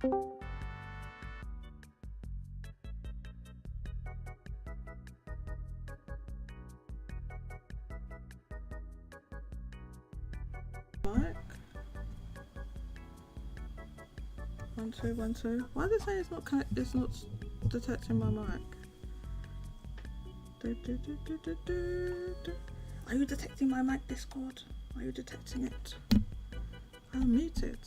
Mic. 1 2 1 2. Why does it say it's not detecting my mic? Are you detecting my mic, Discord? Are you detecting it? I'll mute it.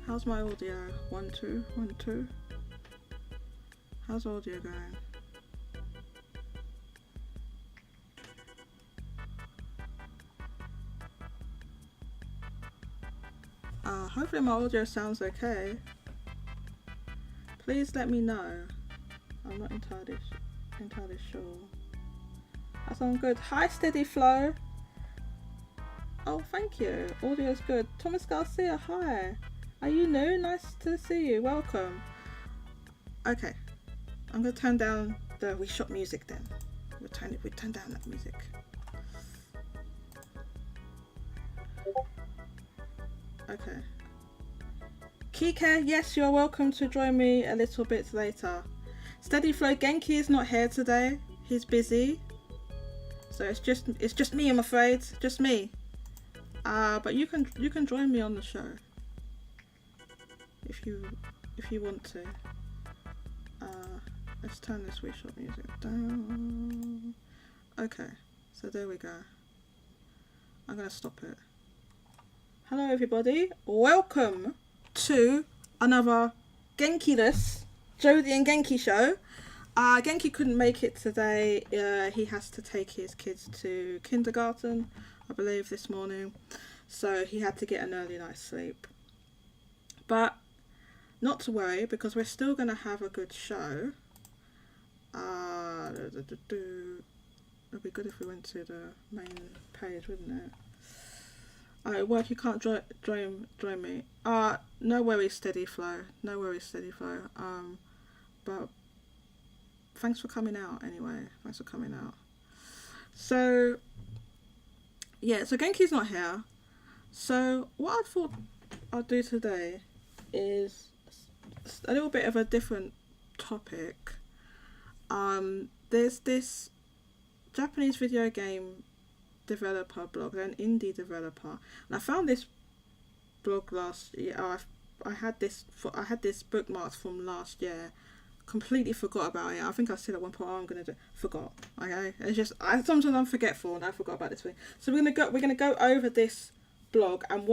How's my audio? 1 2 1 2. How's audio going? Hopefully my audio sounds okay. Please let me know. I'm not entirely sure. That sounds good. Hi, Steady Flow. Oh, thank you. Audio's good. Thomas Garcia, hi. Are you new? Nice to see you. Welcome. Okay, I'm gonna turn down the We Shop music then. We turn down that music. Okay. Kike, yes, you're welcome to join me a little bit later. Steady Flow, Genki is not here today. He's busy. So it's just me, I'm afraid. Just me. But you can join me on the show. If you want to. Let's turn this We Shop music down. Okay, so there we go. I'm gonna stop it. Hello everybody, welcome to another Genki-less Jodie and Genki show. Genki couldn't make it today. He has to take his kids to kindergarten, I believe, this morning. So he had to get an early night's sleep. But not to worry, because we're still going to have a good show. It'd be good if we went to the main page, wouldn't it? Work, you can't join me. No worries, Steady Flow. No worries, Steady Flow. But thanks for coming out anyway. Thanks for coming out. So, yeah, so Genki's not here. So what I thought I'd do today is a little bit of a different topic. There's this Japanese video game developer blog, an indie developer, and I found this blog last year. I had this bookmarked from last year. Completely forgot about it. I think I said at one point, I'm gonna do. Forgot. Okay, it's just sometimes I'm forgetful, and I forgot about this thing. So we're gonna go over this blog and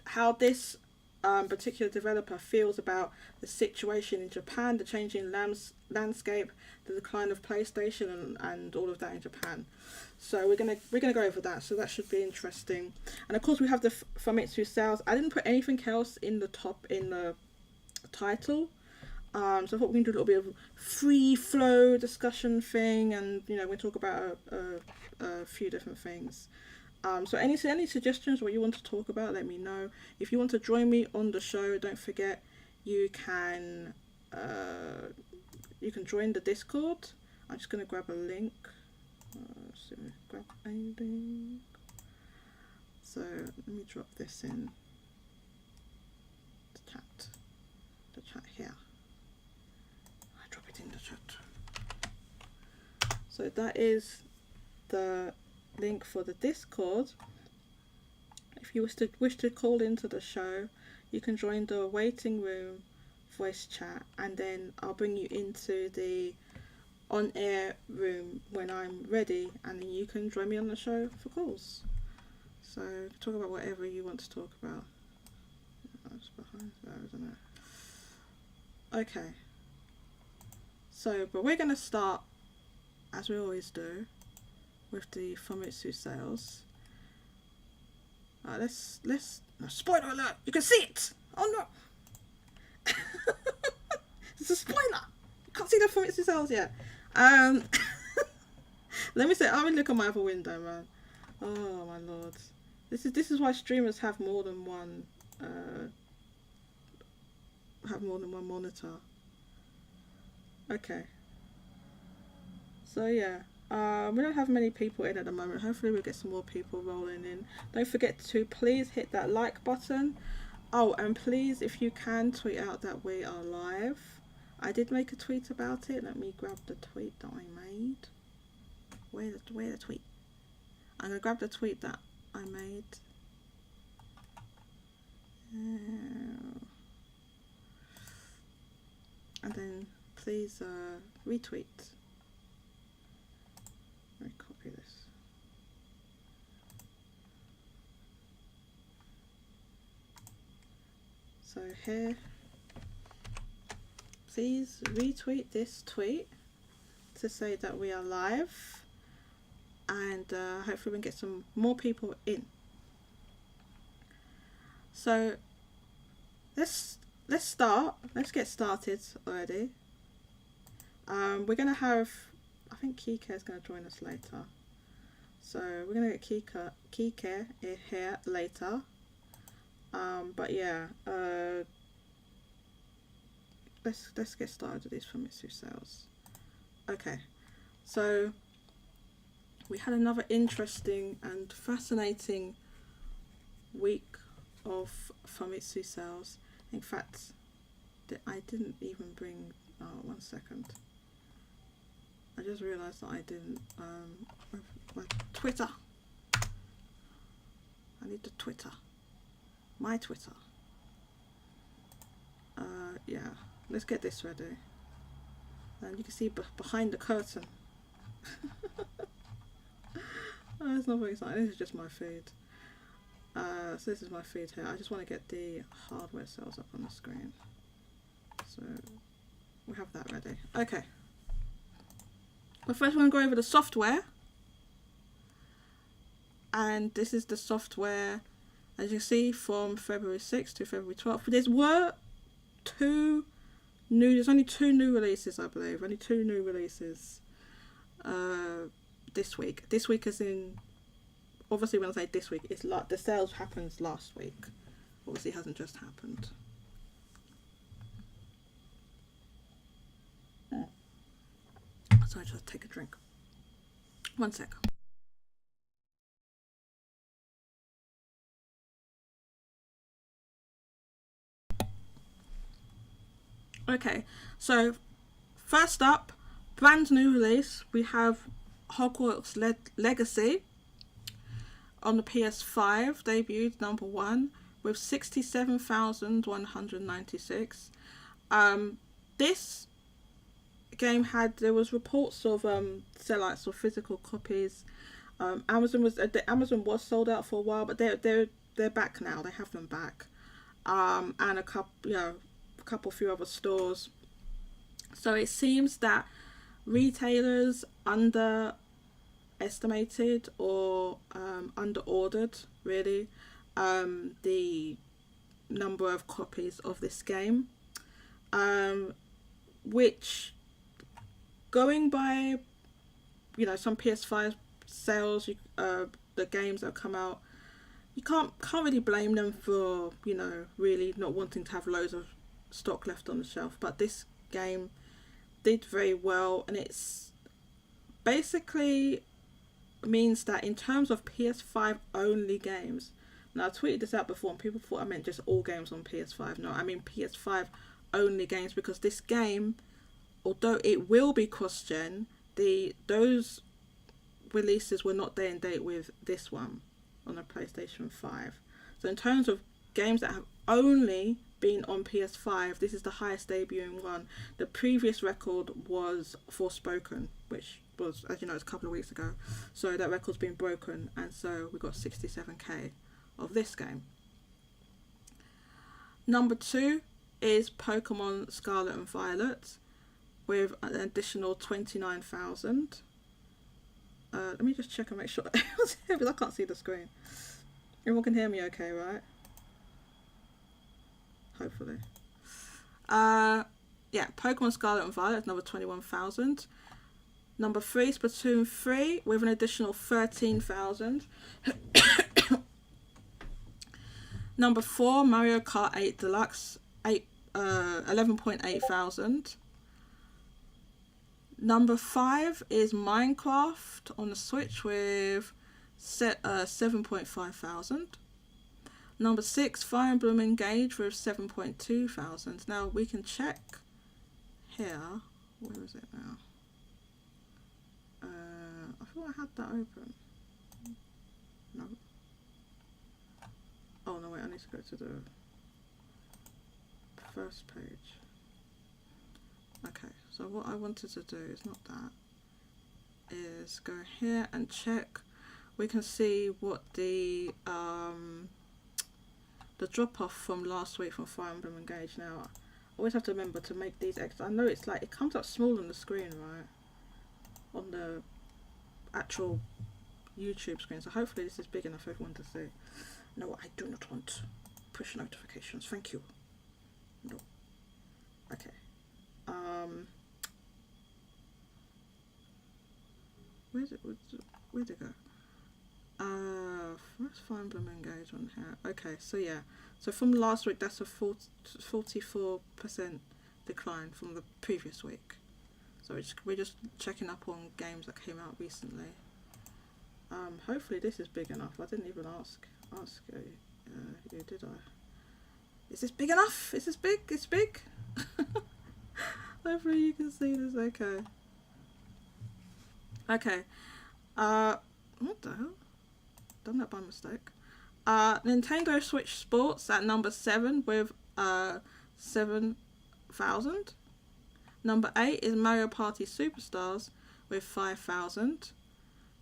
how this particular developer feels about the situation in Japan, the changing landscape, the decline of PlayStation, and all of that in Japan. So we're gonna go over that. So that should be interesting. And of course we have the Famitsu sales. I didn't put anything else in the title. So I thought we can do a little bit of free flow discussion thing, and we talk about a few different things. So any suggestions what you want to talk about, let me know. If you want to join me on the show, don't forget you can join the Discord. I'm just going to grab a link. So grab a link. So let me drop this in the chat. The chat here. I drop it in the chat. So that is the link for the Discord. If you wish to call into the show, you can join the waiting room voice chat, and then I'll bring you into the on-air room when I'm ready, and then you can join me on the show for calls. So talk about whatever you want to talk about. That's behind there, isn't it? Okay. So, but we're going to start, as we always do, with the Famitsu sales. Let's no, spoiler alert! You can see it. Oh no! It's a spoiler. You can't see the Famitsu sales yet. Let me say, I'm gonna look at my other window, man. Oh my lord, this is why streamers have more than one monitor. Okay. So yeah, we don't have many people in at the moment. Hopefully we'll get some more people rolling in. Don't forget to please hit that like button. Oh, and please, if you can, tweet out that we are live. I did make a tweet about it. Let me grab the tweet that I made. Where the tweet? I'm gonna grab the tweet that I made. And then please retweet. Let me copy this. So here, please retweet this tweet to say that we are live, and hopefully we can get some more people in. So let's start. Let's get started already. We're gonna have, I think Kike is gonna join us later. So we're gonna get Kike here later. But yeah, let's get started with these Famitsu sales. Okay, so we had another interesting and fascinating week of Famitsu sales. In fact, I didn't even bring. Oh, 1 second. I just realised that I didn't. My Twitter. I need the Twitter. My Twitter. Yeah, let's get this ready. And you can see behind the curtain. Oh, it's not very exciting. This is just my feed. So this is my feed here. I just want to get the hardware sales up on the screen. So we have that ready. Okay. Well, first we're going to go over the software. And this is the software, as you see, from February 6th to February 12th. There's only two new releases, I believe. Only two new releases this week. This week is in, obviously when I say this week, it's like the sales happens last week. Obviously it hasn't just happened. So I just take a drink. 1 sec. Okay, so first up, brand new release, we have Hogwarts Legacy on the PS5, debuted number 1 with 67,196. This game there was reports of sellouts of physical copies. Amazon was sold out for a while, but they're back now. They have them back, and a few other stores. So it seems that retailers underestimated or underordered really the number of copies of this game, which, going by some PS5 sales, the games that have come out, you can't really blame them for really not wanting to have loads of stock left on the shelf. But this game did very well, and it's basically means that in terms of PS5 only games, now I tweeted this out before and people thought I meant just all games on PS5. No, I mean PS5 only games, because this game, although it will be cross-gen, those releases were not day and date with this one on a PlayStation 5. So in terms of games that have only been on PS5, this is the highest debuting one. The previous record was Forspoken, which was, as you know, it's a couple of weeks ago. So that record's been broken, and so we got 67k of this game. Number 2 is Pokemon Scarlet and Violet with an additional 29,000. Let me just check and make sure because I can't see the screen. Everyone can hear me okay, right? Hopefully. Yeah, Pokemon Scarlet and Violet, number 21,000. Number 3, Splatoon 3 with an additional 13,000. Number 4, Mario Kart 8 Deluxe, 11.8 thousand. Number 5 is Minecraft on the Switch with 7.5 thousand. Number 6, Fire Emblem Engage with 7.2 thousand. Now we can check here. Where is it now? I thought I had that open. No. Oh no, wait, I need to go to the first page. Okay, so what I wanted to do is not that. Is go here and check. We can see what the drop off from last week from Fire Emblem Engage. Now, I always have to remember to make these extra. I know it's like it comes up small on the screen, right? On the actual YouTube screen. So hopefully this is big enough for everyone to see. No, I do not want push notifications. Thank you. No. Okay. Where'd it go? Where's Fire Emblem Engage on here? Okay, so yeah. So from last week, that's a 44% decline from the previous week. So we're just checking up on games that came out recently. Hopefully this is big enough. I didn't even ask you, did I? Is this big enough? Is this big? It's big. Hopefully you can see this. Okay. Okay. What the hell? Done that by mistake. Nintendo Switch Sports at number 7 with 7,000. Number 8 is Mario Party Superstars with 5,000.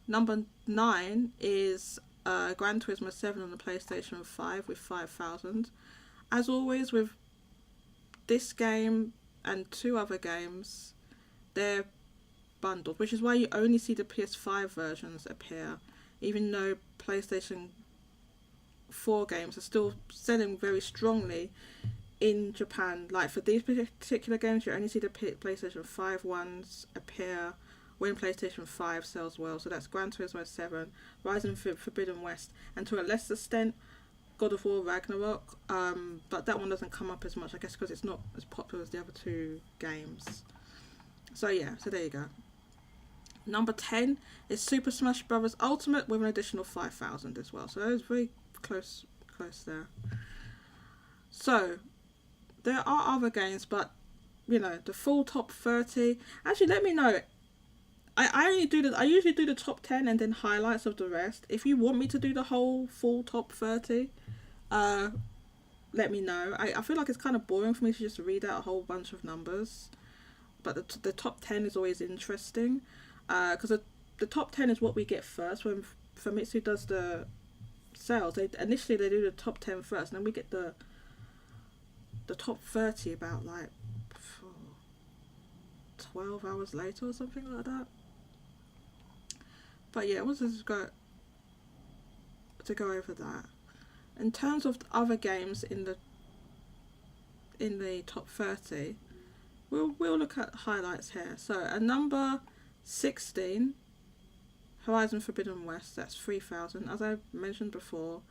Number 9 is Gran Turismo 7 on the PlayStation 5 with 5,000. As always with this game and 2 other games, they're bundled, which is why you only see the PS5 versions appear, even though PlayStation 4 games are still selling very strongly in Japan. Like for these particular games, you only see the PlayStation 5 ones appear when PlayStation 5 sells well. So that's Gran Turismo 7, Horizon Forbidden West, and to a lesser extent God of War Ragnarok, but that one doesn't come up as much, I guess because it's not as popular as the other 2 games. So yeah, so there you go. Number 10 is Super Smash Bros. Ultimate with an additional 5,000 as well. So that was very close there. So there are other games, but you know, the full top 30. Actually, let me know. I usually do the top 10 and then highlights of the rest. If you want me to do the whole full top 30, let me know. I feel like it's kind of boring for me to just read out a whole bunch of numbers, but the top 10 is always interesting, because the top 10 is what we get first when Famitsu does the sales. Initially they do the top 10 first, and then we get the top 30 about like 12 hours later or something like that. But yeah, I wanted to go over that. In terms of the other games in the top 30, we'll look at highlights here. So at number 16, Horizon Forbidden West, that's 3,000. As I mentioned before,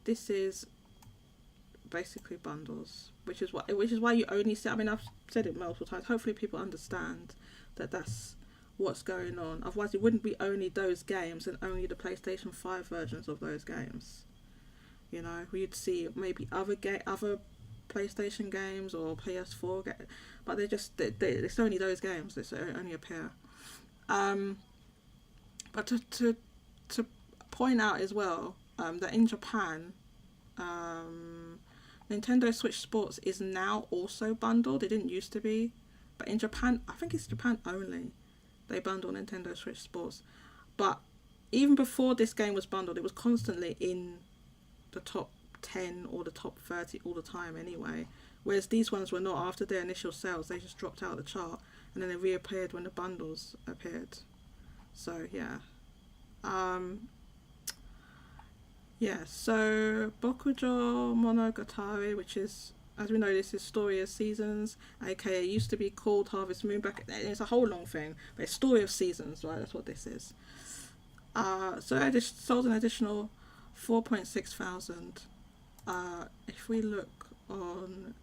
this is basically bundles, which is why you only see. I mean, I've said it multiple times. Hopefully, people understand that that's what's going on. Otherwise, it wouldn't be only those games and only the PlayStation 5 versions of those games. You know, we'd see maybe other PlayStation games or PS4 games, but it's only those games that only appear. But to point out as well, that in Japan, Nintendo Switch Sports is now also bundled. It didn't used to be, but in Japan, I think it's Japan only, they bundle Nintendo Switch Sports. But even before this game was bundled, it was constantly in the top 10 or the top 30 all the time anyway. Whereas these ones were not. After their initial sales, they just dropped out of the chart, and then they reappeared when the bundles appeared. So yeah. So Bokujo Monogatari, which is, as we know, this is Story of Seasons, aka used to be called Harvest Moon back. It's a whole long thing, but it's Story of Seasons, right? That's what this is. So I just sold an additional 4.6 thousand. If we look on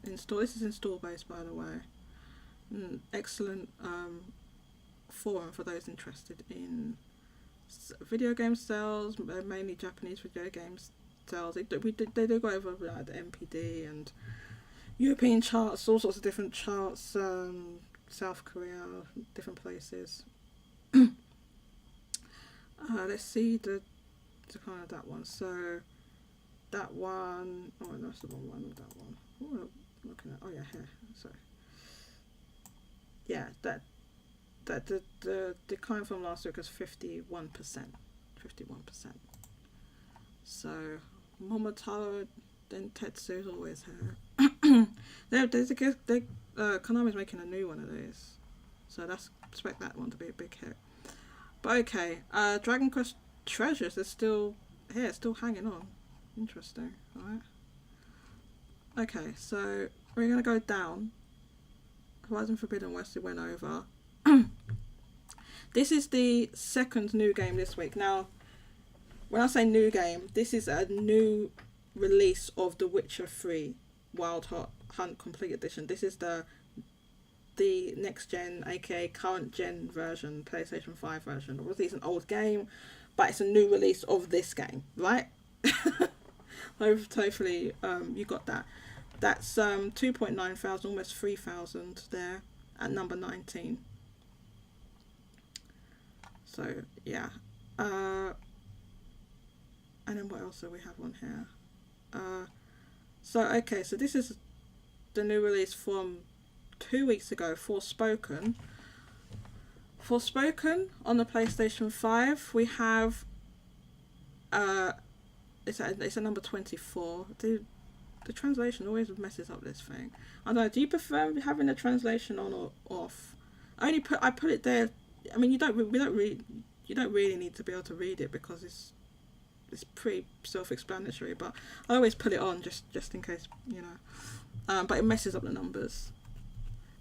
install, this is install base, by the way. Excellent forum for those interested in video game sales, mainly Japanese video games sales. They do go over like the MPD and European charts, all sorts of different charts, South Korea, different places. Let's see the kind of that one. So that one, oh no, that's the wrong one. That one. What am I looking at? Oh yeah, here. So yeah, the decline from last week was 51%. 51%. So Momotaro Dentetsu is always here. Konami's making a new one of these, so expect that one to be a big hit. But okay, Dragon Quest Treasures is still here, still hanging on. Interesting, alright. Okay, so we're gonna go down. Horizon Forbidden West, we went over. This is the second new game this week. Now, when I say new game, this is a new release of The Witcher 3 Wild Hunt Complete Edition. This is the next gen, aka current gen version, PlayStation 5 version. Obviously it's an old game, but it's a new release of this game, right? Hopefully you got that. That's 2.9 thousand, almost 3,000 there at number 19. So yeah, and then what else do we have on here? So this is the new release from 2 weeks ago, Forspoken. On the PlayStation 5, we have it's a number 24. The translation always messes up this thing. I don't know, do you prefer having the translation on or off? I put it there. I mean, you don't really need to be able to read it because it's pretty self-explanatory, but I always put it on just in case, you know. But it messes up the numbers.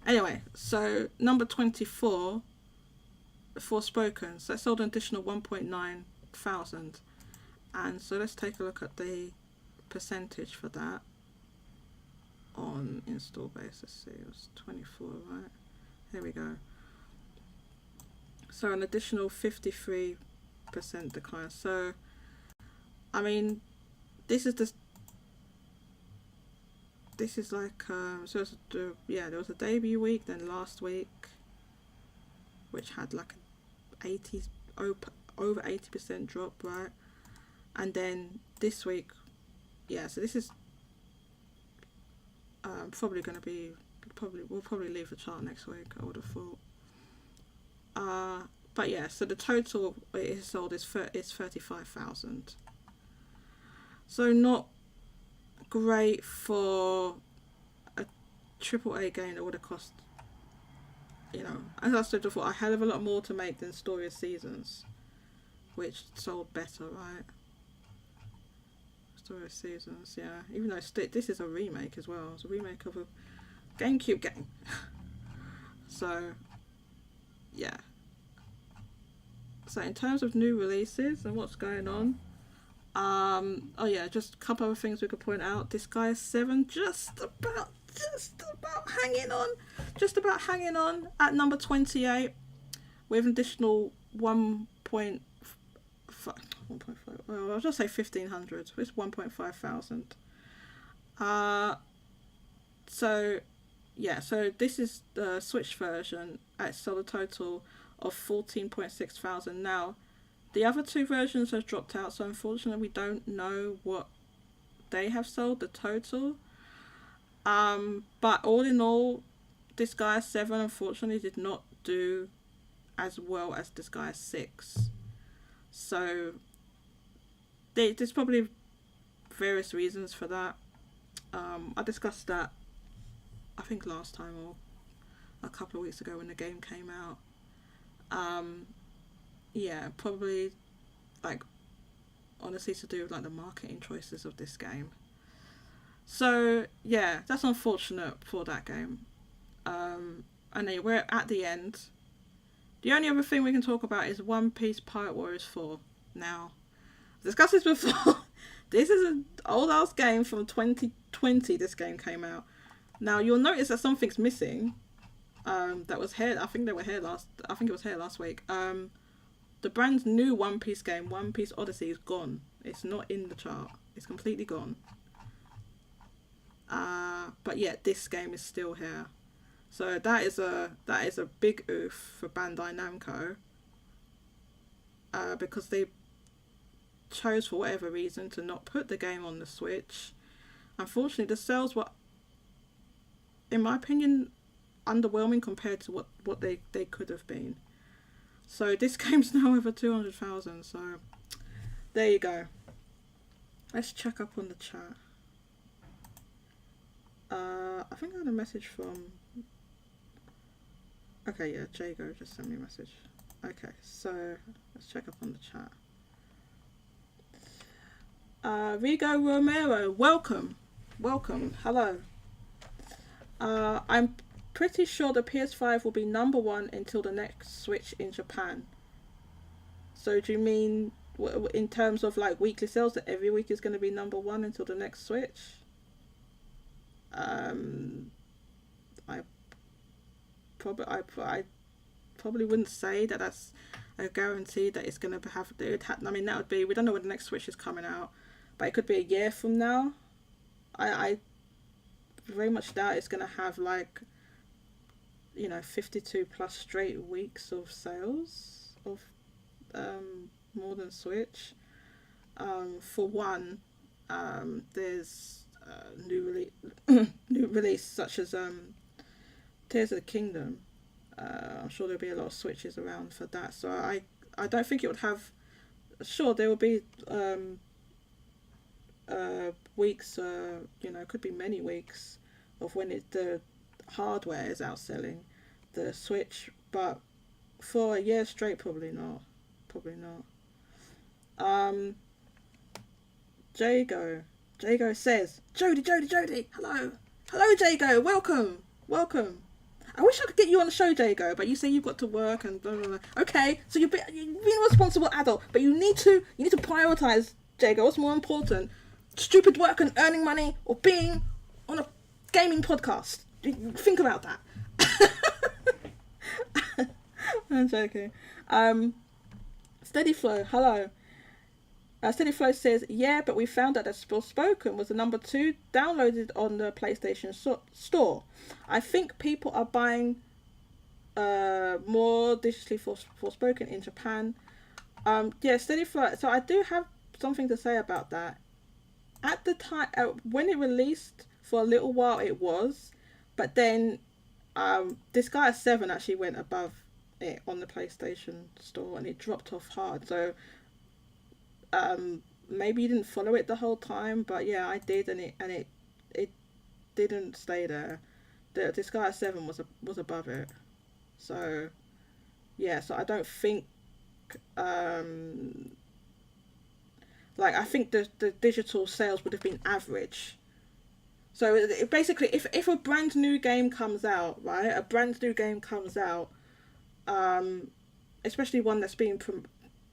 Anyway, so number 24, Forspoken. So that sold an additional 1.9 thousand. And so let's take a look at the percentage for that on install base. Let's see, it was 24, right? Here we go. So an additional 53% decline. So, I mean, this is like so there was a debut week, then last week, which had like over 80% drop, right? And then this week, so this is probably going to be we'll probably leave the chart next week, I would have thought. But yeah, so the total it is sold is 35,000. So not great for a AAA game that would have cost, you know, as I said before, a hell of a lot more to make than Story of Seasons, which sold better, right? Story of Seasons, yeah. Even though this is a remake as well. It's a remake of a GameCube game. So, yeah. So in terms of new releases and what's going on, just a couple of things we could point out. Disguise 7 just about hanging on at number 28. with an additional 1.5, well, I'll just say 1,500. It's 1.5 thousand. So yeah, so this is the Switch version. It sold a total of 14.6 thousand. Now, the other two versions have dropped out, so unfortunately we don't know what they have sold, the total. But all in all, Disgaea 7 unfortunately did not do as well as Disgaea 6. So there's probably various reasons for that. I discussed that, I think last time or a couple of weeks ago when the game came out. Yeah, probably like honestly to do with like the marketing choices of this game. So yeah, that's unfortunate for that game. And then we're at the end. The only other thing we can talk about is One Piece Pirate Warriors 4. Now, I've discussed this before. This is an old ass game from 2020. This game came out. Now you'll notice that something's missing. That was here. I think they were here last. I think it was here last week. The brand new One Piece game, One Piece Odyssey, is gone. It's not in the chart. It's completely gone. But yeah, this game is still here. So that is a big oof for Bandai Namco. Because they chose for whatever reason to not put the game on the Switch. Unfortunately, the sales were, in my opinion, underwhelming compared to what they could have been. So this game's now over 200,000. So there you go. Let's check up on the chat. I think I had a message from. Okay, yeah, Jago just sent me a message. Okay, so let's check up on the chat. Rigo Romero, welcome, hello. I'm pretty sure the PS5 will be number one until the next Switch in Japan. So do you mean in terms of like weekly sales that every week is going to be number one until the next Switch? I probably wouldn't say that that's a guarantee that it's going to have. I mean, that would be, we don't know when the next Switch is coming out, but it could be a year from now. I very much doubt it's going to have like, 52 plus straight weeks of sales of more than Switch. For one, there's new release such as Tears of the Kingdom. I'm sure there'll be a lot of Switches around for that. So I don't think it would have. Sure, there will be weeks. Could be many weeks of when the hardware is outselling the Switch, but for a year straight, probably not. Jago says, Jodie, hello, Jago, welcome. I wish I could get you on the show, Jago, but you say you've got to work and blah, blah, blah. Okay, so you're being a responsible adult, but you need to prioritize, Jago. What's more important, stupid work and earning money, or being on a gaming podcast? Think about that. I'm joking. Steady Flow, hello. Steady Flow says, yeah, but we found out that Forspoken was the number 2 downloaded on the PlayStation store. I think people are buying more digitally Forspoken in Japan. Yeah, Steady Flow. So I do have something to say about that. At the time, when it released, for a little while it was, but then Disgaea 7 actually went above it on the PlayStation store and it dropped off hard. So maybe you didn't follow it the whole time, but yeah, I did, and it didn't stay there. The Disgaea 7 was above it. So yeah, so I don't think I think the digital sales would have been average. So basically, if a brand new game comes out, right, especially one that's being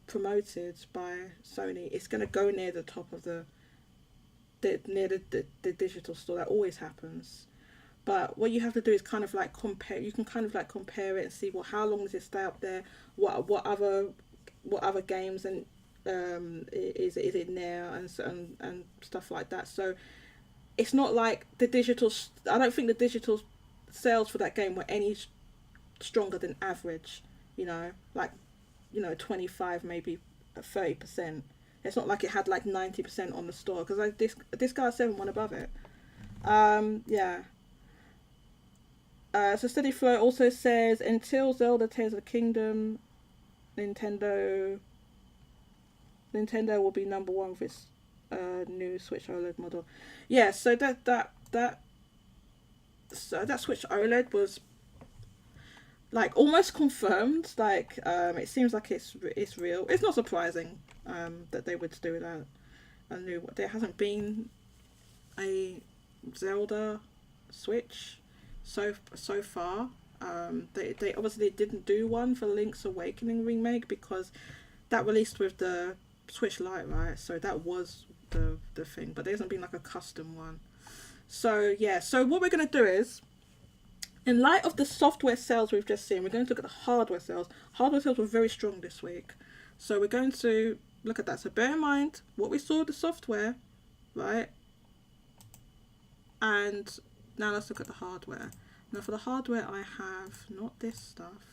promoted by Sony, it's going to go near the top of the digital store. That always happens. But what you have to do is kind of like compare. You can kind of like compare it and see, well, how long does it stay up there? What other games and is it there, and stuff like that. So it's not like the digital. I don't think the digital sales for that game were any stronger than average. You know, like 25, maybe 30%. It's not like it had like 90% on the store, because like this guy 7 won above it. Yeah. So Steady Flow also says, until Zelda Tears of the Kingdom, Nintendo will be number one with its new Switch OLED model. Yeah, so that Switch OLED was like almost confirmed. Like it seems like it's real. It's not surprising that they would do that. There hasn't been a Zelda Switch so far. They obviously didn't do one for Link's Awakening remake, because that released with the Switch Lite, right? So that was the thing, but there hasn't been like a custom one. So yeah, so what we're going to do is, in light of the software sales we've just seen, we're going to look at the hardware sales. Hardware sales were very strong this week, so we're going to look at that. So bear in mind what we saw with the software, right? And now let's look at the hardware. Now for the hardware, I have not this stuff.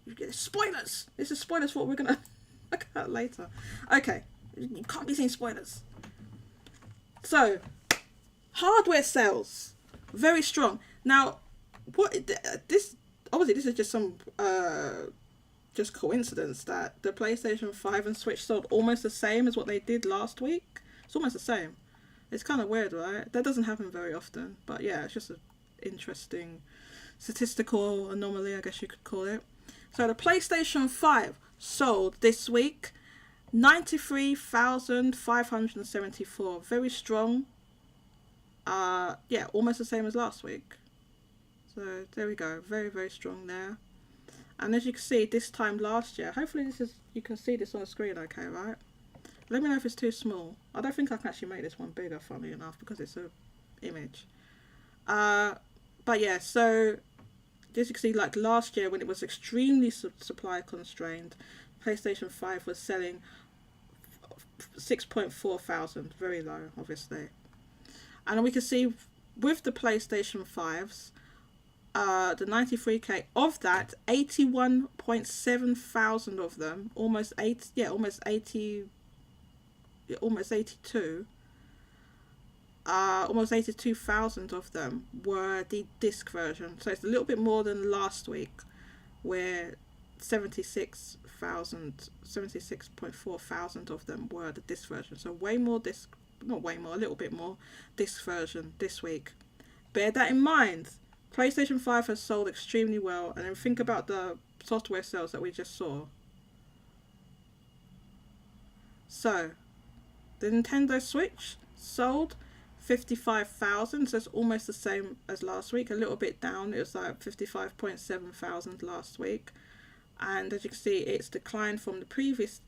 You get spoilers. This is spoilers for what we're gonna look at later. Okay, you can't be seeing spoilers. So hardware sales very strong. Now, this is just some just coincidence that the PlayStation 5 and Switch sold almost the same as what they did last week. It's almost the same. It's kind of weird, right? That doesn't happen very often. But yeah, it's just an interesting statistical anomaly, I guess you could call it. So the PlayStation 5 sold this week 93,574. Very strong. Yeah, almost the same as last week. So there we go. Very, very strong there. And as you can see, this time last year, hopefully you can see this on the screen okay, right? Let me know if it's too small. I don't think I can actually make this one bigger, funnily enough, because it's a image. But yeah, so as you can see, like last year when it was extremely supply constrained, PlayStation 5 was selling 6.4 thousand, very low, obviously. And we can see with the PlayStation 5s, the 93K, of that, 81.7 thousand of them, almost 82, almost 82,000 of them were the disc version. So it's a little bit more than last week, where 76.4 thousand of them were the disc version. So way more disc, not way more, a little bit more disc version this week. Bear that in mind. PlayStation 5 has sold extremely well, and then think about the software sales that we just saw. So the Nintendo Switch sold 55,000, so it's almost the same as last week, a little bit down. It was like 55.7 thousand last week, and as you can see, it's declined from the previous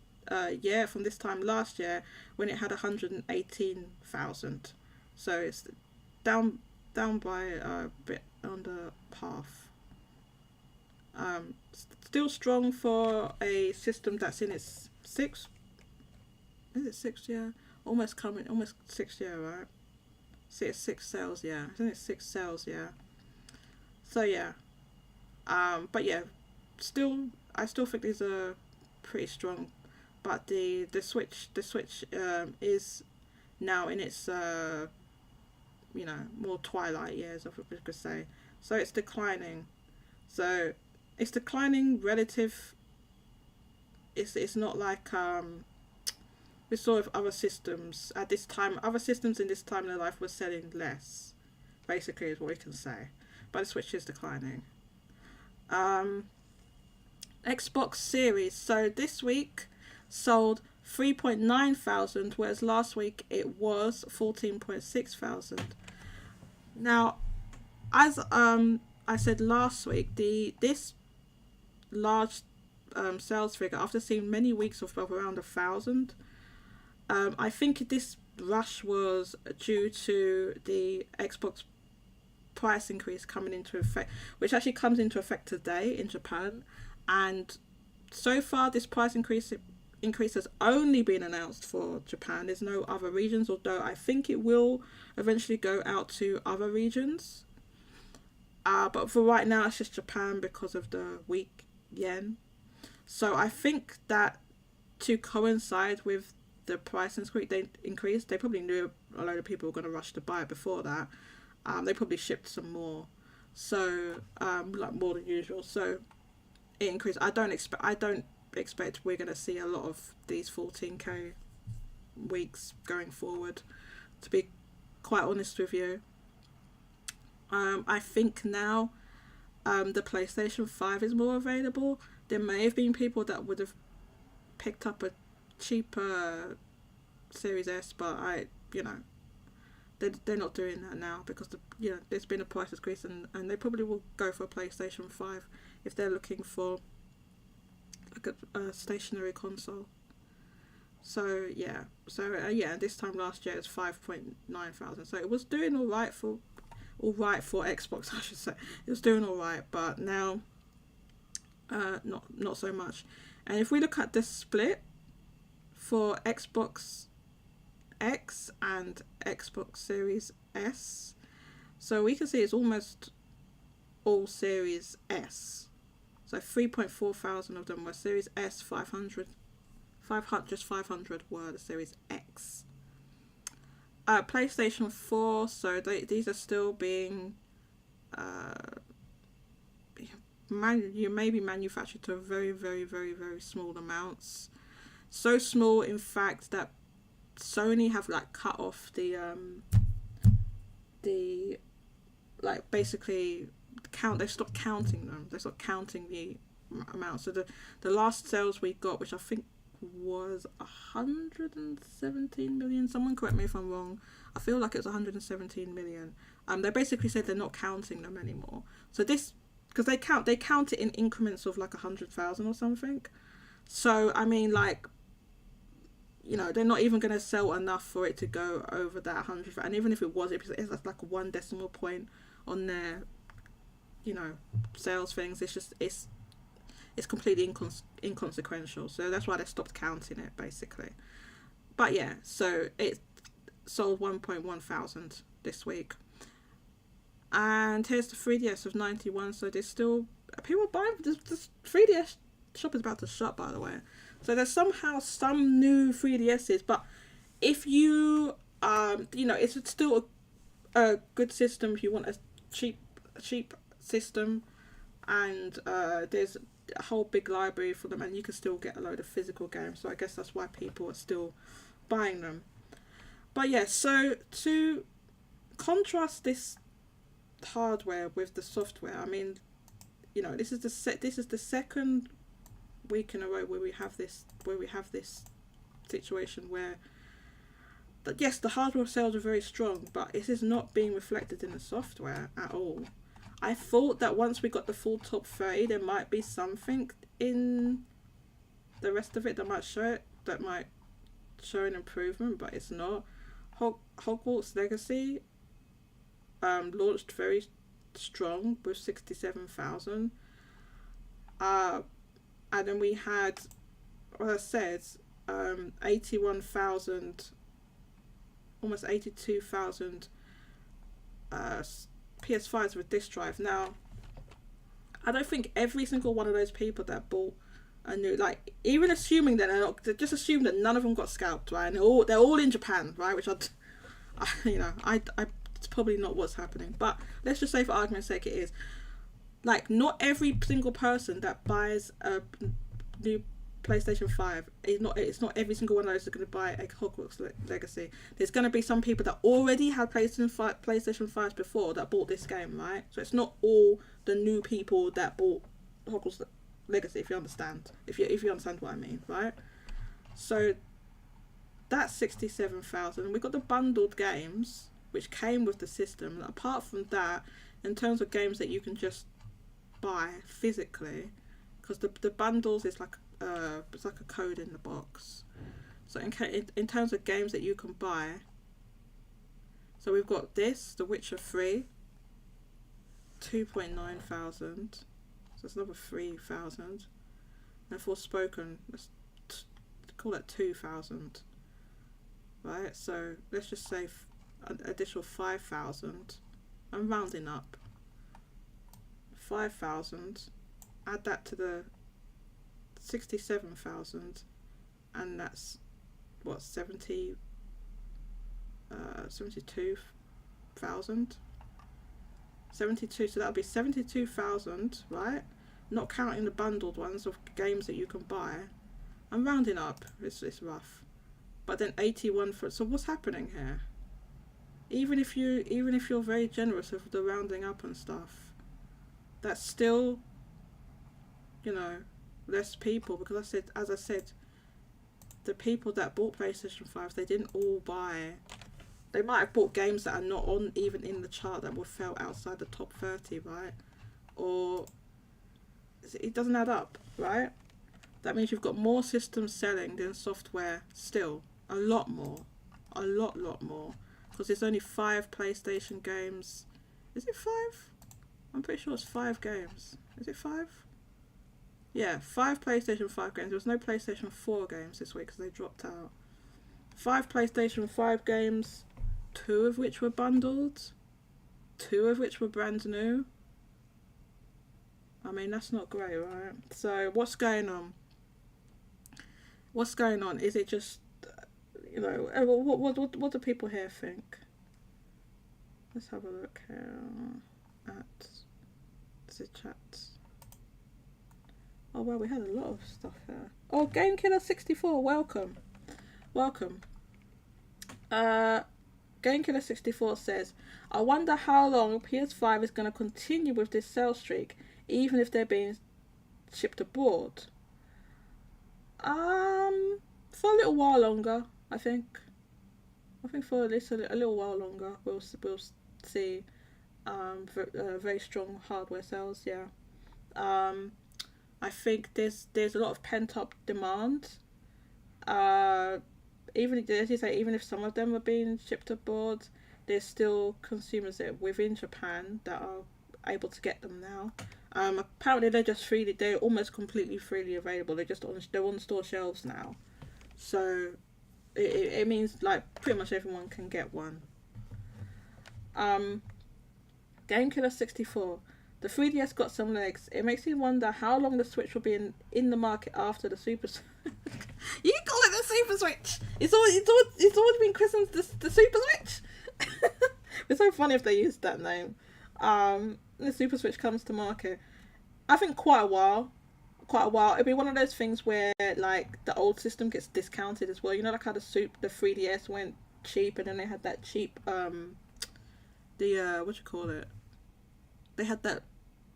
year, from this time last year when it had 118,000. So it's down by a bit under half. Still strong for a system that's in its sixth year? Almost 6th year, right? See, it's 6 sales, yeah. I think it's 6 sales, yeah. So yeah. But yeah, I still think these are pretty strong. But the Switch is now in its more twilight years, I could say. So it's declining. So it's declining relative. It's not like we saw with other systems at this time. Other systems in this time in their life were selling less, basically, is what we can say. But the Switch is declining. Xbox Series. So this week sold 3.9 thousand, whereas last week it was 14.6 thousand. Now, as I said last week, this large sales figure, after seeing many weeks of around 1,000, I think this rush was due to the Xbox price increase coming into effect, which actually comes into effect today in Japan. And so far, this price increase has only been announced for Japan. There's no other regions, although I think it will eventually go out to other regions. But for right now, it's just Japan because of the weak yen. So I think that to coincide with the price increase, they probably knew a load of people were going to rush to buy it before that. They probably shipped some more, so like more than usual. So it increased. I don't expect we're going to see a lot of these 14k weeks going forward, to be quite honest with you. I think now the PlayStation 5 is more available. There may have been people that would have picked up a cheaper Series S, but they're not doing that now because there's been a price increase, and they probably will go for a PlayStation 5 if they're looking for like a stationary console. So this time last year it was 5,900. So it was doing all right for Xbox, I should say. It was doing all right, but now not so much. And if we look at the split for Xbox X and Xbox Series S, so we can see it's almost all Series S. So 3.4 thousand of them were Series S, 500 were the Series X. PlayStation 4, so these are still being maybe manufactured to very, very, very, very small amounts. So small, in fact, that Sony have like cut off the like basically count. They stopped counting them. They stopped counting the amount. So the last sales we got, which I think was 117 million. Someone correct me if I'm wrong. I feel like it was 117 million. They basically said they're not counting them anymore. So this, because they count it in increments of like 100,000 or something. So I mean, like, they're not even going to sell enough for it to go over that 100. And even if it was, it's like one decimal point on their, sales things. It's completely inconsequential. So that's why they stopped counting it, basically. But yeah, so it sold 1.1 thousand this week. And here's the 3DS of 91. So there's still people buying. This 3DS shop is about to shut, by the way. So there's somehow some new 3DSs. But if you, it's still a good system if you want a cheap system. And there's a whole big library for them, and you can still get a load of physical games. So I guess that's why people are still buying them. But yeah, so to contrast this hardware with the software, I mean, this is the second week in a row where we have this situation where yes, the hardware sales are very strong, but it is not being reflected in the software at all. I thought that once we got the full top 30, there might be something in the rest of it that might show an improvement, but it's not. Hogwarts Legacy launched very strong with 67,000. And then we had, as I said, 81,000, almost 82,000 PS5s with disk drive. Now, I don't think every single one of those people that bought a new, like, even assuming that just assume that none of them got scalped, right? And they're all in Japan, right? Which it's probably not what's happening. But let's just say for argument's sake it is. Like, not every single person that buys a new PlayStation 5, it's not every single one of those that's going to buy a Hogwarts Legacy. There's going to be some people that already had PlayStation 5s before that bought this game, right? So it's not all the new people that bought Hogwarts Legacy, if you understand. If you understand what I mean, right? So that's 67,000. And we've got the bundled games, which came with the system. And apart from that, in terms of games that you can just buy physically, because the bundles is like it's like a code in the box. So in terms of games that you can buy, so we've got this, The Witcher 3, 2.9 thousand. So that's another 3,000. And Forspoken, let's call that 2,000. Right, so let's just say an additional 5,000. I'm rounding up. 5,000. Add that to the 67,000, and that's what, 72,000. 72. So that'll be 72,000, right? Not counting the bundled ones of games that you can buy. I'm rounding up. It's rough. But then 81 for. So what's happening here? Even if you're very generous with the rounding up and stuff, that's still, you know, less people, because as I said, the people that bought PlayStation 5, they didn't all buy. They might have bought games that are not on even in the chart, that would fell outside the top 30, right? Or it doesn't add up, right? That means you've got more systems selling than software still. A lot more. A lot more. Because there's only 5 PlayStation games. Is it 5? I'm pretty sure it's 5 games. Is it 5? Yeah, 5 PlayStation 5 games. There was no PlayStation 4 games this week because they dropped out. 5 PlayStation 5 games, 2 of which were bundled, 2 of which were brand new. I mean, that's not great, right? So what's going on? What's going on? Is it just, you know, what do people here think? Let's have a look here at the chat. Oh well, we had a lot of stuff here. Oh, Game Killer 64, welcome. Game Killer 64 says, I wonder how long PS5 is going to continue with this sales streak, even if they're being shipped abroad. For a little while longer, I think. For at least a little while longer, we'll see very strong hardware sales. Yeah. I think there's a lot of pent up demand. Even as you say, even if some of them are being shipped abroad, there's still consumers that within Japan that are able to get them now. Apparently they're almost completely freely available. They're on store shelves now, so it means like pretty much everyone can get one. Game Killer 64. The 3DS got some legs. It makes me wonder how long the Switch will be in the market after the Super. You can call it the Super Switch. It's always been christened the Super Switch. It's so funny if they used that name. The Super Switch comes to market. I think quite a while. It'll be one of those things where like the old system gets discounted as well. You know, like how the 3DS went cheap, and then they had that cheap what you call it? They had that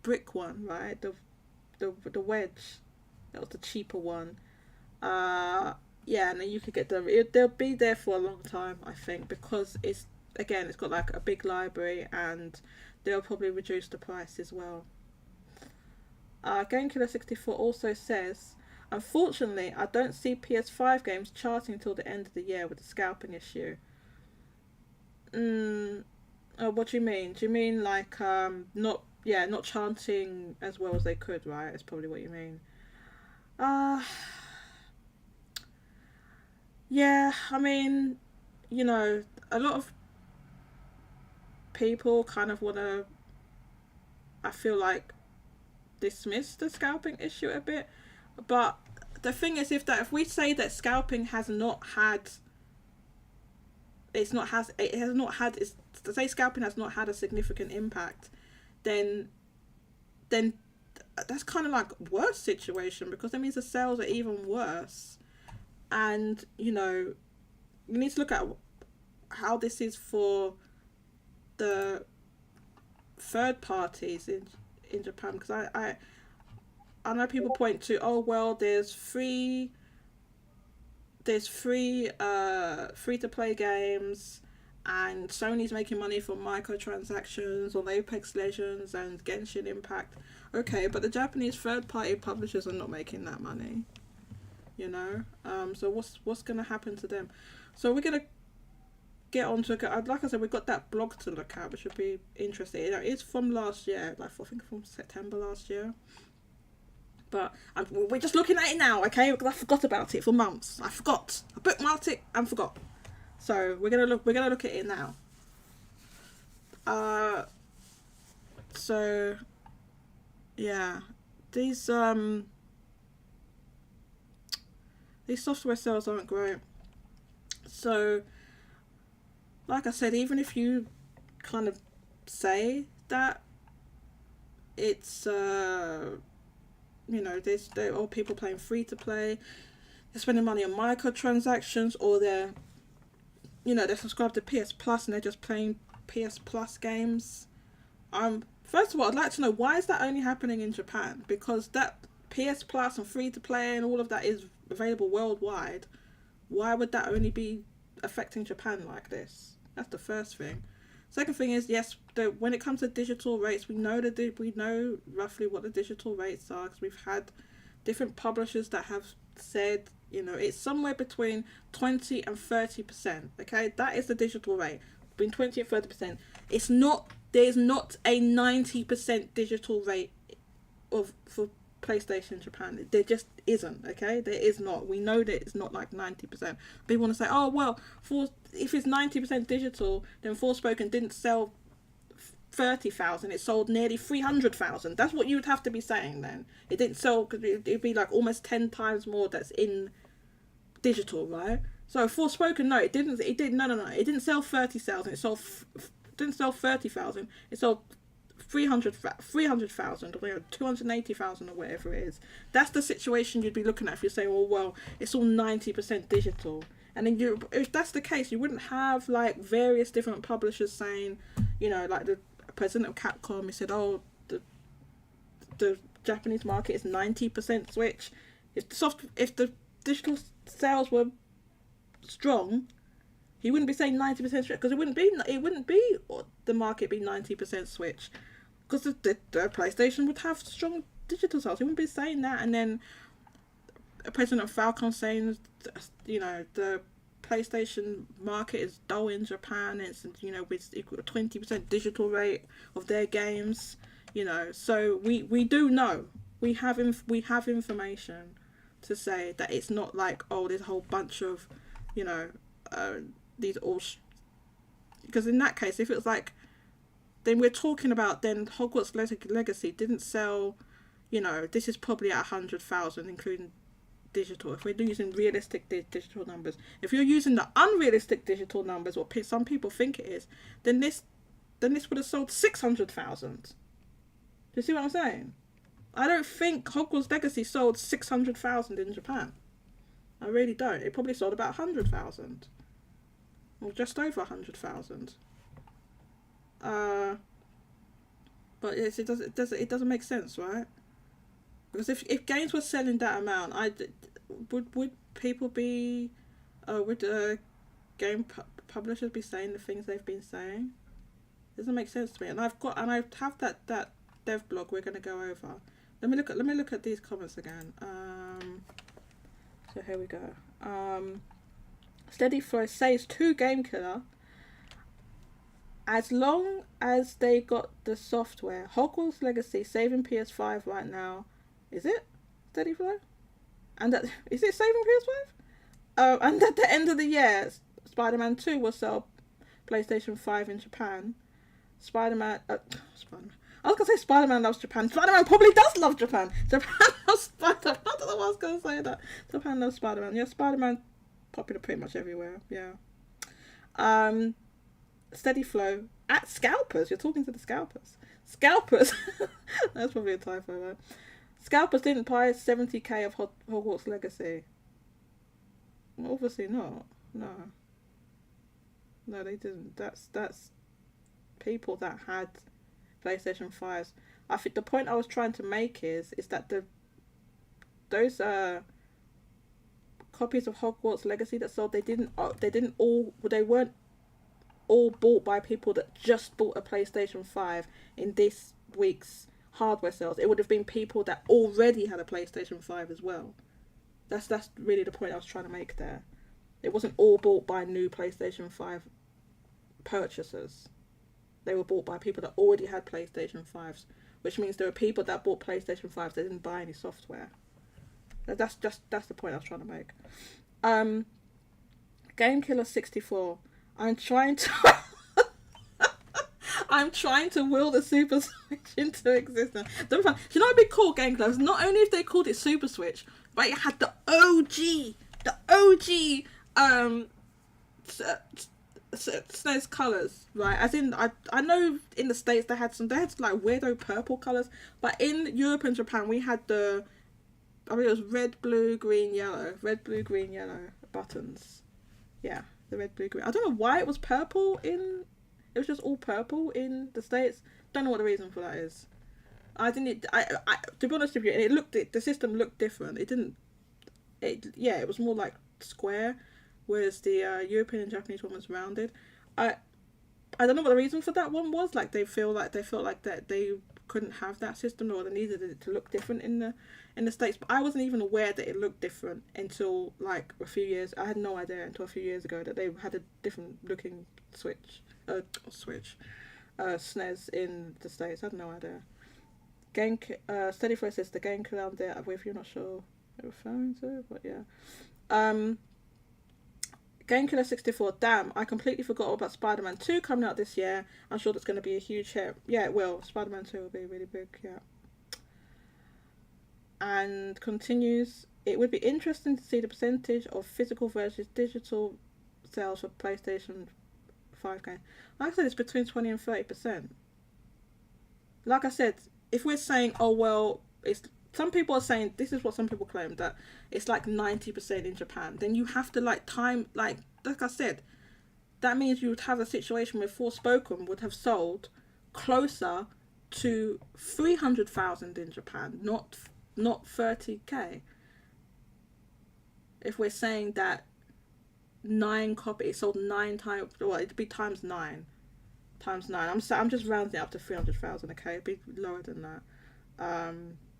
brick one, right? The wedge. That was the cheaper one. Yeah, and then you could get them. They'll be there for a long time, I think, because it's got like a big library, and they'll probably reduce the price as well. Game Killer 64 also says, unfortunately, I don't see PS5 games charting till the end of the year with the scalping issue. What do you mean? Do you mean like not chanting as well as they could, right? That's probably what you mean. Yeah, I mean, you know, a lot of people kind of want to, I feel like, dismiss the scalping issue a bit, but the thing is, if we say that scalping has not had a significant impact, then that's kind of like a worse situation, because that means the sales are even worse. And you know, you need to look at how this is for the third parties in Japan, because I know people point to, oh well, there's free to play games, and Sony's making money from microtransactions on Apex Legends and Genshin Impact. Okay, but the Japanese third party publishers are not making that money, you know. So what's gonna happen to them? So we're gonna get onto it. Like I said, we've got that blog to look at, which would be interesting. It's from last year, like I think from September last year. But we're just looking at it now, okay? Because I forgot about it for months. I bookmarked it and forgot. So we're gonna look at it now. So yeah, these software sales aren't great. So, like I said, even if you kind of say that it's there's all people playing free to play, they're spending money on microtransactions, or they're subscribed to PS Plus and they're just playing PS Plus games. First of all, I'd like to know, why is that only happening in Japan? Because that PS Plus and free to play and all of that is available worldwide. Why would that only be affecting Japan like this? That's the first thing. Second thing is, yes, when it comes to digital rates, we know roughly what the digital rates are, because we've had different publishers that have said, it's somewhere between 20 and 30%. Okay, that is the digital rate, between 20 and 30%. There's not a 90% digital rate for PlayStation Japan. There just isn't. Okay, there is not. We know that it's not like 90%. People want to say, oh well, if it's 90% digital, then Forspoken didn't sell 30,000. It sold nearly 300,000. That's what you would have to be saying then. It didn't sell, because it'd be like almost 10 times more that's in digital, right? So Forspoken, no, it didn't. It didn't sell 30,000. It didn't sell 30,000. It sold 300,000 or 280,000 or whatever it is. That's the situation you'd be looking at if you say, well, it's all 90% digital. And then if that's the case, you wouldn't have like various different publishers saying, like the president of Capcom, he said, oh, the Japanese market is 90% Switch. If the digital sales were strong, he wouldn't be saying 90% Switch, because it wouldn't be the market be 90% Switch, because the PlayStation would have strong digital sales. He wouldn't be saying that. And then President Falcon saying, the PlayStation market is dull in Japan. It's with equal to 20% digital rate of their games. So we do know, we have information to say that it's not like, oh, there's a whole bunch of these all, because in that case, if it was like, then we're talking about, then Hogwarts Legacy didn't sell, this is probably at 100,000 including digital. If we're using realistic digital numbers, if you're using the unrealistic digital numbers, what some people think it is, then this would have sold 600,000. Do you see what I'm saying? I don't think Hogwarts Legacy sold 600,000 in Japan. I really don't. It probably sold about 100,000. Or just over 100,000. But it doesn't make sense, right? Because if games were selling that amount, would people be, would game publishers be saying the things they've been saying? It doesn't make sense to me. And I have that dev blog we're going to go over. Let me look at these comments again. So here we go. Steady Flow says to Game Killer, as long as they got the software, Hogwarts Legacy saving PS5 right now. Is it Steady Flow? And that is it saving PS5? And at the end of the year, Spider-Man 2 will sell PlayStation 5 in Japan. Spider-Man. I was gonna say Spider-Man loves Japan. Spider-Man probably does love Japan. Japan loves Spider-Man. I don't know why I was gonna say that. Japan loves Spider-Man. Yeah, Spider-Man popular pretty much everywhere. Yeah. Steady Flow at Scalpers. You're talking to the Scalpers. Scalpers. That's probably a typo, right? Scalpers didn't buy 70k of Hogwarts Legacy. Well, obviously not. No, they didn't. That's people that had PlayStation 5s. I think the point I was trying to make is that those copies of Hogwarts Legacy that sold, they weren't all bought by people that just bought a PlayStation 5 in this week's hardware sales. It would have been people that already had a PlayStation 5 as well. That's really the point I was trying to make there. It wasn't all bought by new PlayStation 5 purchasers. They were bought by people that already had PlayStation 5s, which means there were people that bought PlayStation 5s that didn't buy any software. That's the point I was trying to make. Game Killer 64. I'm trying to will the Super Switch into existence. You know what'd be cool, Game Killer? Not only if they called it Super Switch, but it had the OG SNES colours, right? As in, I know in the States they had like weirdo purple colours, but in Europe and Japan we had it was red, blue, green, yellow buttons. Yeah, the red, blue, green. I don't know why it was purple it was just all purple in the States. Don't know what the reason for that is. To be honest with you, the system looked different. It was more like square, whereas the European and Japanese one was rounded. I don't know what the reason for that one was. Like they felt like that they couldn't have that system, or they needed it to look different in the States. But I wasn't even aware that it looked different until like a few years. I had no idea until a few years ago that they had a different looking SNES in the States. I had no idea. Steady Flow says the Game Killer I'm there with you, not sure what you're referring to, but yeah. Game Killer 64, damn, I completely forgot about Spider-Man 2 coming out this year. I'm sure that's going to be a huge hit. Yeah, it will. Spider-Man 2 will be really big, yeah. And continues, it would be interesting to see the percentage of physical versus digital sales for PlayStation 5 games. Like I said, it's between 20 and 30%. Like I said, if we're saying, oh, well, some people are saying, this is what some people claim, that it's like 90% in Japan. Then you have to like I said, that means you would have a situation where Forspoken would have sold closer to 300,000 in Japan, not 30k. If we're saying that 9 copies, it sold 9 times, well, it'd be times 9. I'm just rounding it up to 300,000, okay? It'd be lower than that.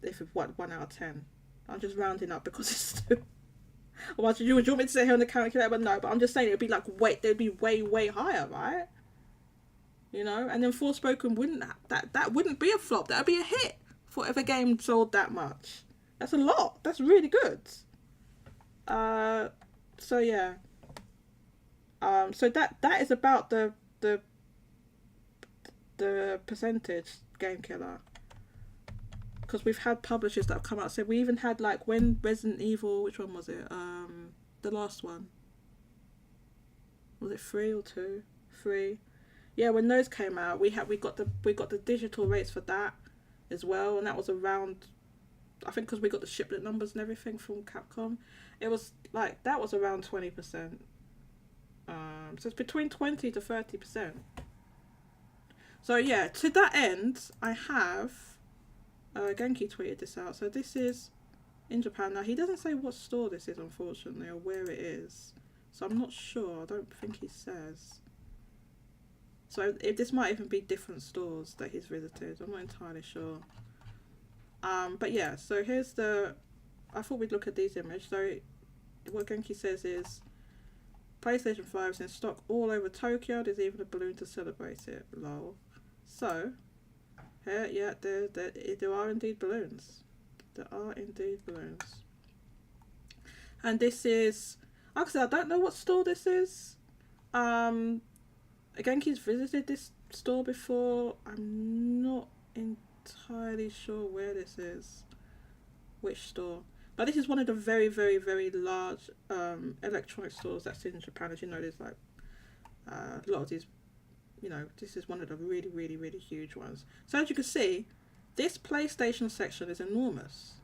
If it's 1 out of 10. I'm just rounding up because it's too... Well, do you want me to sit here on the calculator? But no, but I'm just saying it'd be like they'd be way higher, right? You know, and then Forspoken that wouldn't be a flop. That'd be a hit for if a game sold that much. That's a lot. That's really good. So yeah. So that is about the percentage, Game Killer. Because we've had publishers that have come out and said, we even had like when Resident Evil, which one was it? The last one. Was it 3 or 2? 3. Yeah, when those came out, we got the digital rates for that as well, and that was around, I think, because we got the shipment numbers and everything from Capcom. It was like that was around 20%. So it's between 20 to 30%. So yeah, to that end, I have. Genki tweeted this out. So this is in Japan. Now he doesn't say what store this is, unfortunately, or where it is. So I'm not sure. I don't think he says. So this might even be different stores that he's visited. I'm not entirely sure. But yeah. So here's I thought we'd look at these images. So what Genki says is PlayStation 5 is in stock all over Tokyo. There's even a balloon to celebrate it. Lol. So. Yeah, there are indeed balloons. There are indeed balloons. And this is, like I said, I don't know what store this is. Genki's visited this store before. I'm not entirely sure where this is. Which store. But this is one of the very, very, very large electronic stores that's in Japan. As you know, there's like a lot of these. You know, this is one of the really, really, really huge ones. So as you can see, this PlayStation section is enormous.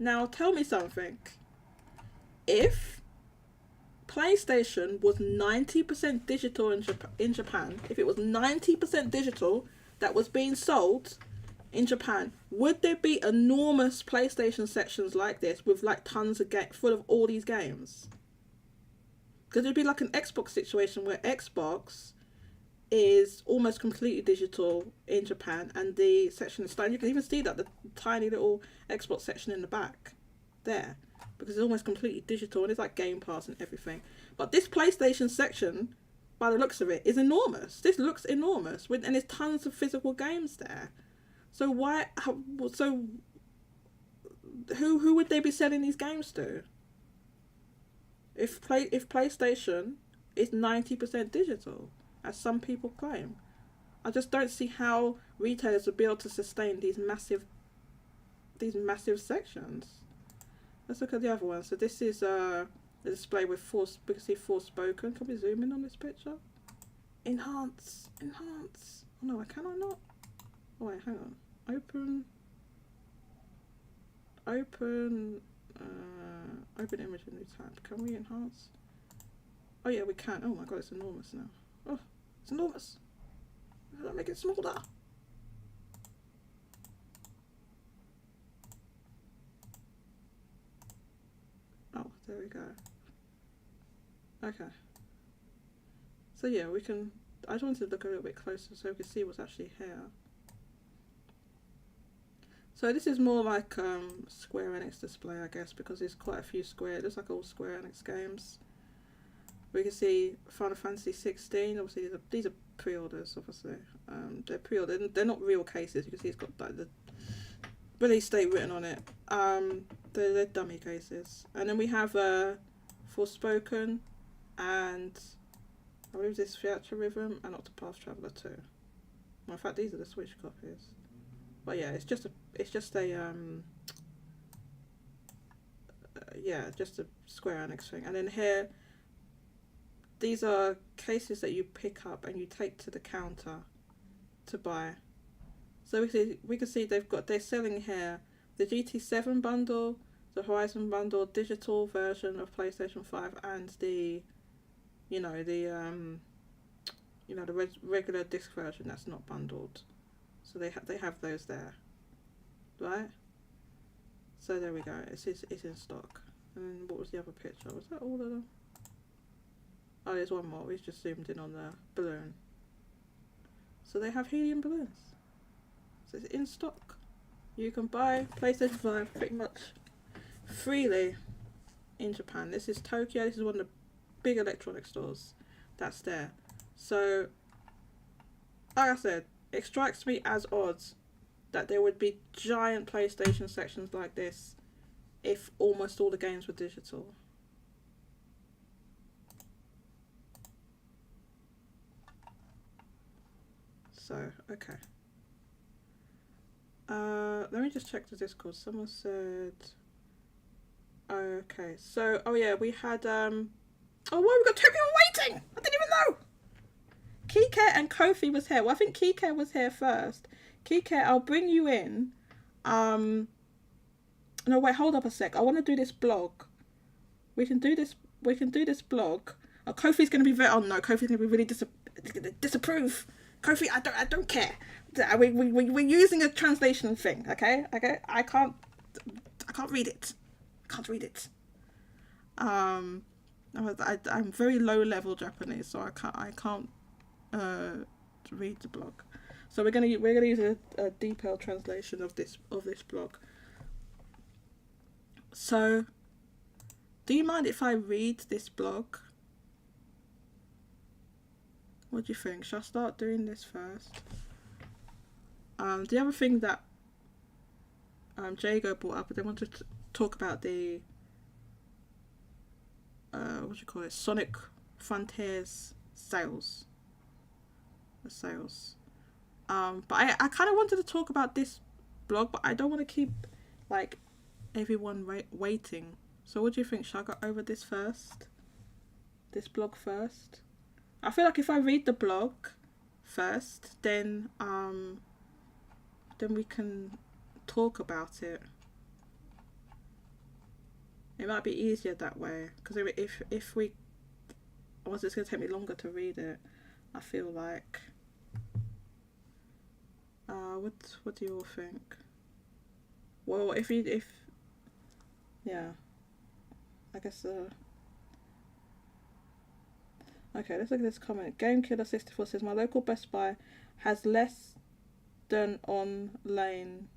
Now, tell me something. If PlayStation was 90% digital in Japan, if it was 90% digital that was being sold in Japan, would there be enormous PlayStation sections like this with like tons of full of all these games? Because it would be like an Xbox situation where Xbox is almost completely digital in Japan, and the section is starting. You can even see that the tiny little Xbox section in the back there, because it's almost completely digital and it's like Game Pass and everything. But this PlayStation section by the looks of it, is enormous. This looks enormous, and there's tons of physical games there. So who would they be selling these games to? If PlayStation is 90% digital, as some people claim, I just don't see how retailers would be able to sustain these massive sections. Let's look at the other one. So this is a display with we can see Forspoken. Can we zoom in on this picture? Enhance. Oh no, cannot not. Oh wait, hang on. Open image in new tab. Can we enhance? Oh yeah, we can. Oh my god, it's enormous now. Oh, it's enormous. How do I make it smaller? Oh, there we go. Okay. So yeah, we can. I just wanted to look a little bit closer so we can see what's actually here. So this is more like Square Enix display, I guess, because there's quite a few Square. It looks like all Square Enix games. We can see Final Fantasy 16. Obviously, these are pre-orders. Obviously, they're pre-ordered. They're not real cases. You can see it's got like the release date written on it. They're dummy cases. And then we have Forspoken, and I believe this Future Rhythm and Octopath Traveler 2. Well, in fact, these are the Switch copies. But yeah, it's just a just a Square Enix thing. And then here, these are cases that you pick up and you take to the counter to buy. So we can see they're selling here the GT7 bundle, the Horizon bundle, digital version of PlayStation 5, and the regular disc version that's not bundled. So they have those there, right? So there we go. It's in stock. And what was the other picture? Was that all of them? Oh, there's one more. We just zoomed in on the balloon. So they have helium balloons. So it's in stock. You can buy PlayStation 5 pretty much freely in Japan. This is Tokyo. This is one of the big electronic stores that's there. So, like I said, it strikes me as odd that there would be giant PlayStation sections like this if almost all the games were digital. So, okay. Let me just check the Discord. Someone said... Okay, so, oh yeah, we had, oh, wow, we got 2 people waiting! I didn't even know! Kike and Kofi was here. Well, I think Kike was here first. Kike, I'll bring you in. No, wait, hold up a sec. I want to do this blog. We can do this blog. Oh, Kofi's going to be very... Oh, no, Kofi's going to be really disapprove. Kofi, I don't care. We're using a translation thing, okay? I can't read it. I'm very low level Japanese, so I can't read the blog. So we're gonna use a detailed translation of this blog. So, do you mind if I read this blog? What do you think? Shall I start doing this first? The other thing that Jago brought up, they wanted to talk about the what do you call it? Sonic Frontiers sales. The sales. But I kind of wanted to talk about this blog, but I don't want to keep like everyone waiting. So what do you think? Shall I go over this first? This blog first? I feel like if I read the blog first, then we can talk about it. It might be easier that way, because if we, once it's going to take me longer to read it, I feel like. What do you all think? Well, if yeah, I guess. Okay, let's look at this comment. GameKiller64 says, my local Best Buy has less than on lane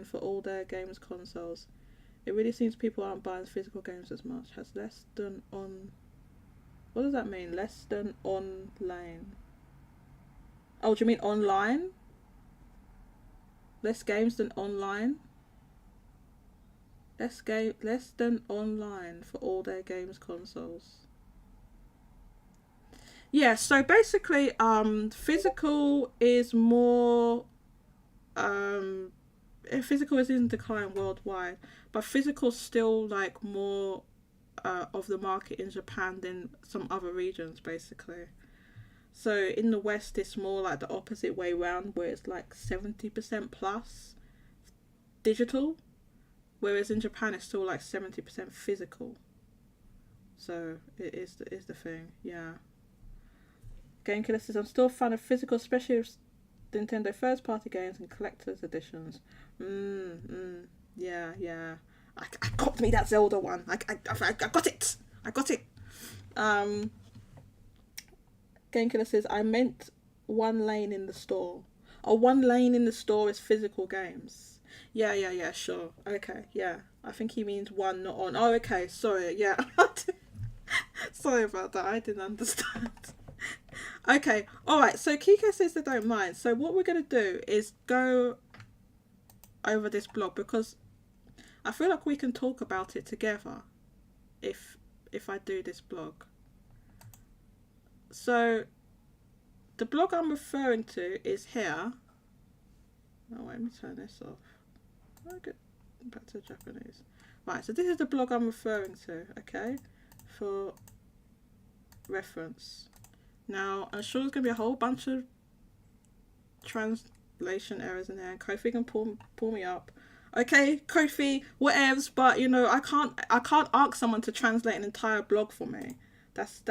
for all their games consoles. It really seems people aren't buying physical games as much. Has less than on. What does that mean? Less than online. Oh, do you mean online? Less games than online? Less than online for all their games consoles. Yeah, so basically, physical is more, physical is in decline worldwide, but physical's still like more of the market in Japan than some other regions, basically. So in the West, it's more like the opposite way round, where it's like 70% plus digital, whereas in Japan, it's still like 70% physical. So it is the thing, yeah. Game Killer says, I'm still a fan of physical, especially Nintendo first party games and collector's editions. Yeah, yeah. I got me that Zelda one. I got it. I got it. Game Killer says, I meant one lane in the store. Oh, one lane in the store is physical games. Yeah, yeah, yeah, sure. Okay, yeah. I think he means one, not on. Oh, okay, sorry, yeah. Sorry about that, I didn't understand. Okay, alright, so Kiko says they don't mind. So what we're going to do is go over this blog, because I feel like we can talk about it together if I do this blog. So the blog I'm referring to is here. Oh, let me turn this off. I'll get back to Japanese. Right, so this is the blog I'm referring to, okay, for reference. Now, I'm sure there's going to be a whole bunch of translation errors in there. Kofi can pull me up. Okay, Kofi, whatevs, but you know, I can't ask someone to translate an entire blog for me. That's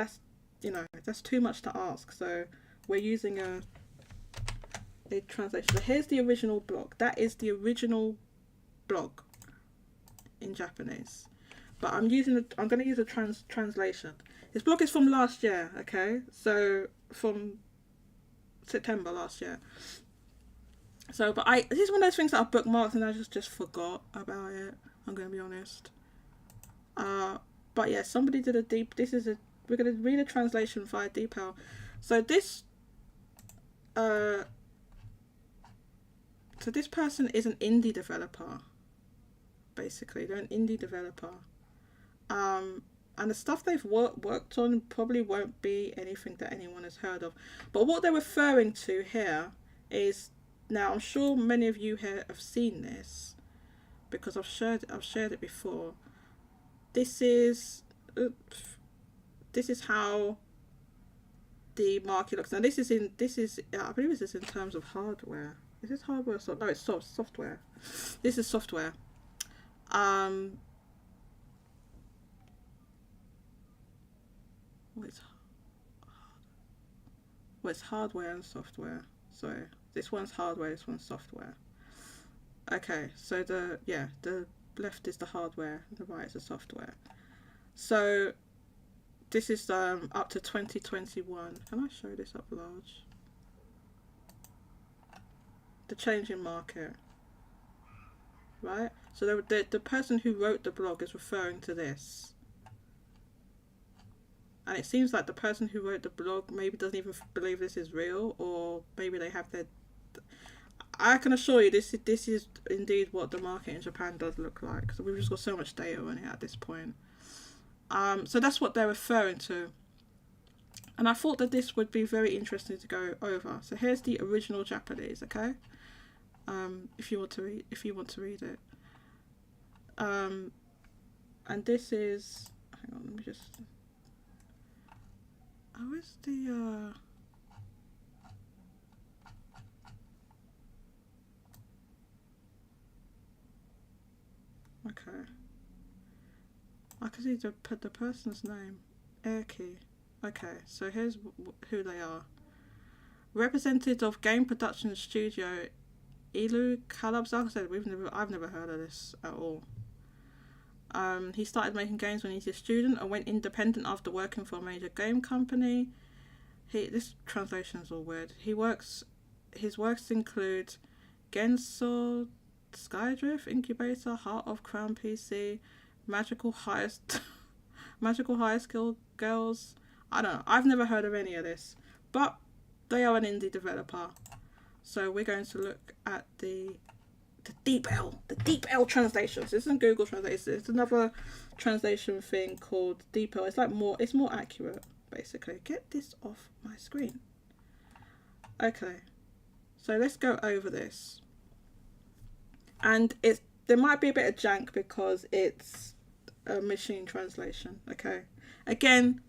you know, that's too much to ask. So we're using a translation. So here's the original blog. That is the original blog in Japanese. But I'm going to use a translation. This blog is from last year, okay? So from September last year. So, but this is one of those things that I bookmarked and I just forgot about it. I'm going to be honest. But yeah, somebody did we're going to read a translation via DeepL. So this person is an indie developer. Basically, they're an indie developer. And the stuff they've worked on probably won't be anything that anyone has heard of. But what they're referring to here is, now I'm sure many of you here have seen this because I've shared it before. This is how the market looks. Now this is I believe this is in terms of hardware. Is this hardware or software? No, it's software. This is software. It's hardware and software. Sorry, this one's hardware, this one's software. Okay, so the left is the hardware, the right is the software. So this is up to 2021. Can I show this up large? The change in market. Right? So the person who wrote the blog is referring to this. And it seems like the person who wrote the blog maybe doesn't even believe this is real, or maybe they have their... I can assure you this is indeed what the market in Japan does look like. So we've just got so much data on it at this point. So that's what they're referring to. And I thought that this would be very interesting to go over. So here's the original Japanese, okay? If you want to read it. And this is... Hang on, let me just... Oh, is the okay. I can see the person's name, Airkey. Okay, so here's who they are. Representative of game production studio Ilu Kalabzak. I've never heard of this at all. He started making games when he was a student and went independent after working for a major game company. This translation is all weird. His works include Genso Skydrift Incubator, Heart of Crown PC, Magical Highest Magical High Skill Girls. I don't know. I've never heard of any of this, but they are an indie developer. So we're going to look at the Deep L translation. So this isn't Google Translation. It's another translation thing called Deep L. It's like it's more accurate, basically. Get this off my screen. Okay, so let's go over this. And there might be a bit of jank because it's a machine translation. Okay, again,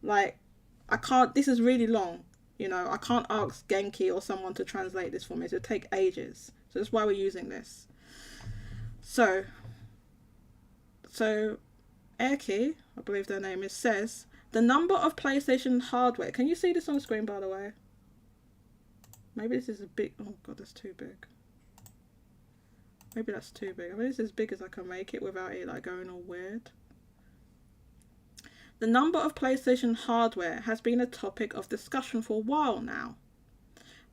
like I can't. This is really long. You know, I can't ask Genki or someone to translate this for me. It would take ages. So that's why we're using this. So Airkey, I believe their name is, says the number of PlayStation hardware. Can you see this on the screen, by the way? Maybe this is a big. Oh god, that's too big. Maybe that's too big. I mean, it's as big as I can make it without it like going all weird. The number of PlayStation hardware has been a topic of discussion for a while now.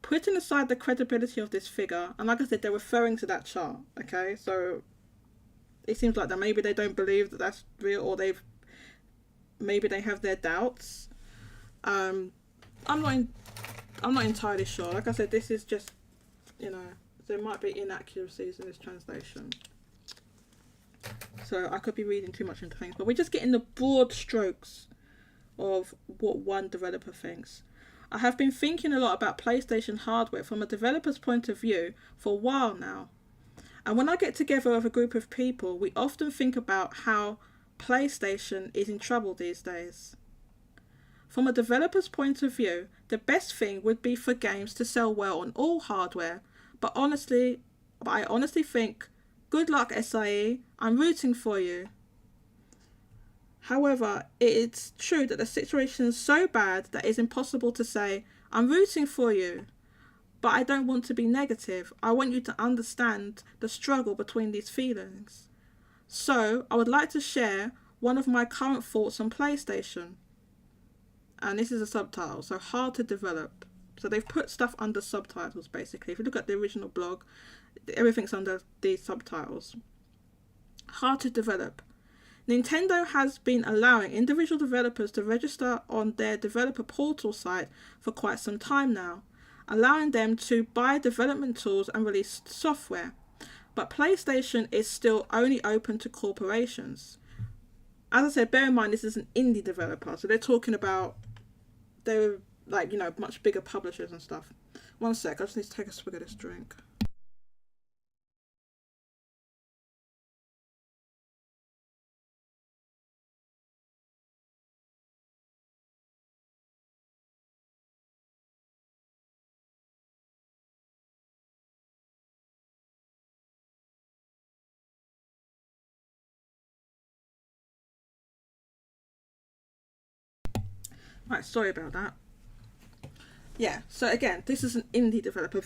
Putting aside the credibility of this figure, and like I said, they're referring to that chart, okay? So it seems like that maybe they don't believe that that's real, or maybe they have their doubts. I'm not entirely sure. Like I said, this is just, you know, there might be inaccuracies in this translation. So I could be reading too much into things, but we're just getting the broad strokes of what one developer thinks. I have been thinking a lot about PlayStation hardware from a developer's point of view for a while now. And when I get together with a group of people, we often think about how PlayStation is in trouble these days. From a developer's point of view, the best thing would be for games to sell well on all hardware, but I honestly think, good luck SIE, I'm rooting for you. However, it's true that the situation is so bad that it's impossible to say, I'm rooting for you. But I don't want to be negative. I want you to understand the struggle between these feelings. So, I would like to share one of my current thoughts on PlayStation. And this is a subtitle, so hard to develop. So they've put stuff under subtitles, basically. If you look at the original blog, everything's under these subtitles. Hard to develop. Nintendo has been allowing individual developers to register on their developer portal site for quite some time now, allowing them to buy development tools and release software. But PlayStation is still only open to corporations. As I said, bear in mind this is an indie developer, so they're talking about, they're like, you know, much bigger publishers and stuff. One sec, I just need to take a swig of this drink. Right, sorry about that. Yeah, so again, this is an indie developer. In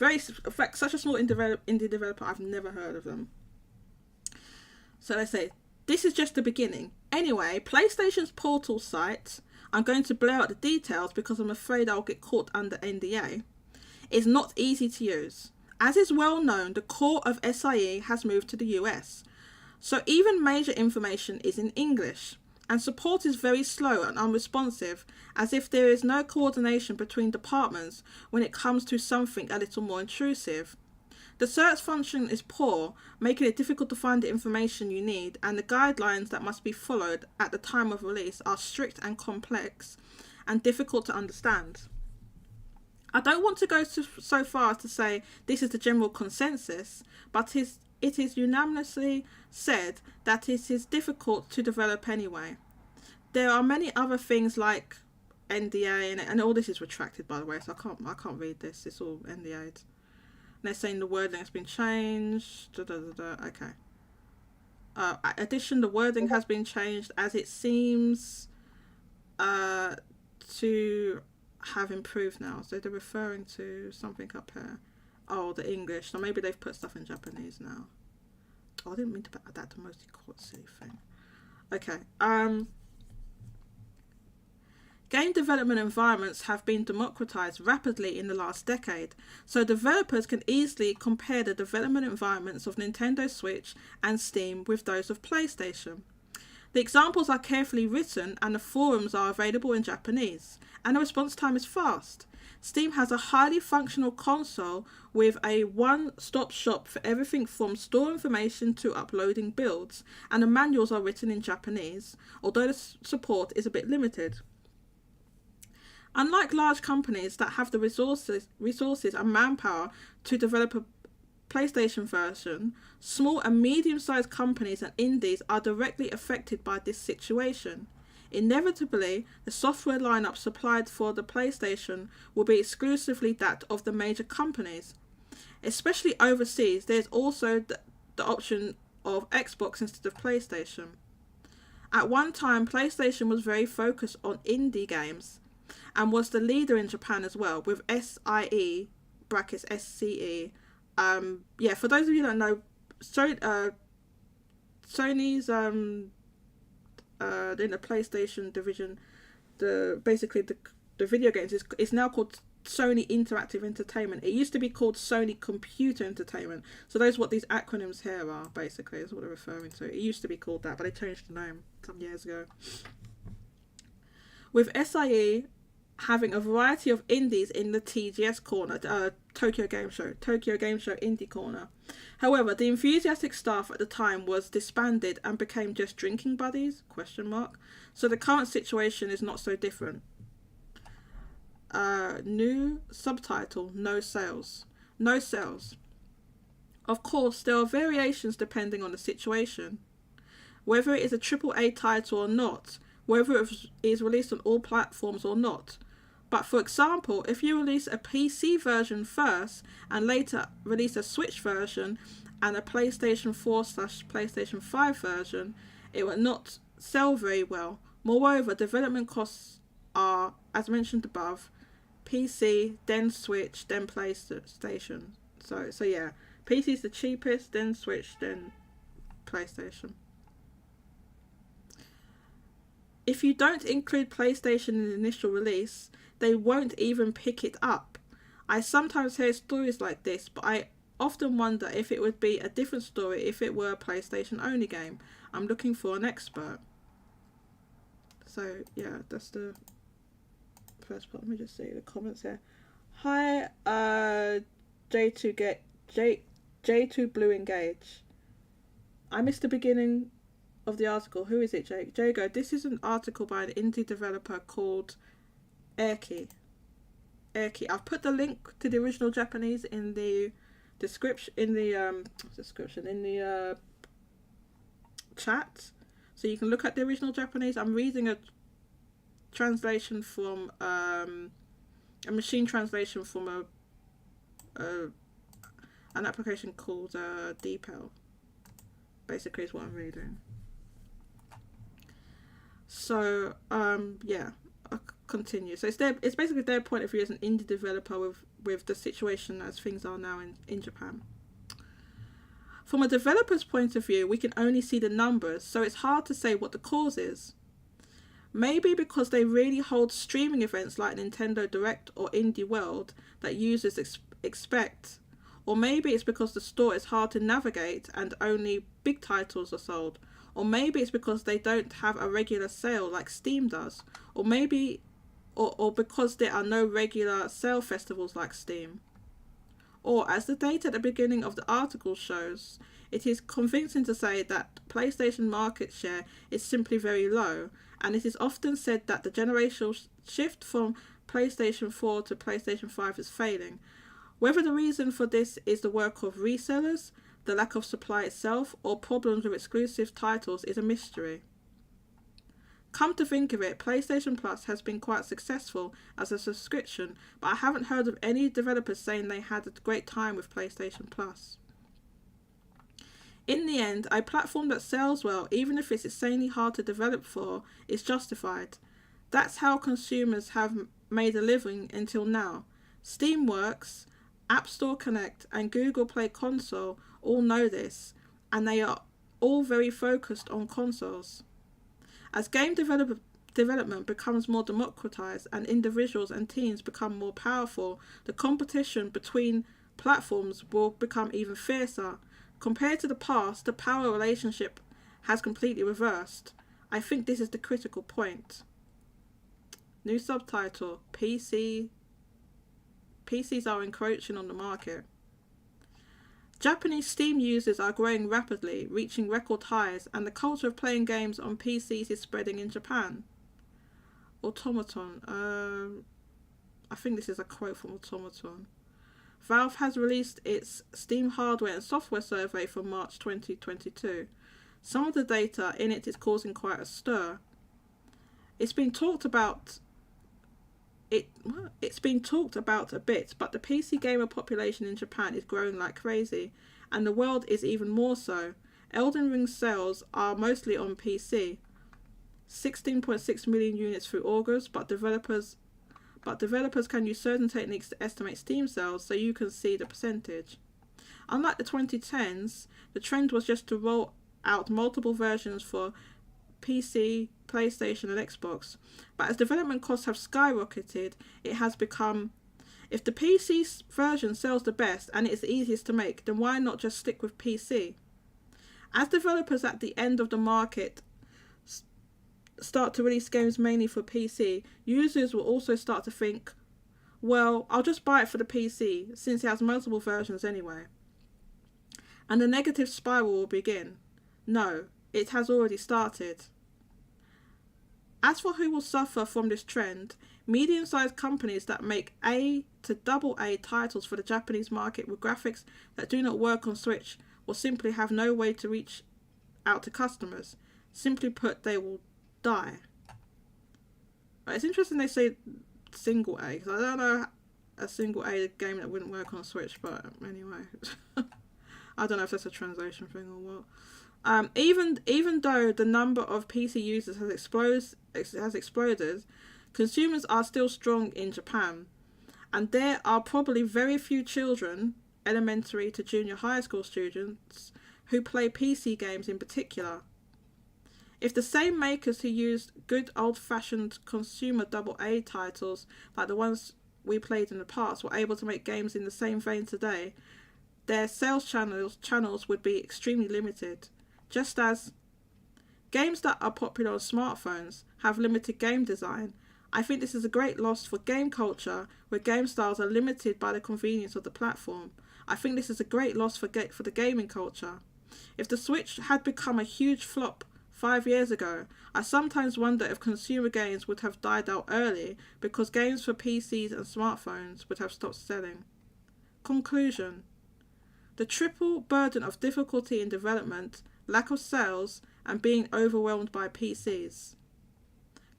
fact, such a small indie developer, I've never heard of them. So they say, this is just the beginning. Anyway, PlayStation's portal site, I'm going to blur out the details because I'm afraid I'll get caught under NDA, is not easy to use. As is well known, the core of SIE has moved to the US. So even major information is in English. And support is very slow and unresponsive, as if there is no coordination between departments when it comes to something a little more intrusive. The search function is poor, making it difficult to find the information you need, and the guidelines that must be followed at the time of release are strict and complex and difficult to understand. I don't want to go so far as to say this is the general consensus, but it is unanimously said that it is difficult to develop anyway. There are many other things like NDA, and all this is retracted, by the way, so I can't read this. It's all NDA'd. They're saying the wording has been changed. Okay. Addition, the wording has been changed as it seems to have improved now. So they're referring to something up here. Oh, the English. So maybe they've put stuff in Japanese now. Oh, I didn't mean to add that to most silly thing. Okay. Game development environments have been democratized rapidly in the last decade, so developers can easily compare the development environments of Nintendo Switch and Steam with those of PlayStation. The examples are carefully written and the forums are available in Japanese, and the response time is fast. Steam has a highly functional console with a one-stop shop for everything from store information to uploading builds, and the manuals are written in Japanese, although the support is a bit limited. Unlike large companies that have the resources and manpower to develop a PlayStation version, small and medium-sized companies and indies are directly affected by this situation. Inevitably, the software lineup supplied for the PlayStation will be exclusively that of the major companies. Especially overseas, there's also the option of Xbox instead of PlayStation. At one time, PlayStation was very focused on indie games and was the leader in Japan as well, with SIE brackets SCE. For those of you that know, Sony's in the PlayStation division, the video games is now called Sony Interactive Entertainment. It used to be called Sony Computer Entertainment. So those are what these acronyms here are, basically, is what they're referring to. It used to be called that, but they changed the name some years ago. With SIE having a variety of indies in the TGS corner, Tokyo Game Show Indie Corner. However, the enthusiastic staff at the time was disbanded and became just drinking buddies, ? So the current situation is not so different. New subtitle, no sales. No sales. Of course, there are variations depending on the situation. Whether it is a AAA title or not, whether it is released on all platforms or not. But for example, if you release a PC version first and later release a Switch version and a PlayStation 4/PlayStation 5 version, it will not sell very well. Moreover, development costs are, as mentioned above, PC, then Switch, then PlayStation. So yeah, PC is the cheapest, then Switch, then PlayStation. If you don't include PlayStation in the initial release, they won't even pick it up. I sometimes hear stories like this, but I often wonder if it would be a different story if it were a PlayStation only game. I'm looking for an expert. So yeah, that's the first part. Let me just see the comments here. Hi, J2 Blue Engage. I missed the beginning of the article. Who is it, Jake? Jago, this is an article by an indie developer called Erki. I've put the link to the original Japanese in the description, in the chat, so you can look at the original Japanese. I'm reading a translation from a machine translation from an application called DeepL. Basically, is what I'm reading. So yeah. Continue. So it's basically their point of view as an indie developer with the situation as things are now in Japan. From a developer's point of view, we can only see the numbers, so it's hard to say what the cause is. Maybe because they really hold streaming events like Nintendo Direct or Indie World that users expect, or maybe it's because the store is hard to navigate and only big titles are sold, or maybe it's because they don't have a regular sale like Steam does, or maybe or because there are no regular sale festivals like Steam. Or, as the data at the beginning of the article shows, it is convincing to say that PlayStation market share is simply very low, and it is often said that the generational shift from PlayStation 4 to PlayStation 5 is failing. Whether the reason for this is the work of resellers, the lack of supply itself, or problems with exclusive titles is a mystery. Come to think of it, PlayStation Plus has been quite successful as a subscription, but I haven't heard of any developers saying they had a great time with PlayStation Plus. In the end, a platform that sells well, even if it's insanely hard to develop for, is justified. That's how consumers have made a living until now. Steamworks, App Store Connect, and Google Play Console all know this, and they are all very focused on consoles. As game developers development becomes more democratized and individuals and teams become more powerful, the competition between platforms will become even fiercer. Compared to the past, the power relationship has completely reversed. I think this is the critical point. New subtitle: PCs are encroaching on the market. Japanese Steam users are growing rapidly, reaching record highs, and the culture of playing games on PCs is spreading in Japan. Automaton. I think this is a quote from Automaton. Valve has released its Steam hardware and software survey for March 2022. Some of the data in it is causing quite a stir. It's been talked about a bit, but the PC gamer population in Japan is growing like crazy, and the world is even more so. Elden Ring sales are mostly on PC, 16.6 million units through August, but developers can use certain techniques to estimate Steam sales, so you can see the percentage. Unlike the 2010s, the trend was just to roll out multiple versions for PC, PlayStation and Xbox. But as development costs have skyrocketed, it has become, if the PC version sells the best and it's the easiest to make, then why not just stick with PC? As developers at the end of the market start to release games mainly for PC, users will also start to think, well, I'll just buy it for the PC since it has multiple versions anyway. And the negative spiral will begin. No, it has already started. As for who will suffer from this trend, medium-sized companies that make A to AA titles for the Japanese market with graphics that do not work on Switch will simply have no way to reach out to customers. Simply put, they will die. It's interesting they say single A, because I don't know a single A game that wouldn't work on Switch, but anyway. I don't know if that's a translation thing or what. Even though the number of PC users has exploded, consumers are still strong in Japan, and there are probably very few children, elementary to junior high school students, who play PC games in particular. If the same makers who used good old-fashioned consumer AA titles like the ones we played in the past were able to make games in the same vein today, their sales channels would be extremely limited. Just as games that are popular on smartphones have limited game design, I think this is a great loss for game culture where game styles are limited by the convenience of the platform. I think this is a great loss for the gaming culture. If the Switch had become a huge flop 5 years ago, I sometimes wonder if consumer games would have died out early because games for PCs and smartphones would have stopped selling. Conclusion. The triple burden of difficulty in development, lack of sales, and being overwhelmed by PCs.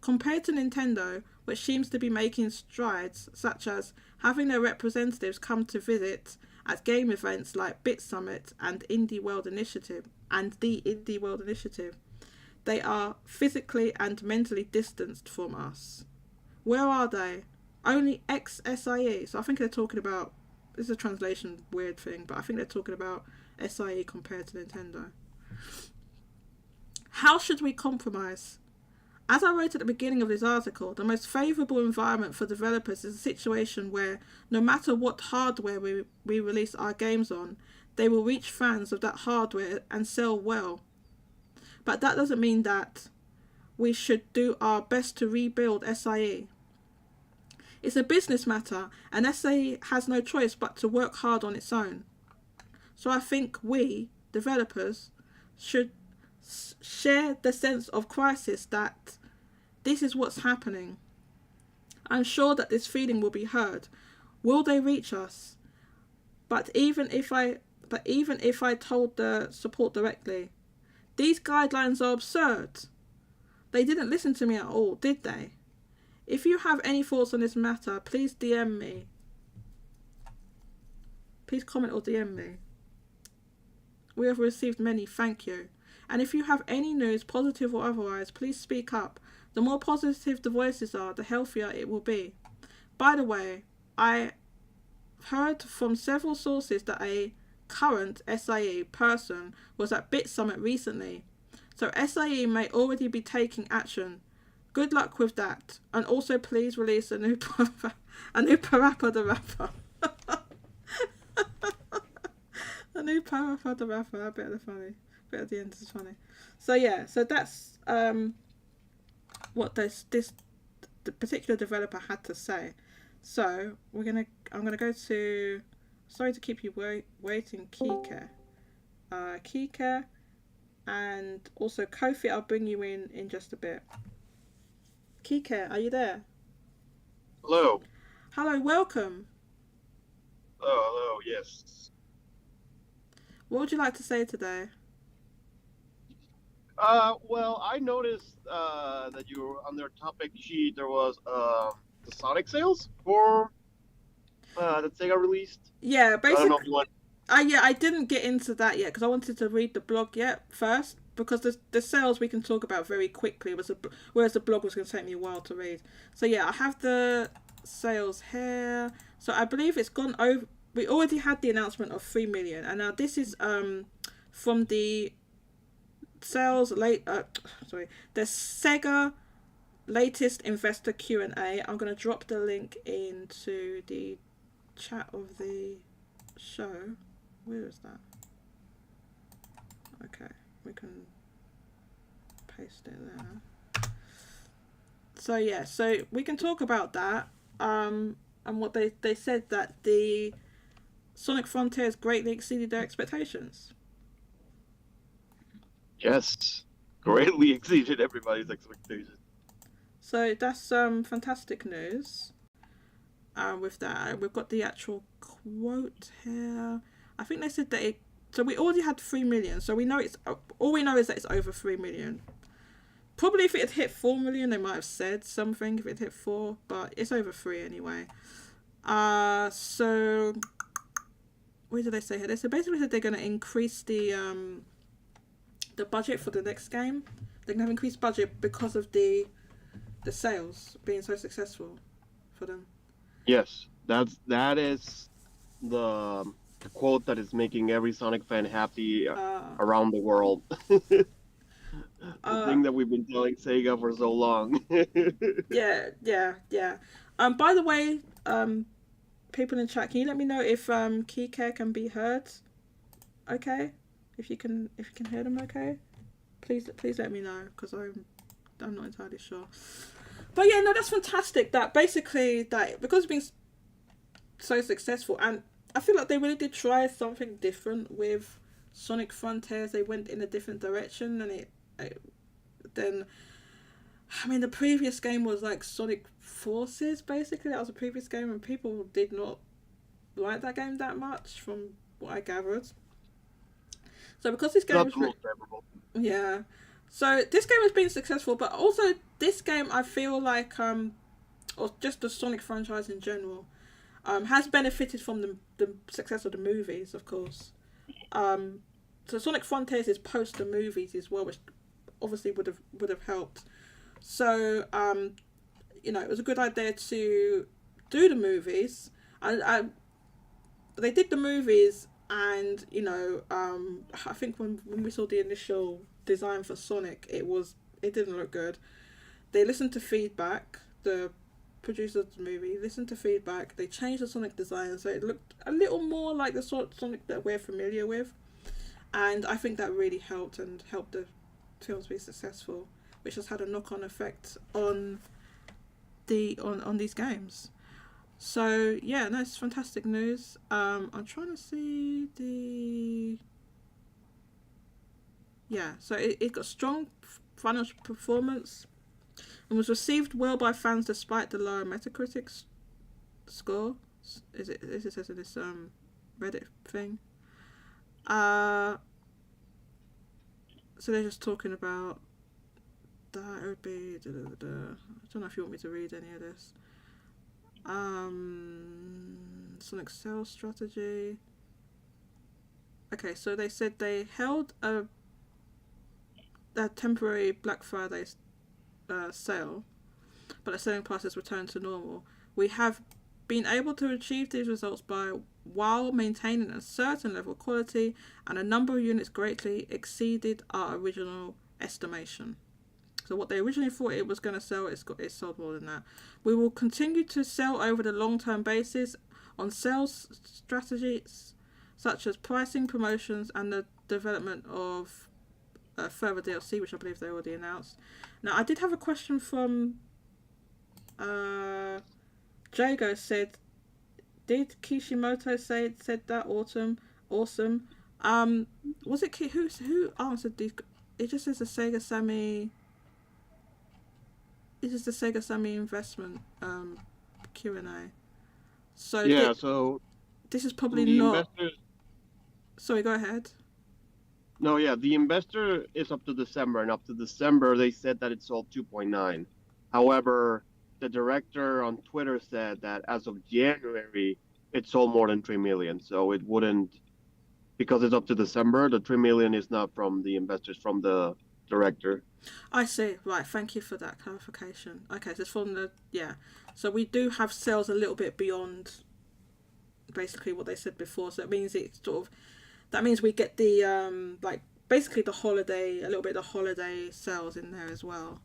Compared to Nintendo, which seems to be making strides, such as having their representatives come to visit at game events like Bit Summit and the Indie World Initiative, they are physically and mentally distanced from us. Where are they? Only ex-SIE. So I think they're talking about, this is a translation weird thing, but I think they're talking about SIE compared to Nintendo. How should we compromise? As I wrote at the beginning of this article, the most favourable environment for developers is a situation where no matter what hardware we release our games on, they will reach fans of that hardware and sell well. But that doesn't mean that we should do our best to rebuild SIE. It's a business matter, and SIE has no choice but to work hard on its own. So I think we, developers, should share the sense of crisis that this is what's happening. I'm sure that this feeling will be heard. Will they reach us? But even if I told the support directly, these guidelines are absurd. They didn't listen to me at all, did they? If you have any thoughts on this matter, please DM me. Please comment or DM me. We have received many, thank you. And if you have any news, positive or otherwise, please speak up. The more positive the voices are, the healthier it will be. By the way, I heard from several sources that a current SIE person was at Bit Summit recently. So SIE may already be taking action. Good luck with that. And also, please release a new Parappa the Rapper. A new Parappa the Rapper. That bit of the funny. Bit at the end is funny. So yeah, so that's what the particular developer had to say. So I'm gonna go to. Sorry to keep you waiting, Kike. Kike, and also Kofi. I'll bring you in just a bit. Kike, are you there? Hello. Hello, welcome. Oh, hello. Yes. What would you like to say today? Well, I noticed that you were on their topic sheet. There was the Sonic sales for that Sega released. Yeah, I don't know basically, if you want. I didn't get into that yet because I wanted to read the blog yet first because the sales we can talk about very quickly whereas the blog was going to take me a while to read. So yeah, I have the sales here. So I believe it's gone over. We already had the announcement of 3 million, and now this is from the sales late. Sorry, the Sega latest investor Q&A. I'm going to drop the link into the chat of the show. Where is that? Okay, we can paste it there. So yeah, so we can talk about that. And what they said that the Sonic Frontiers greatly exceeded their expectations. Yes, greatly exceeded everybody's expectations. So that's fantastic news. With that, we've got the actual quote here. I think they said that it. So we already had 3 million. So we know it's all we know is that it's over 3 million. Probably if it had hit 4 million, they might have said something. If it hit 4, but it's over 3 anyway. So what did they say here? They basically said they're going to increase the budget for the next game. They're going to have increased budget because of the sales being so successful for them. Yes, that is the quote that is making every Sonic fan happy around the world. The thing that we've been telling Sega for so long. Yeah. By the way, people in chat, can you let me know if Keycare can be heard? Okay, if you can hear them, okay. Please let me know because I'm not entirely sure. But yeah, no, that's fantastic. That basically that because it's been so successful, and I feel like they really did try something different with Sonic Frontiers. They went in a different direction, and then. I mean, the previous game was like Sonic Forces, basically. That was the previous game, and people did not like that game that much, from what I gathered. So because this game Not was the most favorable. yeah, so this game has been successful, but also this game I feel like or just the Sonic franchise in general, has benefited from the success of the movies, of course. So Sonic Frontiers is post the movies as well, which obviously would have helped. So, it was a good idea to do the movies. They did the movies, and I think when we saw the initial design for Sonic, it didn't look good. They listened to feedback. The producers of the movie listened to feedback. They changed the Sonic design so it looked a little more like the sort of Sonic that we're familiar with, and I think that really helped the films be successful, which has had a knock-on effect on these games. So yeah, no, it's fantastic news. I'm trying to see so it got strong financial performance and was received well by fans despite the lower Metacritic score. Is it says in this Reddit thing? So they're just talking about that. It would be I don't know if you want me to read any of this. Sonic sales strategy. Okay, so they said they held a temporary Black Friday sale, but the selling prices returned to normal. We have been able to achieve these results while maintaining a certain level of quality, and a number of units greatly exceeded our original estimation. So what they originally thought it was going to sell, it's sold more than that. We will continue to sell over the long-term basis on sales strategies such as pricing, promotions, and the development of further DLC, which I believe they already announced. Now, I did have a question from Jago. Said, did Kishimoto said that autumn awesome? Was it who answered these? It just says the Sega Sammy. This is the Sega Sammy investment Q&A. So Yeah, so this is probably the not. investors. Sorry, go ahead. No, yeah, the investor is up to December, and up to December they said that it sold 2.9. However, the director on Twitter said that as of January it sold more than 3 million. So it wouldn't, because it's up to December. The 3 million is not from the investors, from the director. I see. Right, thank you for that clarification. Okay, so it's from the So we do have sales a little bit beyond basically what they said before. So it means that means we get the basically the holiday, a little bit of the holiday sales in there as well,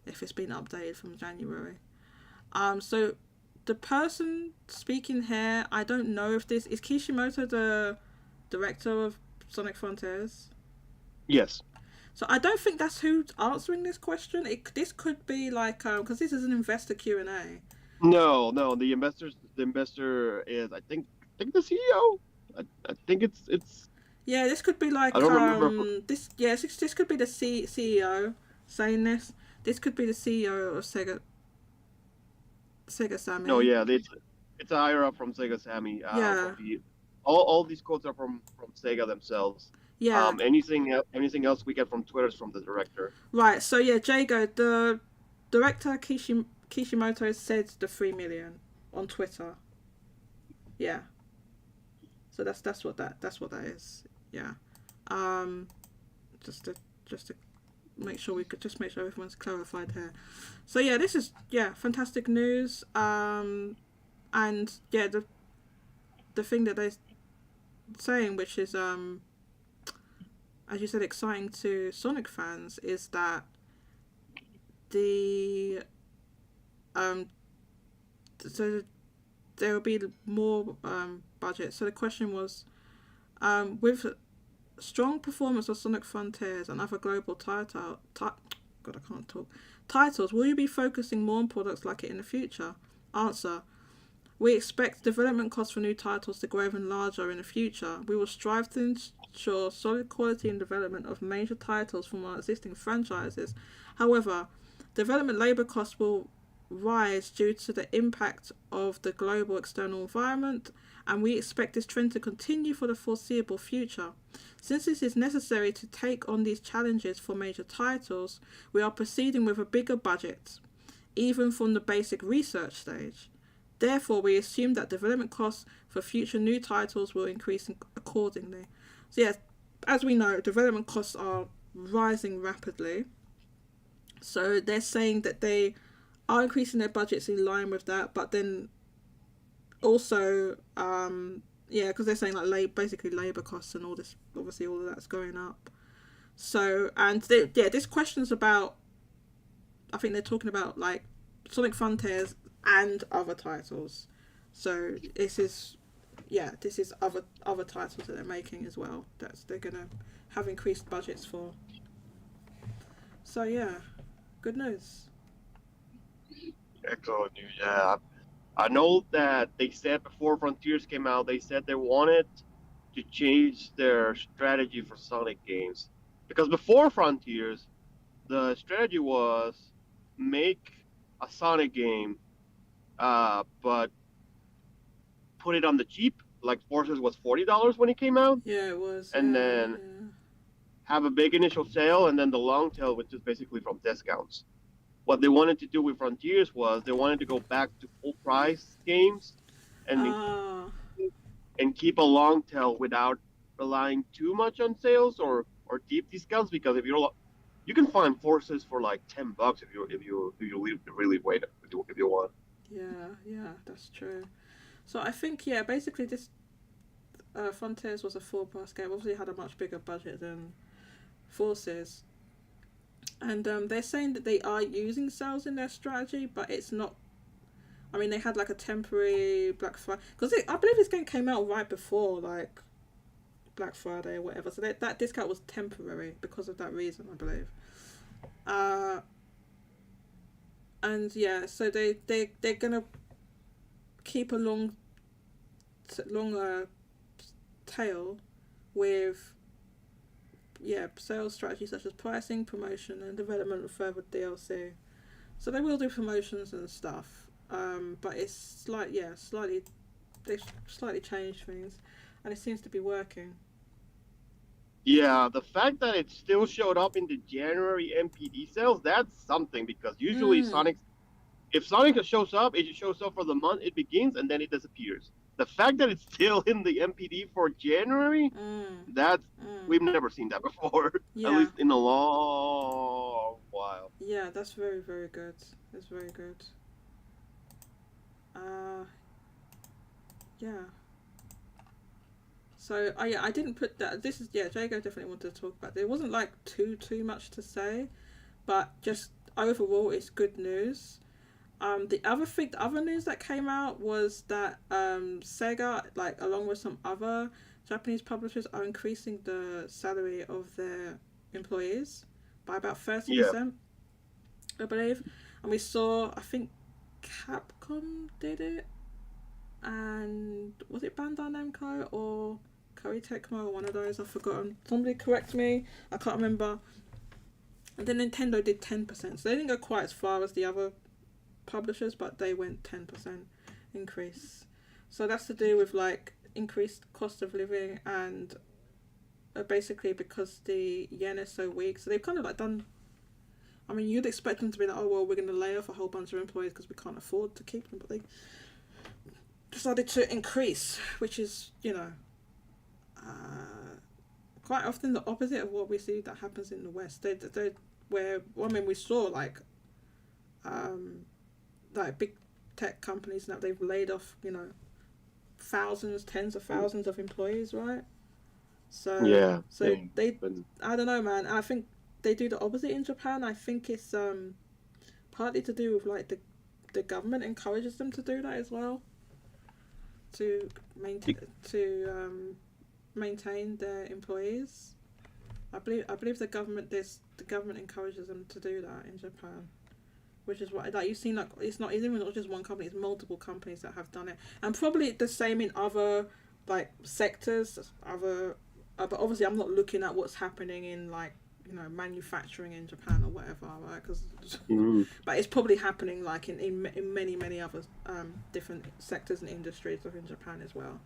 if it's been updated from January. So the person speaking here, I don't know if this is Kishimoto, the director of Sonic Frontiers. Yes. So I don't think that's who's answering this question. This could be because this is an investor Q&A. No, the investor is I think the CEO. I think it's. Yeah, this could be I don't remember. this could be the CEO saying this. This could be the CEO of Sega No, Sammy. yeah, it's a higher up from Sega Sammy. Yeah. All these quotes are from Sega themselves. Yeah. Anything else we get from Twitter is from the director. Right. So yeah, Jago, the director Kishimoto said the 3 million on Twitter. Yeah. So that's what that is. Yeah. Just to make sure everyone's clarified here. So yeah, this is fantastic news. And yeah, the thing that they're saying, which is as you said, exciting to Sonic fans, is that the so there will be more budget. So the question was, with strong performance of Sonic Frontiers and other global titles, will you be focusing more on products like it in the future? Answer: we expect development costs for new titles to grow even larger in the future. We will strive to ensure solid quality and development of major titles from our existing franchises. However, development labour costs will rise due to the impact of the global external environment, and we expect this trend to continue for the foreseeable future. Since it is necessary to take on these challenges for major titles, we are proceeding with a bigger budget, even from the basic research stage. Therefore, we assume that development costs for future new titles will increase accordingly. So yeah, as we know, development costs are rising rapidly. So they're saying that they are increasing their budgets in line with that, but then also, because they're saying basically labour costs and all this, obviously all of that's going up. So, and this question's about, I think they're talking about Sonic Frontiers and other titles. So this is other titles that they're making as well. They're gonna have increased budgets for. So yeah, good news. Excellent news. Yeah, I know that they said before Frontiers came out, they said they wanted to change their strategy for Sonic games, because before Frontiers, the strategy was make a Sonic game, but put it on the cheap. Like Forces was $40 when it came out. Yeah, it was. And then have a big initial sale, and then the long tail, which is basically from discounts. What they wanted to do with Frontiers was they wanted to go back to full price games and keep a long tail without relying too much on sales or deep discounts, because if you can find Forces for like $10 if you really wait if you want. Yeah, that's true. So I think basically this Frontiers was a full price game. Obviously, it had a much bigger budget than Forces, And they're saying that they are using sales in their strategy, but it's not. I mean, they had like a temporary Black Friday because I believe this game came out right before like Black Friday or whatever. So that discount was temporary because of that reason, I believe. Uh, and yeah, so they're gonna keep a longer tail with sales strategies such as pricing, promotion, and development of further DLC. So they will do promotions and stuff, but it's slightly they've slightly changed things, and it seems to be working. Yeah, the fact that it still showed up in the January MPD sales, that's something because usually Mm, Sonic, if Sonic shows up, it shows up for the month it begins and then it disappears. The fact that it's still in the MPD for January, mm, that's mm. we've never seen that before, at Yeah, least in a long while. yeah, that's very very good. That's very good. Uh, yeah. So I didn't put that. This is Jago definitely wanted to talk about. There wasn't like too much to say, but just overall it's good news. The other news that came out was that Sega, like along with some other Japanese publishers, are increasing the salary of their employees by about thirty Yeah, percent, I believe. And we saw, I think, Capcom did it, and was it Bandai Namco or Koei Tecmo, one of those? I've forgotten. Somebody correct me. I can't remember. And then Nintendo did 10%, so they didn't go quite as far as the other publishers, but they went 10% increase. So that's to do with like increased cost of living and basically because the yen is so weak. So they've kind of like done. I mean, you'd expect them to be like, oh well, we're going to lay off a whole bunch of employees because we can't afford to keep them, but they decided to increase, which is quite often the opposite of what we see that happens in the West. Where well, I mean, we saw um, like big tech companies now they've laid off thousands, tens of thousands of employees, right? So yeah, so they I don't know, man. I think they do the opposite in Japan. I think it's partly to do with like the government encourages them to do that as well to maintain their employees. I believe the government encourages them to do that in Japan, which is what like you've seen like it's not even not just one company, it's multiple companies that have done it, and probably the same in other like sectors, but obviously I'm not looking at what's happening in like manufacturing in Japan or whatever, right? mm, But it's probably happening like in many other different sectors and industries within Japan as well.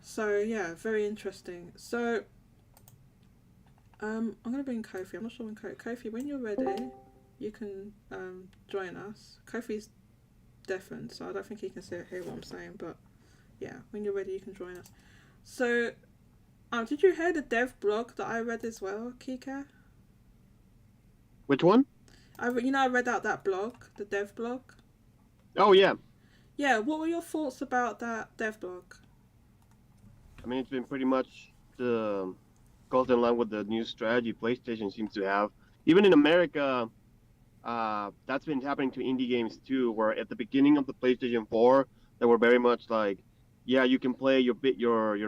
So yeah, very interesting. So I'm gonna bring Kofi. I'm not sure when Kofi, when you're ready, you can join us. Kofi's deafened, so I don't think he can hear what I'm saying. But yeah, when you're ready, you can join us. So, did you hear the dev blog that I read as well, Kika? which one? I read out that blog, the dev blog. Oh yeah, Yeah, what were your thoughts about that dev blog? I mean it's been pretty much the goes in line with the new strategy PlayStation seems to have. Even in America, that's been happening to indie games too, where at the beginning of the PlayStation 4, they were very much like, yeah, you can play your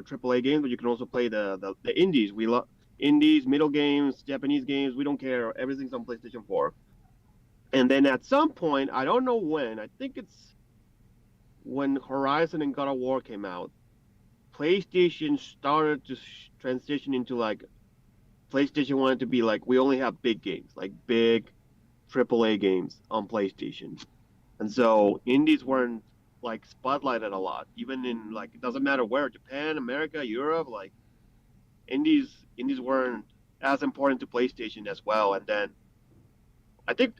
AAA games, but you can also play the indies. We love indies, middle games, Japanese games. We don't care. Everything's on PlayStation 4. And then at some point, I don't know when. I think it's when Horizon and God of War came out. PlayStation started to transition into like PlayStation wanted to be like we only have big games, like big AAA games on PlayStation. And so indies weren't like spotlighted a lot, even in like it doesn't matter where, Japan, America, Europe, like indies weren't as important to PlayStation as well. And then I think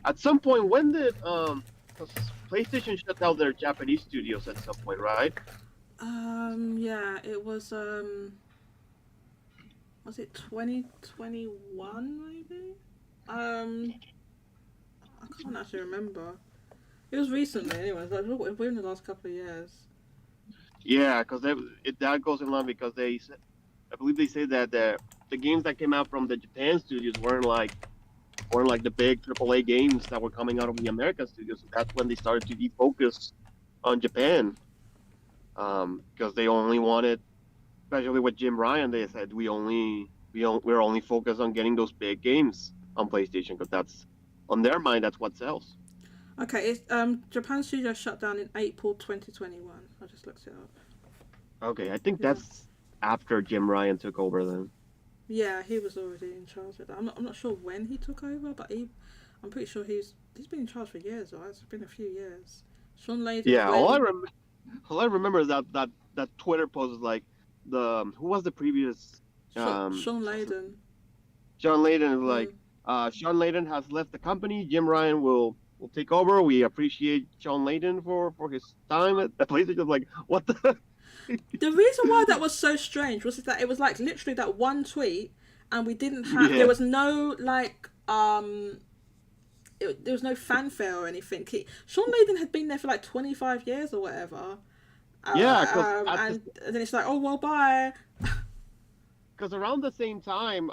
at some point when did 'cause PlayStation shut down their Japanese studios at some point, right? Yeah, it was it 2021 maybe? Um, I can't actually remember. It was recently, anyways. Like within the last couple of years. Yeah, because that goes in line because I believe they say that the games that came out from the Japan studios weren't like the big AAA games that were coming out of the American studios. So that's when they started to defocus on Japan, because they only wanted, especially with Jim Ryan, they said we're only focused on getting those big games on PlayStation because that's on their mind. That's what sells. Okay, it's Japan Studio shut down in April 2021. I just looked it up. Okay, I think Yeah. that's after Jim Ryan took over then. Yeah, he was already in charge of that. I'm not sure when he took over, but I'm pretty sure he's been in charge for years, right? It's been a few years. Sean Layden. Yeah, all I remember is that Twitter post was like who was the previous Sean Layden. Sean Layden is like Sean Layden has left the company. Jim Ryan will take over. We appreciate Sean Layden for his time at PlayStation. Like, what the? The reason why that was so strange was that it was like literally that one tweet, and we didn't have. Yeah. There was no like there was no fanfare or anything. Sean Layden had been there for like 25 years or whatever. Yeah, and then it's like, oh well, bye. Because around the same time,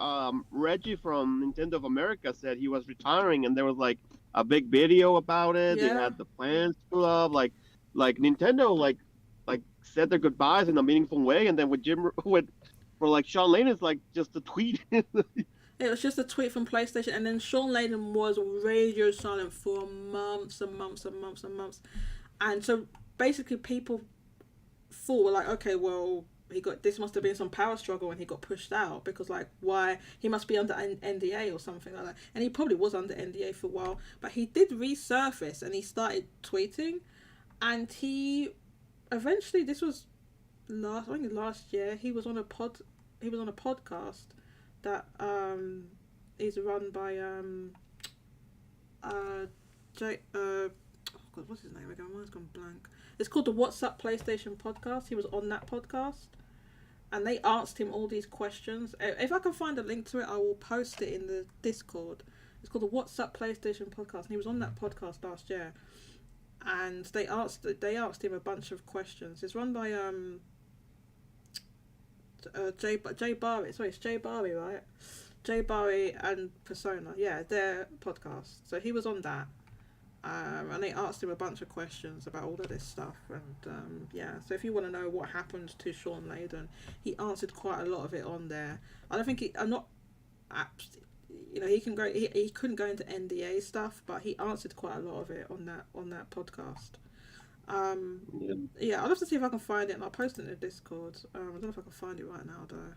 Reggie from Nintendo of America said he was retiring, and there was like a big video about it. Yeah. They had the plans to like Nintendo like said their goodbyes in a meaningful way, and then for like Sean Layden, it's like just a tweet. It was just a tweet from PlayStation, and then Sean Layden was radio silent for months and months and months and months, and so basically people thought, like, okay, well, this must have been some power struggle when he got pushed out, because like, why, he must be under NDA or something like that, and he probably was under NDA for a while, but he did resurface and he started tweeting, and he eventually, this was last year, he was on a podcast that is run by God, what's his name again? Mine's gone blank. It's called the What's Up PlayStation podcast. He was on that podcast, and they asked him all these questions. If I can find a link to it, I will post it in the Discord. It's called the What's Up PlayStation podcast, and he was on that podcast last year. And they asked him a bunch of questions. It's run by Jay Barry. Sorry, it's Jay Barry, right? Jay Barry and Persona. Yeah, their podcast. So he was on that. And they asked him a bunch of questions about all of this stuff, and yeah. So if you want to know what happened to Sean Layden, he answered quite a lot of it on there. I don't think I'm not. He can go. He couldn't go into NDA stuff, but he answered quite a lot of it on that podcast. Yeah, I'll have to see if I can find it, and I'll post it in the Discord. I don't know if I can find it right now though.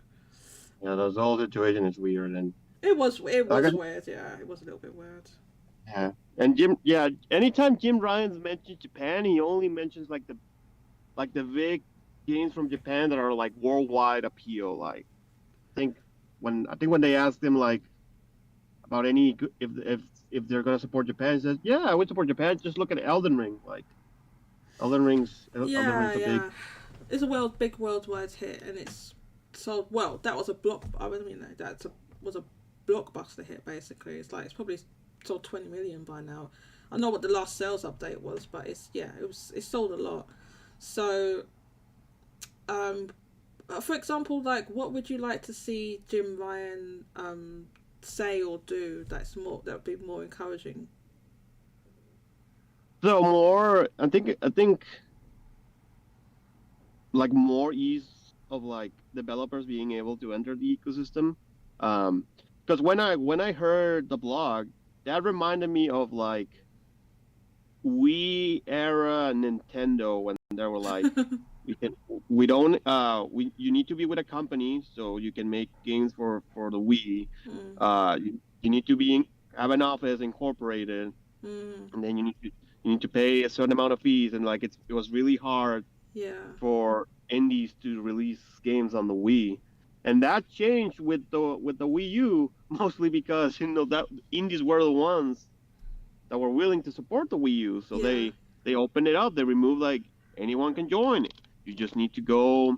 Yeah, the whole situation is weird, and it was weird. Yeah, it was a little bit weird. Yeah, and anytime Jim Ryan mentions Japan, he only mentions like the big games from Japan that are like worldwide appeal. Like, I think when they asked him like about any if they're gonna support Japan, he says, "Yeah, I would support Japan. Just look at Elden Ring. Like, Elden Ring's a big." It's a big worldwide hit, and it's sold well. That was a was a blockbuster hit basically. It's probably sold 20 million by now. I know what the last sales update was, but it sold a lot. So, for example, like, what would you like to see Jim Ryan say or do that would be more encouraging? So I think like more ease of like developers being able to enter the ecosystem, because when I heard the blog, that reminded me of like Wii era Nintendo, when they were like, you need to be with a company so you can make games for the Wii. You need to have an office incorporated, and then you need to pay a certain amount of fees, and like it was really hard for indies to release games on the Wii. And that changed with the Wii U, mostly because that indies were the ones that were willing to support the Wii U. So they opened it up. They removed like anyone can join. You just need to go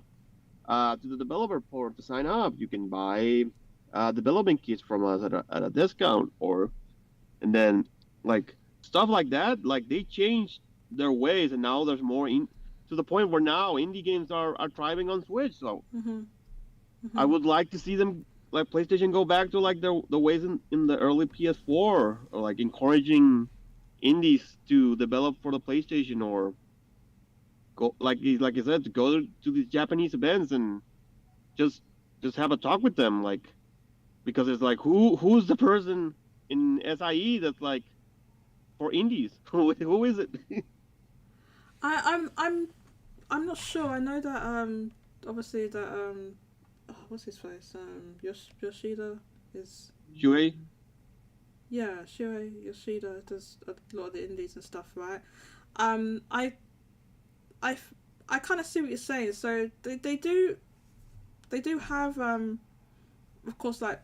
to the developer port to sign up. You can buy development kits from us at a discount, and then like stuff like that. Like, they changed their ways, and now there's more to the point where now indie games are thriving on Switch. So. I would like to see them like PlayStation go back to like the ways in the early PS4, or like encouraging indies to develop for the PlayStation, or go like I said, go to these Japanese events and just just have a talk with them, like, because it's like who's the person in SIE that's like for indies? Who is it? I I'm not sure. I know that obviously that oh, what's his face, Yoshida is, Shuei? yeah, Shuei Yoshida does a lot of the indies and stuff, right? Um, I I I kind of see what you're saying. So they do have of course, like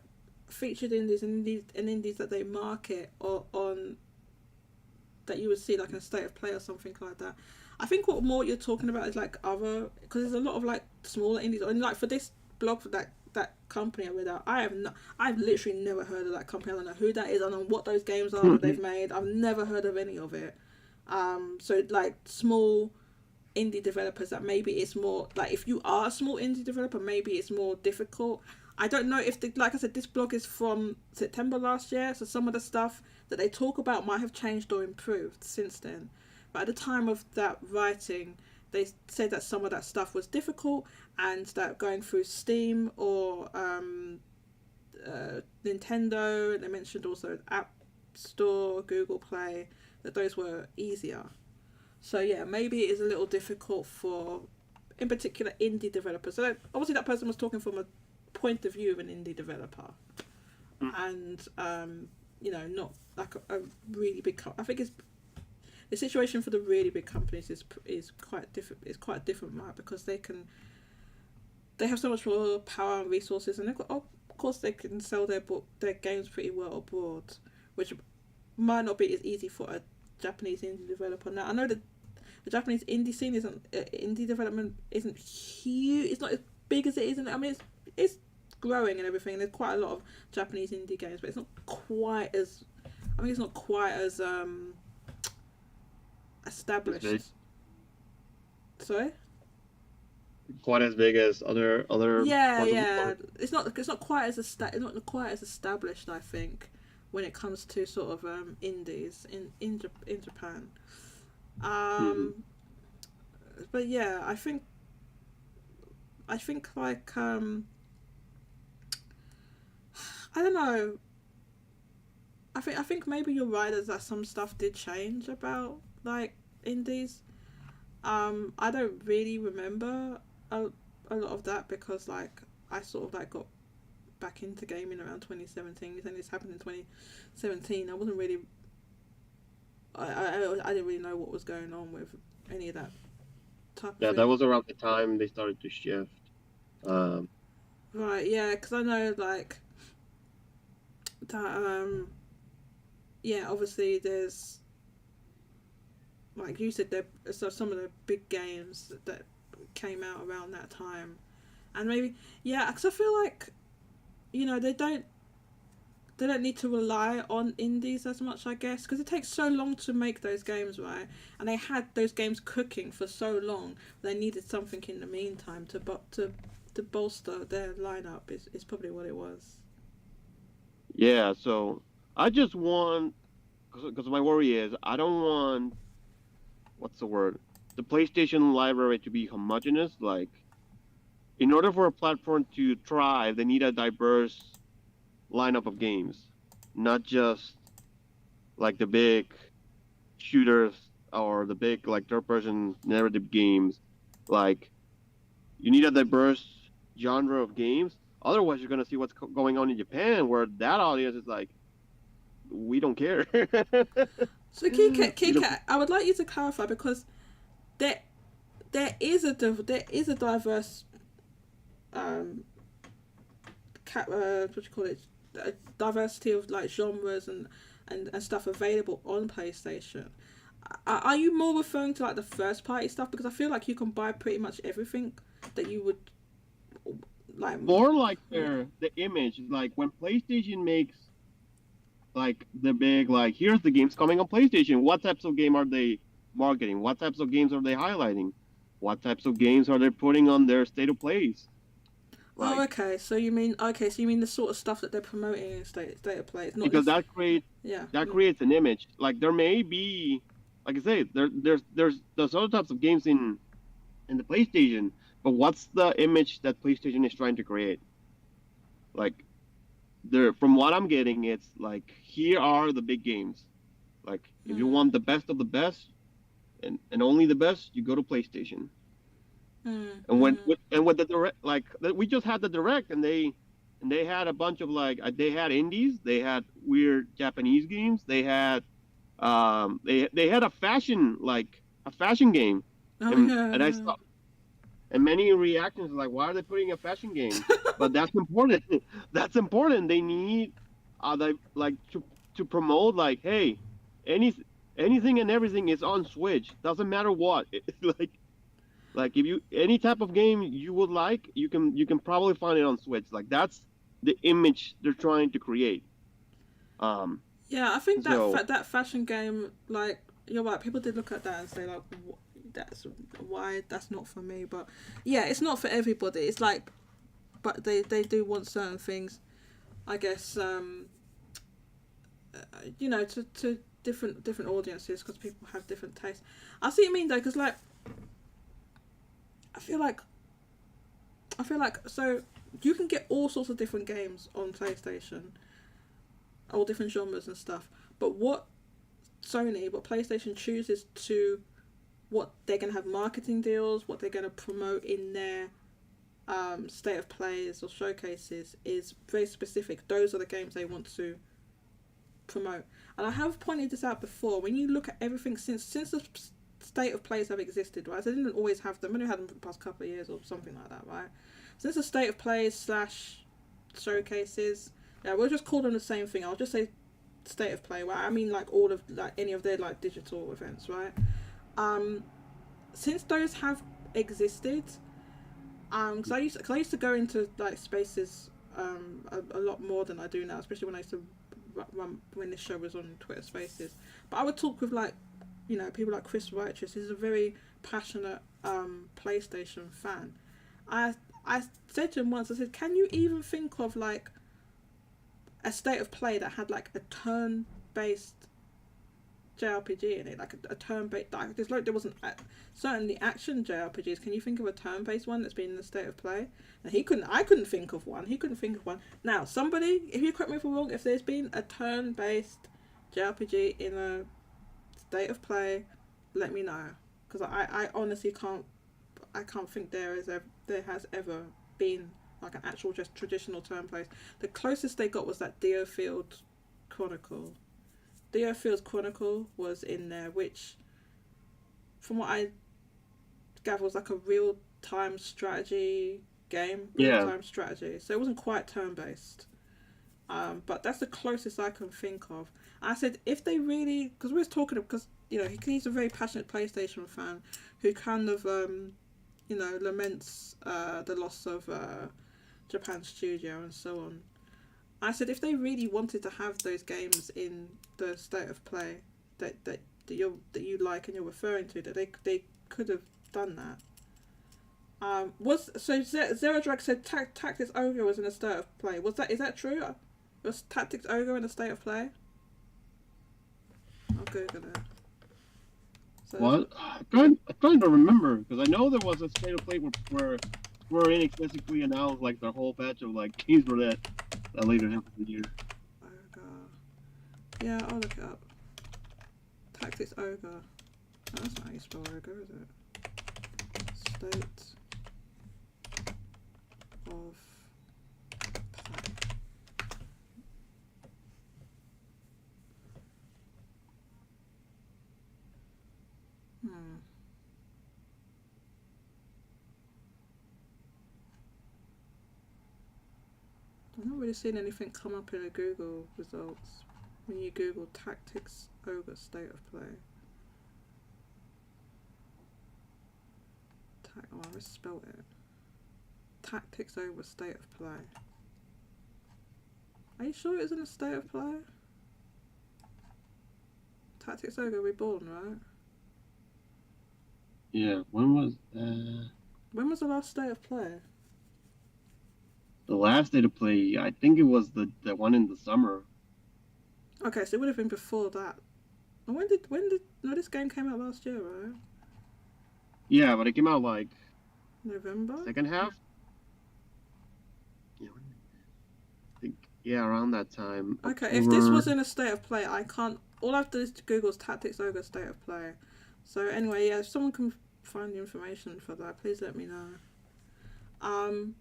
featured indies and indies that they market or on that you would see like in a state of play or something like that. I think what more you're talking about is like other, because there's a lot of like smaller indies, and like for this blog for that company I read out, I've literally never heard of that company. I don't know who that is. I don't know what those games are that they've made. I've never heard of any of it. So like small indie developers that maybe it's more like, if you are a small indie developer, maybe it's more difficult. I don't know if like I said, this blog is from September last year, so some of the stuff that they talk about might have changed or improved since then. But at the time of that writing, they said that some of that stuff was difficult, and that going through Steam or Nintendo, and they mentioned also App Store, Google Play, that those were easier. So yeah, maybe it is a little difficult for, in particular, indie developers. So obviously that person was talking from a point of view of an indie developer, and not like a really big. I think it's the situation for the really big companies is quite different. It's quite different, right? Because they have so much more power and resources, and they've got, of course, they can sell their games pretty well abroad, which might not be as easy for a Japanese indie developer. Now I know that the Japanese indie scene isn't indie development isn't huge. It's not as big as it is. I mean, it's growing and everything. There's quite a lot of Japanese indie games, but it's not quite as. I mean, it's not quite as established. Sorry. Quite as big as other Yeah, parts of the yeah. world. It's not quite as it's not quite as established, I think, when it comes to sort of indies in Japan. Mm-hmm. Um, but yeah, I think like I don't know. I think maybe you're right that some stuff did change about like indies. I don't really remember a, a lot of that, because like I sort of like got back into gaming around 2017, and this happened in 2017. I wasn't really I didn't really know what was going on with any of that type of Yeah, that thing. was around the time they started to shift. Um, Right, yeah, because I know like that yeah, obviously there's, like you said, there so some of the big games that came out around that time, and maybe, yeah, because I feel like they don't need to rely on indies as much, I guess, because it takes so long to make those games, right? And they had those games cooking for so long. They needed something in the meantime to bolster their lineup. Is probably what it was. yeah, so I just want, because my worry is I don't want, what's the word, the PlayStation library to be homogeneous. Like, in order for a platform to thrive, they need a diverse lineup of games, not just like the big shooters or the big like third-person narrative games. Like, you need a diverse genre of games. Otherwise, you're gonna see what's going on in Japan, where that audience is like, we don't care. So Kika, I would like you to clarify, because there there is a diverse um what do you call it, a diversity of like genres and stuff available on PlayStation. Are you more referring to like the first party stuff? Because I feel like you can buy pretty much everything that you would like. More like Yeah. the image, like when PlayStation makes like the big, like, here's the games coming on PlayStation. What types of game are they marketing? What types of games are they highlighting? What types of games are they putting on their state of plays? Oh, Like, okay. So you mean the sort of stuff that they're promoting in state of play? It's not because this. Yeah. that creates an image. Like there may be, like I say, there's other types of games in the PlayStation, but what's the image that PlayStation is trying to create? Like there, from what I'm getting, it's like here are the big games. Like if you Mm. want the best of the best and only the best, you go to PlayStation. Mm. And when Mm. with the direct, like we just had the direct, and they had a bunch of like they had indies, they had weird Japanese games, they had they had a fashion game, Oh yeah. and I saw and many reactions like why are they putting a fashion game? But that's important. That's important. They need they like to promote like hey any anything and everything is on Switch. Doesn't matter what. Like if you any type of game you would like, you can probably find it on Switch. Like that's the image they're trying to create. Um, Yeah, I think so that fashion game, like you're right. People did look at that and say like, that's why that's not for me. But yeah, it's not for everybody. It's like, but they do want certain things. I guess to different audiences because people have different tastes. I see what you mean though, because like I feel like so you can get all sorts of different games on PlayStation, all different genres and stuff. But what PlayStation chooses to what they're going to have marketing deals, what they're going to promote in their state of plays or showcases is very specific. Those are the games they want to promote. And I have pointed this out before. When you look at everything since the state of plays have existed, right? So they didn't always have them. Only had them for the past couple of years or something like that, right? Since the state of plays slash showcases, yeah, we'll just call them the same thing. I'll just say state of play, right? I mean like all of like any of their like digital events, right? Um, since those have existed, because I used to go into like spaces a lot more than I do now, especially when I used to run when this show was on Twitter Spaces. But I would talk with like people like Chris Righteous. He's a very passionate PlayStation fan. I I said to him once, I said, can you even think of like a state of play that had like a turn based JRPG in it, like a turn based. Like, there wasn't certainly action JRPGs. Can you think of a turn based one that's been in the state of play? And he couldn't. I couldn't think of one. He couldn't think of one. Now, somebody, if you correct me if I'm wrong, if there's been a turn based JRPG in a state of play, let me know because I honestly can't. I can't think there has ever been like an actual just traditional turn based. The closest they got was that Deerfield Chronicle. The Earthfield Chronicle was in there, which, from what I gather, was like a real time strategy game, real yeah, time strategy. So it wasn't quite turn based. But that's the closest I can think of. I said if they really, because we was talking, because he's a very passionate PlayStation fan who kind of laments the loss of Japan studio and so on. I said if they really wanted to have those games in the state of play that you like and you're referring to, that they could have done that. Was so Zero Drag said Tactics Ogre was in a state of play. Is that true? Was Tactics Ogre in a state of play? I'll Google it. So what I'm trying to remember because I know there was a state of play where Square Enix basically announced like their whole batch of like games for that later half of the year. Ogre. Yeah, I'll look it up. Tactics Ogre. Oh, that's not how you spell Ogre, is it? State of play. Hmm. I've not really seen anything come up in the Google results when you Google Tactics Ogre State of Play. Oh, I misspelled it. Tactics Ogre State of Play. Are you sure it was in a state of play? Tactics Ogre Reborn, right? Yeah, when was When was the last state of play? The last day to play, I think it was the one in the summer. Okay, so it would have been before that. And when did no, this game came out last year, right? Yeah, but it came out like November. second half. Yeah, I think yeah, around that time, Okay, if this October. was in a state of play, I can't. All I've done is to Google's Tactics Ogre state of play. So anyway, yeah, if someone can find the information for that, please let me know. Um,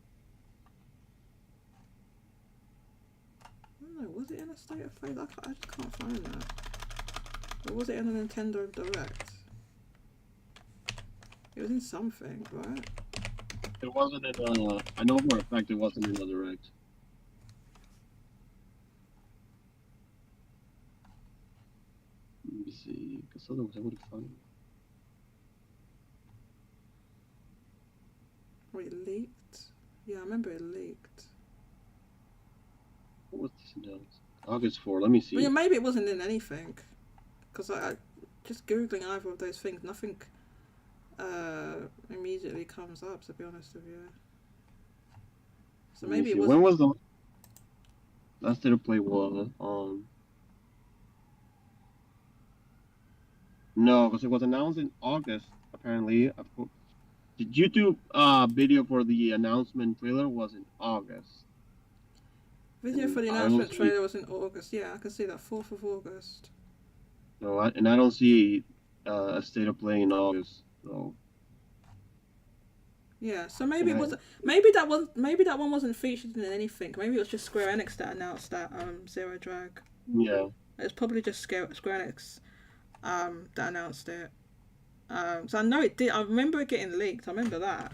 I don't know. Was it in a state of play? I just can't find that. Or was it in a Nintendo Direct? It was in something, right? It wasn't in. I know for a fact it wasn't in the direct. Let me see, because otherwise I would have found it. Or it leaked? Yeah, I remember it leaked. What was this announced? August 4. Let me But yeah, see. maybe it wasn't in anything. Because I just Googling either of those things, nothing immediately comes up, to be honest with you. So Let me maybe it see. When wasn't. was the last day to play was? No, because it was announced in August. Apparently, the YouTube video for the announcement trailer was in August, Video and for the I don't announcement see trailer was in August. Yeah, I can see that 4th of August. no, and I don't see a state of play in August. So Yeah, so maybe and it I wasn't. Maybe that one wasn't featured in anything. Maybe it was just Square Enix that announced that Zero Drag. yeah. It was probably just Square Enix that announced it. So I know it did. I remember it getting leaked. I remember that.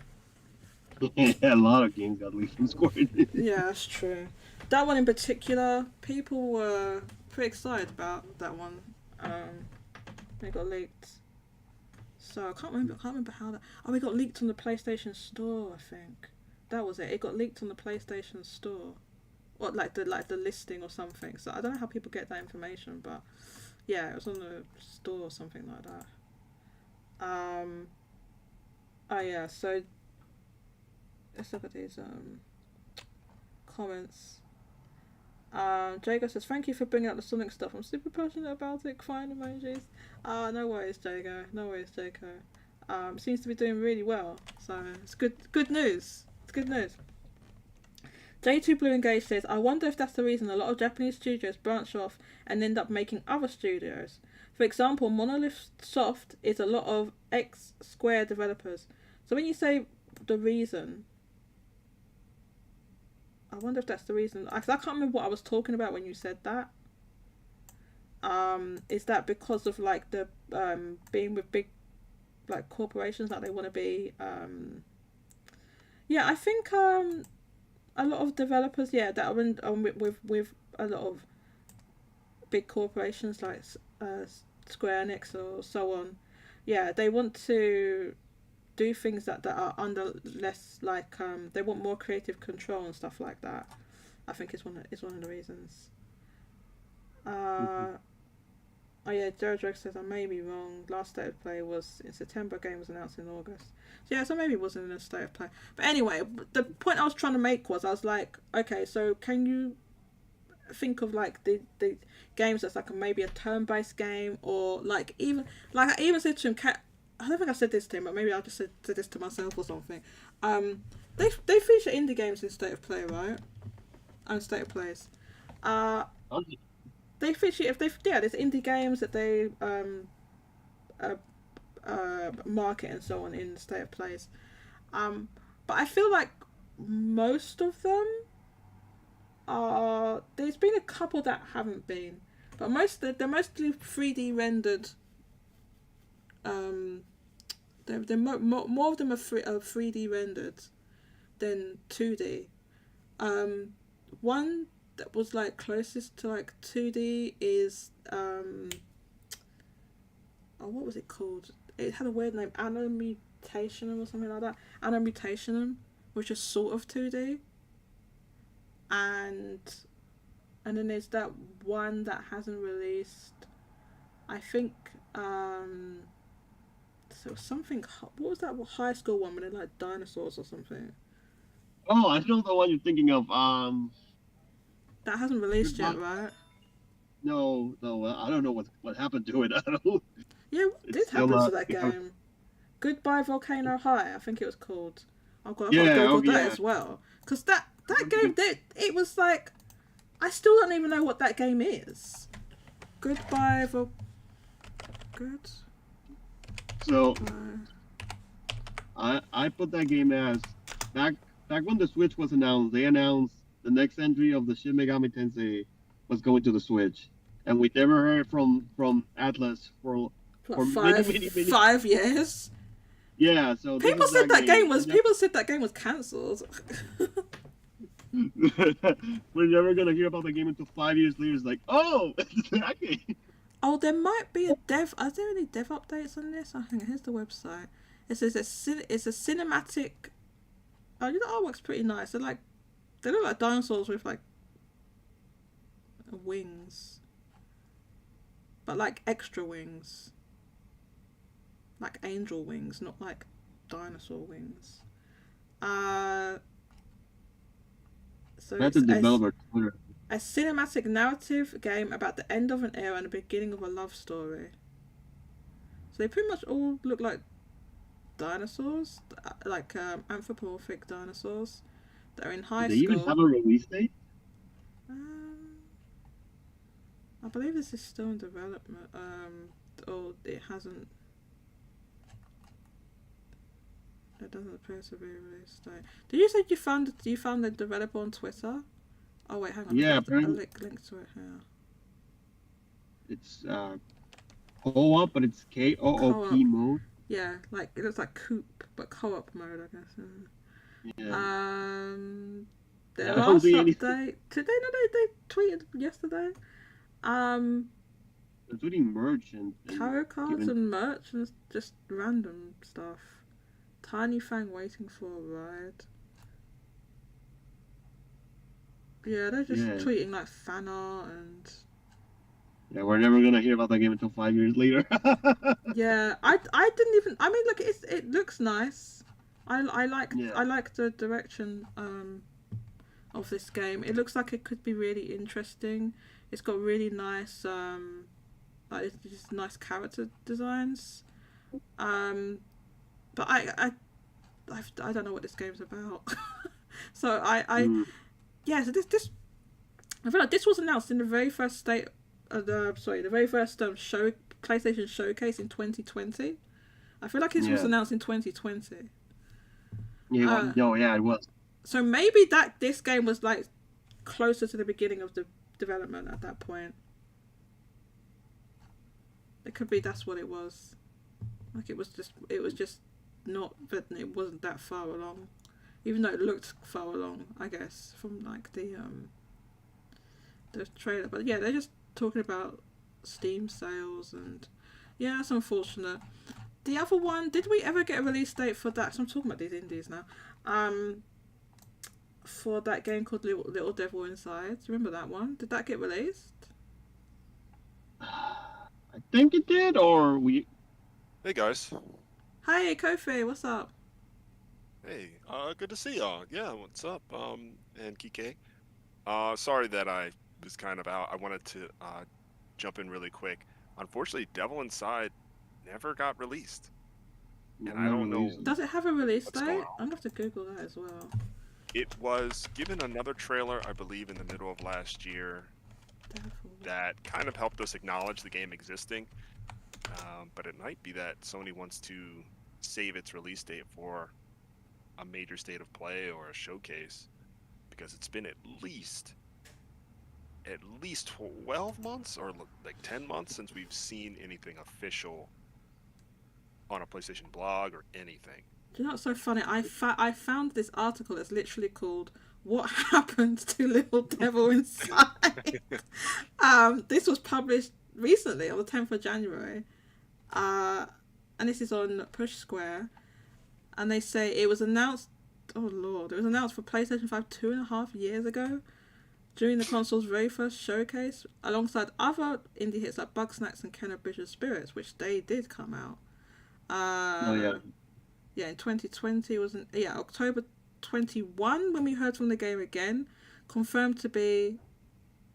Yeah, a lot of games got leaked from Square Enix. Yeah, that's true. That one in particular, people were pretty excited about that one. Um, it got leaked. So I can't remember. I can't remember how that. Oh, it got leaked on the PlayStation Store. I think that was it. It got leaked on the PlayStation Store, or like the listing or something. So I don't know how people get that information, but yeah, it was on the store or something like that. Um. Oh yeah. So let's look at these comments. Jago says, thank you for bringing up the Sonic stuff. I'm super passionate about it. Crying emojis. No worries, Jago. No worries, Jago. Seems to be doing really well. So it's good news. It's good news. J2 Blue Engage says, I wonder if that's the reason a lot of Japanese studios branch off and end up making other studios. For example, Monolith Soft is a lot of X Square developers. So when you say the reason, I wonder if that's the reason. I can't remember what I was talking about when you said that. Is that because of like the being with big like corporations that they want to be? Yeah, I think a lot of developers, yeah, that are in, with a lot of big corporations like Square Enix or so on. Yeah, they want to do things that are under less like they want more creative control and stuff like that. I think is one of the reasons. Mhm. Uh, oh yeah, Joe Drake says I may be wrong. Last state of play was in September. Game was announced in August. So yeah, so maybe it wasn't in a state of play. But anyway, the point I was trying to make was I was like, okay, so can you think of like the games that's like maybe a turn based game or like even like I even said to him, I don't think I said this to him, but maybe I just said this to myself or something. They feature indie games in state of play, right? And state of plays. Uh, Okay. they feature if they yeah, there's indie games that they uh, market and so on in the state of plays. But I feel like most of them are. There's been a couple that haven't been, but they're mostly 3D rendered. Um, more of them are 3D rendered than 2D. Um, one that was like closest to like 2D is oh, what was it called? It had a weird name, Animutationum or something like that. Animutationum, which is sort of 2D, and then there's that one that hasn't released. I think so something. What was that high school one when they like dinosaurs or something? Oh, I know the one you're thinking of. That hasn't released Goodbye. yet, right? No, no, I don't know what happened to it. I don't. Yeah, what It's did still happen to not. that game? Goodbye Volcano High, I think it was called. I've got to Yeah. Oh, Google that yeah. as well. Because that Once game, again, it was like, I still don't even know what that game is. Goodbye Good. so Goodbye. I put that game as back when the Switch was announced. They announced the next entry of the Shin Megami Tensei was going to the Switch, and we never heard from Atlas Like for many five many many. 5 years. Yeah, so this is that game. People said that game was cancelled. We're never gonna hear about the game until 5 years later. It's like, oh, it's that game. Oh, there might be a dev. Are there any dev updates on this? Oh, hang on, here's the website. It says it's a cinematic. Oh, the artwork's pretty nice. They look like dinosaurs with like wings, but like extra wings, like angel wings, not like dinosaur wings. Uh, so That's it's a developer Twitter. a cinematic narrative game about the end of an era and the beginning of a love story. So they pretty much all look like dinosaurs, like anthropomorphic dinosaurs that are in high Do they even school. have a release date? Um, I believe this is still in development. Or it hasn't. It doesn't appear to be released date. Did you say you found the developer on Twitter? Oh wait, hang on. Yeah, There's a apparently link to it here. it's co-op, but it's Co-op. KOOP mode. Yeah, like it looks like Coop, but co-op mode, I guess. Yeah, Their I don't last see anything. update today. No, they tweeted yesterday. Including merch and Tarot cards given. and merch and just random stuff. Tiny Fang waiting for a ride. Yeah, they're just Yeah, tweeting like fan art and yeah, we're never gonna hear about that game until 5 years later. yeah. I didn't even. I mean, look, it looks nice. Yeah. I like the direction of this game. It looks like it could be really interesting. It's got really nice like it's just nice character designs. But I don't know what this game's about. So Mm. yeah. So this I feel like this was announced in the very first the very first show PlayStation showcase in 2020. I feel like this was Yeah. announced in 2020. Yeah. Uh, No. Yeah. It was. so maybe this game was like closer to the beginning of the development at that point. It could be that's what it was. Like it was just not, but it wasn't that far along. Even though it looked far along, I guess, from like the trailer. But yeah, they're just talking about Steam sales and yeah, that's unfortunate. The other one, did we ever get a release date for that? So I'm talking about these indies now. For that game called Little Devil Inside. Do you remember that one? Did that get released? I think it did, or we. Hey guys. Hey, Kofi, what's up? Hey, good to see y'all. Yeah, what's up? And Kike. Sorry that I was kind of out. I wanted to jump in really quick. Unfortunately, Devil Inside never got released, and I don't know Does it have a release what's date? going I'm on. gonna have to Google that as well. It was given another trailer, I believe, in the middle of last year Devil. that kind of helped us acknowledge the game existing. But it might be that Sony wants to save its release date for a major state of play or a showcase, because it's been at least 12 months or like 10 months since we've seen anything official on a PlayStation blog or anything. Do you know what's so funny? I found this article that's literally called "What Happened to Little Devil Inside." This was published recently on the 10th of January, and this is on Push Square, and they say it was announced. Oh lord! It was announced for PlayStation 5 2.5 years ago, during the console's very first showcase, alongside other indie hits like Bugsnax and Kenner Bridges Spirits, which they did come out. Oh yeah. Yeah, in 2020 October 2021 when we heard from the game again, confirmed to be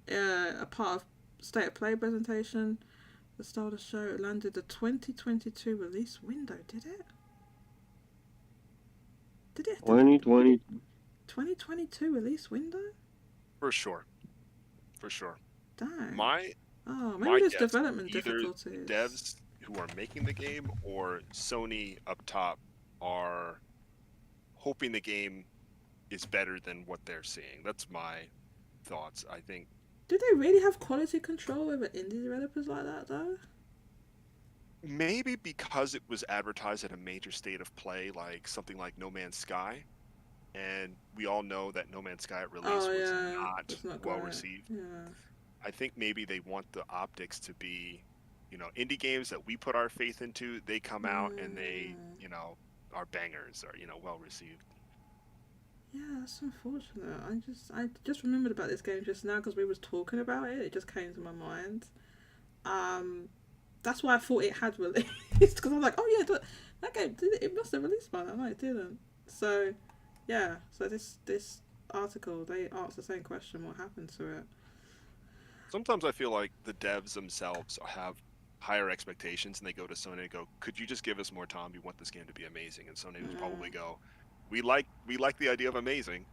a part of State of Play presentation. The start of the show landed the 2022 release window, did it? Did it? 2020. 2022 release window? For sure. For sure. Dang. My maybe there's guess, development either difficulties. devs who are making the game or Sony up top are hoping the game is better than what they're seeing. That's my thoughts. I think. Do they really have quality control over indie developers like that, though? Maybe because it was advertised at a major State of Play, like something like No Man's Sky, and we all know that No Man's Sky at release was not well received. Yeah. I think maybe they want the optics to be, indie games that we put our faith into, they come out and they, are bangers, or well received. Yeah, that's unfortunate. I just remembered about this game just now because we was talking about it. It just came to my mind. That's why I thought it had released, because I was like, oh yeah, that game it must have released by now. No, it didn't. So yeah, so this article, they asked the same question: what happened to it? Sometimes I feel like the devs themselves have higher expectations, and they go to Sony and go, "Could you just give us more time? We want this game to be amazing." And Sony would probably go, "We like the idea of amazing,"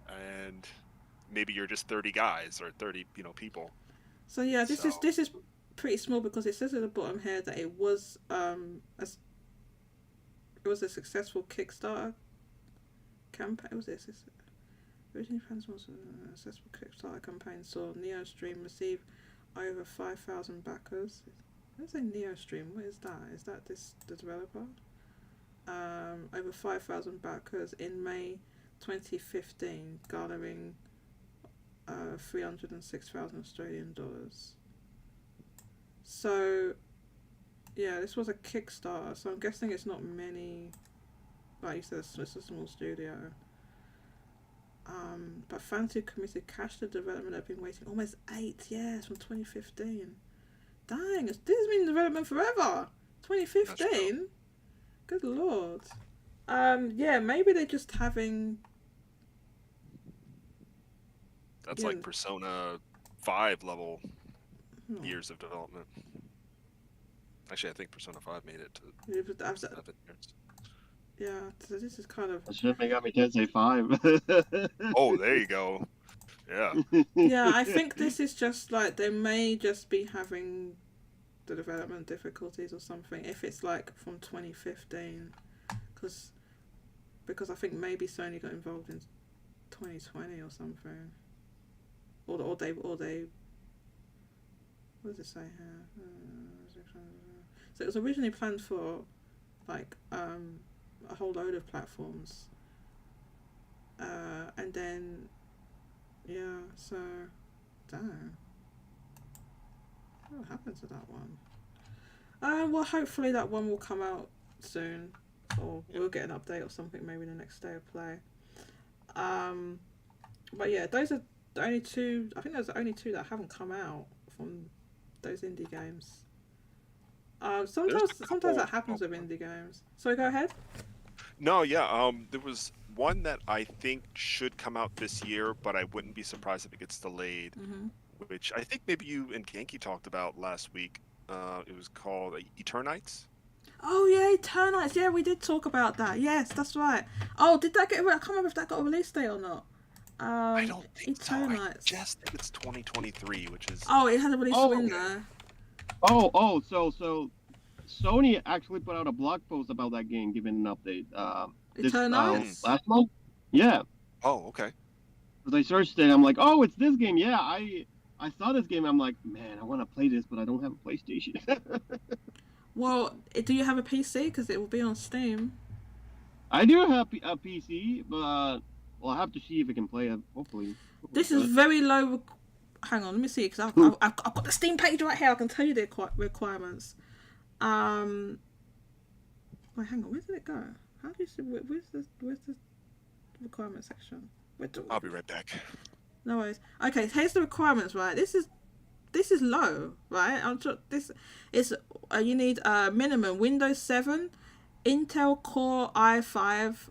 and maybe you're just 30 guys or 30 people. So yeah, this is pretty small because it says at the bottom here that it was a successful Kickstarter campaign. Was this? Originally plans was a successful Kickstarter campaign saw NeoStream receive over 5,000 backers. Let's say NeoStream. What is that? Is that the developer? Over 5,000 backers in May 2015, garnering 306,000 Australian dollars. So, yeah, this was a Kickstarter, so I'm guessing it's not many. Like you said, it's a small studio. But Famitsu committed cash to development. Have been waiting almost 8 years from 2015. Dang, this has been in development forever. 2015. Good lord. Yeah, maybe they're just having. That's like Persona 5 level years of development. Actually, I think Persona 5 made it to 7 years. Yeah, so this is kind of. Shin Megami Tensei 5. Oh, there you go. Yeah. Yeah, I think this is just like they may just be having the development difficulties or something if it's like from 2015, because I think maybe Sony got involved in 2020 or something, or they. What does it say here? So it was originally planned for like a whole load of platforms, and then so damn, what happened to that one? Well, hopefully that one will come out soon, or we'll get an update or something maybe the next Day of Play. But yeah, those are the only two. I think those are the only two that haven't come out from those indie games. Sometimes that happens with indie games. So go ahead. No, yeah. There was one that I think should come out this year, but I wouldn't be surprised if it gets delayed. Mm-hmm. Which I think maybe you and Genki talked about last week. It was called Eternites. Oh yeah, Eternites. Yeah, we did talk about that. Yes, that's right. Oh, did that get? I can't remember if that got a release date or not. I don't think Eternites. so. I just think it's 2023, which is. Oh, it had a release window. So Sony actually put out a blog post about that game, giving an update. Eternites? Last month? Yeah. Oh, okay. Because I searched it, I'm like, oh, it's this game. Yeah, I saw this game. I'm like, man, I want to play this, but I don't have a PlayStation. Well, do you have a PC? Because it will be on Steam. I do have a PC, but I'll have to see if I can play it. Hopefully. This is very low. Hang on, let me see, because I've got the Steam page right here. I can tell you the requirements. Wait, hang on. Where did it go? How do you see? Where's the requirement section? I'll be right back. No worries. Okay, here's the requirements. Right, this is low. Right, this is you need Windows 7, Intel Core i5,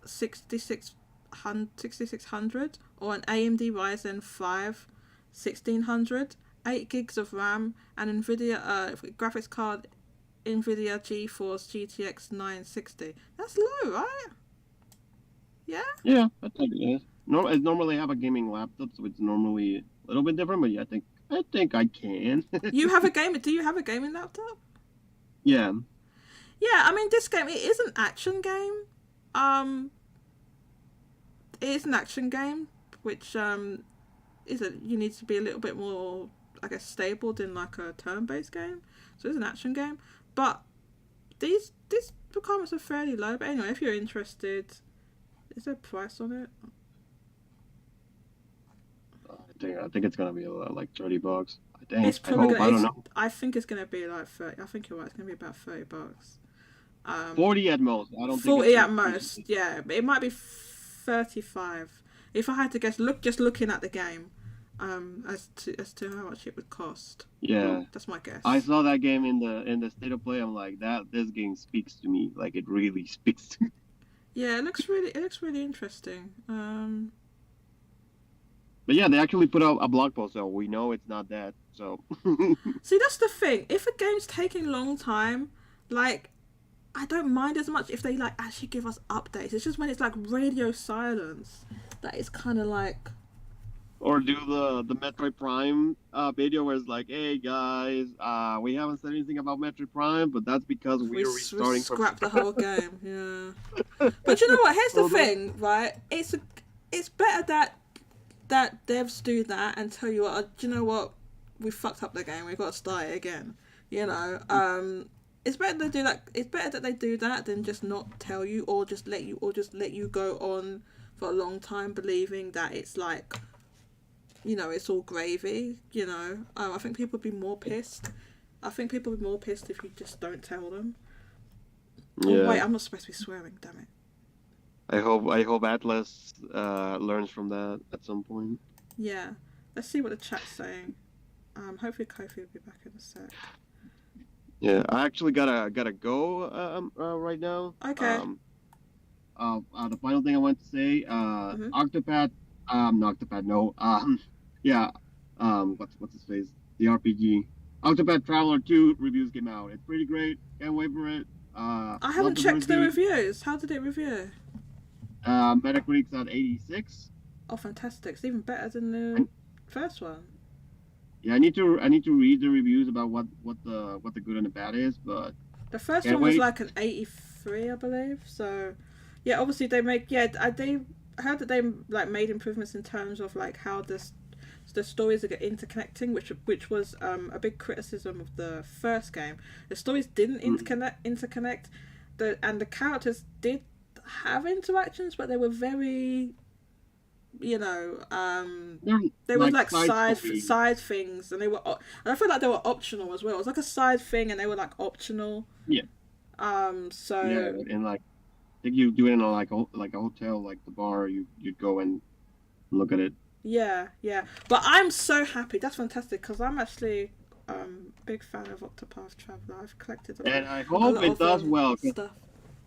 66 6600 or an AMD Ryzen 5 1600, 8 gigs of RAM, and NVIDIA graphics card NVIDIA GeForce GTX 960. That's low, right? Yeah? Yeah, I think it is. No, I normally have a gaming laptop, so it's normally a little bit different. But yeah, I think I can. You have a game? Do you have a gaming laptop? Yeah. Yeah, I mean, this game, it is an action game. It is an action game, which you need to be a little bit more, I guess, stable than like a turn-based game. So it's an action game, but these requirements are fairly low. But anyway, if you're interested, is there a price on it? I think it's gonna be like $30. I think. It's probably I don't know. I think it's gonna be like 30. I think you're right. It's gonna be about $30. 40 at most. I don't 40 think at most. Yeah, it might be 35. If I had to guess, just looking at the game, as to how much it would cost. Yeah, that's my guess. I saw that game in the state of play. I'm like, this game speaks to me. Like, it really speaks to me. Yeah, it looks really interesting. But yeah, they actually put out a blog post, so we know it's not that. So see, that's the thing. If a game's taking a long time, like, I don't mind as much if they like actually give us updates. It's just when it's like radio silence that is kind of like. Or do the Metroid Prime video where it's like, hey guys, we haven't said anything about Metroid Prime, but that's because we're restarting. We scrapped the whole game. Yeah. But you know what? Here's the thing, right? It's better that devs do that and tell you what. Do you know what? We fucked up the game. We've got to start it again. You know. It's better they do that. It's better that they do that than just not tell you or just let you go on for a long time believing that it's like, you know, it's all gravy. You know. I think people would be more pissed. I think people would be more pissed if you just don't tell them. Yeah. Oh, wait, I'm not supposed to be swearing. Damn it. I hope Atlas learns from that at some point. Yeah. Let's see what the chat's saying. Hopefully Kofi will be back in a sec. Yeah, I actually gotta go right now. Okay. The final thing I want to say, Octopath, not Octopath, no, yeah, what's his face? The RPG, Octopath Traveler 2 reviews came out. It's pretty great. Can't wait for it. I haven't checked the reviews. How did it review? Metacritic's at 86. Oh, fantastic! It's even better than the first one. Yeah, I need to read the reviews about what the good and the bad is, but the first one was like an 83, I believe. So, yeah, obviously they heard that they like made improvements in terms of like how the stories are interconnecting, which was a big criticism of the first game. The stories didn't interconnect, and the characters did have interactions, but they were very, you know, they were like side things, and and I feel like they were optional as well. It was like a side thing, and they were like optional. Yeah. So. Yeah, and like, I think you do it in a hotel, like the bar. You'd go and look at it. Yeah. But I'm so happy. That's fantastic because I'm actually big fan of Octopath Traveler. I've collected and I hope it does well. Stuff.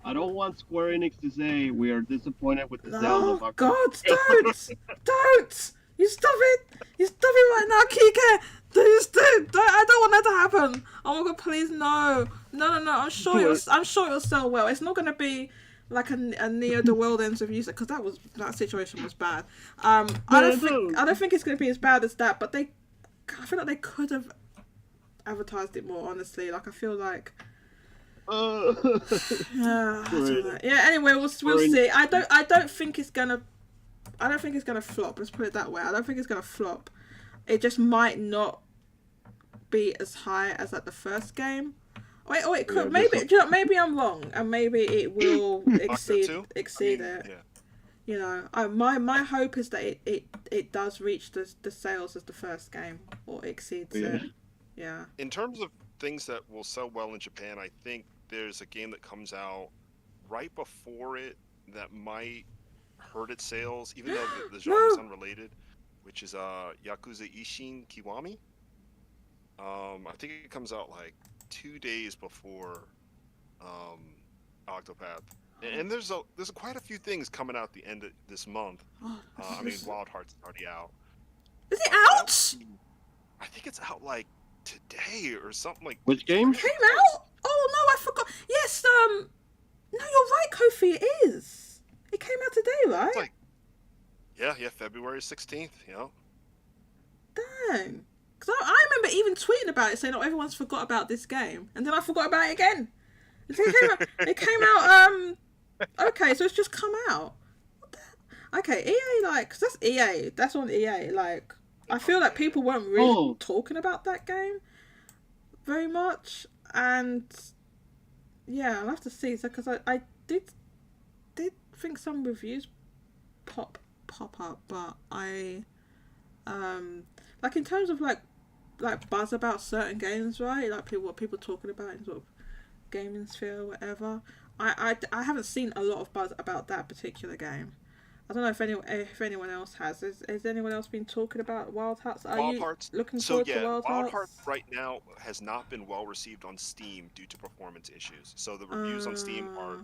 I don't want Square Enix to say we are disappointed with the sales of our. God, don't! You stop it right now, Kike. Please do. I don't want that to happen. Oh my God, please no. I'm sure it'll sell well. It's not gonna be like a Neo the World Ends of User, because that situation was bad. I don't think it's gonna be as bad as that, but I feel like they could have advertised it more. Honestly, like I feel like. Yeah. Anyway, we'll see. I don't think it's gonna flop. Let's put it that way. I don't think it's gonna flop. It just might not be as high as like the first game. Wait, it could. Maybe I'm wrong, and maybe it will exceed it. Yeah. You know, my hope is that it does reach the sales as the first game or exceeds it. Yeah. In terms of things that will sell well in Japan, I think there's a game that comes out right before it that might hurt its sales, even though the genre is unrelated, which is Yakuza Ishin Kiwami. I think it comes out like 2 days before Octopath. And there's quite a few things coming out the end of this month. Oh, I mean, Wild Hearts is already out. is it But out? I think it's out like today or something like. Which game? It came out? Oh no, I forgot. Yes, no, you're right, Kofi. It is. It came out today, right? It's like, yeah, February 16th. You know. Dang. Because I remember even tweeting about it, saying, "Oh, everyone's forgot about this game," and then I forgot about it again. It came out. Okay, so it's just come out. What the... Okay, EA, like, cause that's EA. That's on EA. Like, I feel like people weren't really talking about that game very much, and yeah, I'll have to see. So, because I did think some reviews pop up, but I like in terms of like buzz about certain games, right? Like what people talking about in sort of gaming sphere or whatever. I haven't seen a lot of buzz about that particular game. I don't know if anyone else has. Has anyone else been talking about Wild Hearts? Are you looking forward to Wild Hearts? Wild Hearts right now has not been well received on Steam due to performance issues. So the reviews on Steam are,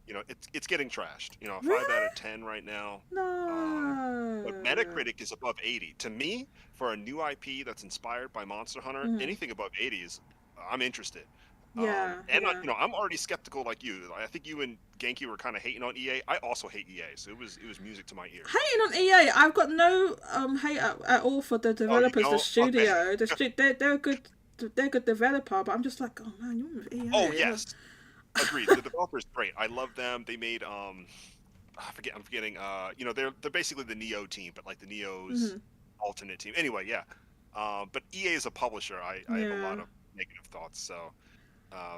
you know, it's getting trashed. You know, 5 out of 10 right now. No. But Metacritic is above 80. To me, for a new IP that's inspired by Monster Hunter, anything above 80 is, I'm interested. Yeah, and you know, I'm already skeptical like you. I think you and Genki were kind of hating on EA. I also hate EA, so it was music to my ear. Hating on EA, I've got no hate at all for the developers, the studio. Okay. They're a good developer, but I'm just like, oh man, you're with EA. Oh yes, agreed. The developer's great. I love them. They made I'm forgetting. You know, they're basically the Neo team, but like the Neo's alternate team. Anyway, yeah. But EA is a publisher. I have a lot of negative thoughts. So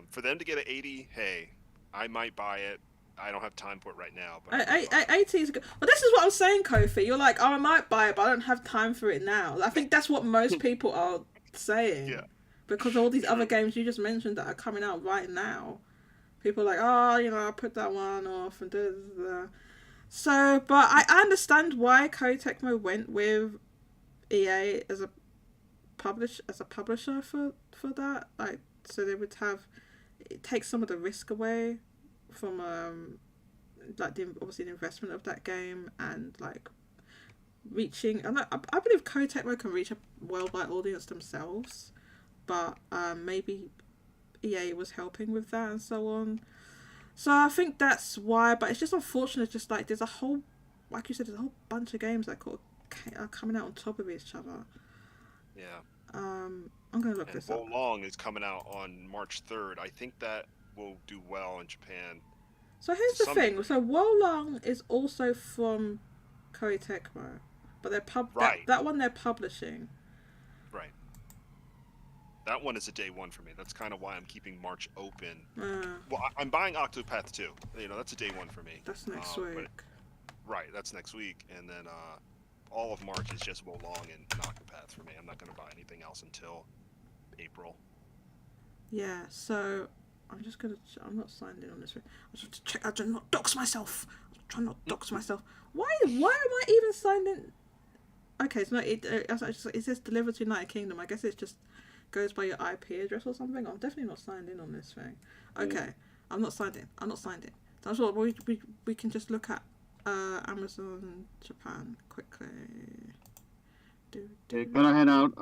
for them to get an 80, hey, I might buy it. I don't have time for it right now. But 80 is good. Well, this is what I'm saying, Kofi. You're like, oh, I might buy it, but I don't have time for it now. I think that's what most people are saying. Yeah. Because all these other games you just mentioned that are coming out right now, people are like, oh, you know, I'll put that one off and So, but I understand why Koei Tecmo went with EA as a publisher for that. Like, so they would take some of the risk away from like obviously the investment of that game and like reaching. And I believe Koei Tecmo can reach a worldwide audience themselves, but maybe EA was helping with that and so on. So I think that's why. But it's just unfortunate. Just like there's a whole, like you said, there's a whole bunch of games that are coming out on top of each other. Yeah. I'm gonna look this up. Wo Long is coming out on March 3rd. I think that will do well in Japan. So here's the thing. So Wo Long is also from Koei Tecmo, but they're that one they're publishing. Right. That one is a day one for me. That's kind of why I'm keeping March open. Well, I'm buying Octopath 2. You know, that's a day one for me. That's next week. Right, that's next week, and then all of March is just Wo Long and Octopath for me. I'm not going to buy anything else until April. Yeah, so I'm not signed in on this. I just check. I do not dox myself. I'm trying not to dox myself. Why am I even signed in? Okay, it's not. It says delivered to United Kingdom. I guess it just goes by your IP address or something. I'm definitely not signed in on this thing. Okay, I'm not signed in. So I thought we can just look at Amazon Japan quickly. Okay, gotta head out.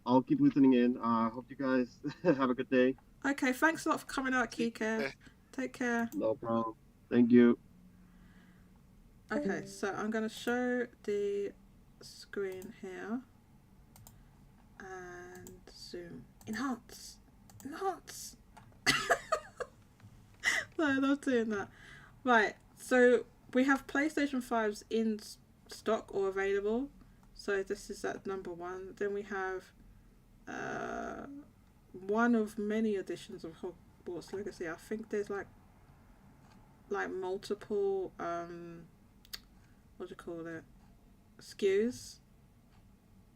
I'll keep listening in. Hope you guys have a good day. Okay, thanks a lot for coming out, Kike. Take care. No problem. Thank you. Okay, so I'm gonna show the screen here and zoom. Enhance. No, I'm not doing that. Right, so we have PlayStation 5s in stock or available. So this is at number 1. Then we have one of many editions of Hogwarts Legacy. I think there's like multiple what do you call it? SKUs.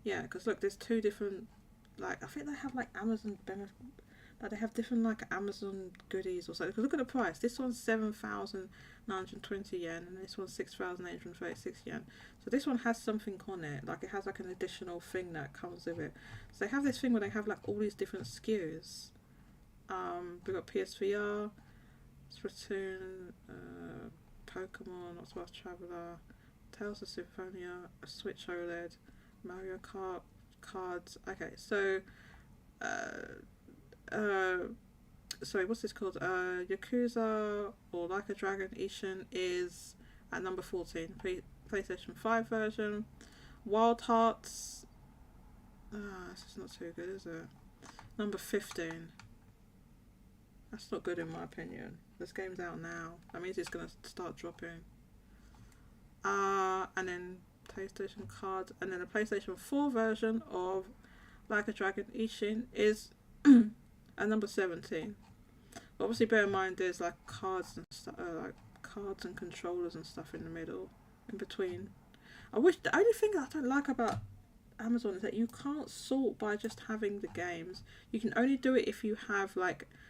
Yeah, because look, there's 2 different, like, I think they have like Amazon benefit. Like they have different like Amazon goodies or something. Because look at the price. This one's 7,920 yen and this one's 6,836 yen. So this one has something on it. Like it has like an additional thing that comes with it. So they have this thing where they have like all these different SKUs. We've got PSVR. Splatoon, Pokemon, Octopath Traveler, Tales of Symphonia, Switch OLED, Mario Kart, cards. Okay, so, sorry, what's this called? Yakuza or Like a Dragon Ishin is at number 14, PlayStation 5 version. Wild Hearts, this is not too good, is it? Number 15. That's not good in my opinion. This game's out now. That means it's gonna start dropping. And then PlayStation cards, and then the PlayStation 4 version of Like a Dragon Ishin is at number 17. But obviously, bear in mind there's like cards and stuff, like cards and controllers and stuff in the middle, in between. I wish the only thing I don't like about Amazon is that you can't sort by just having the games. You can only do it if you have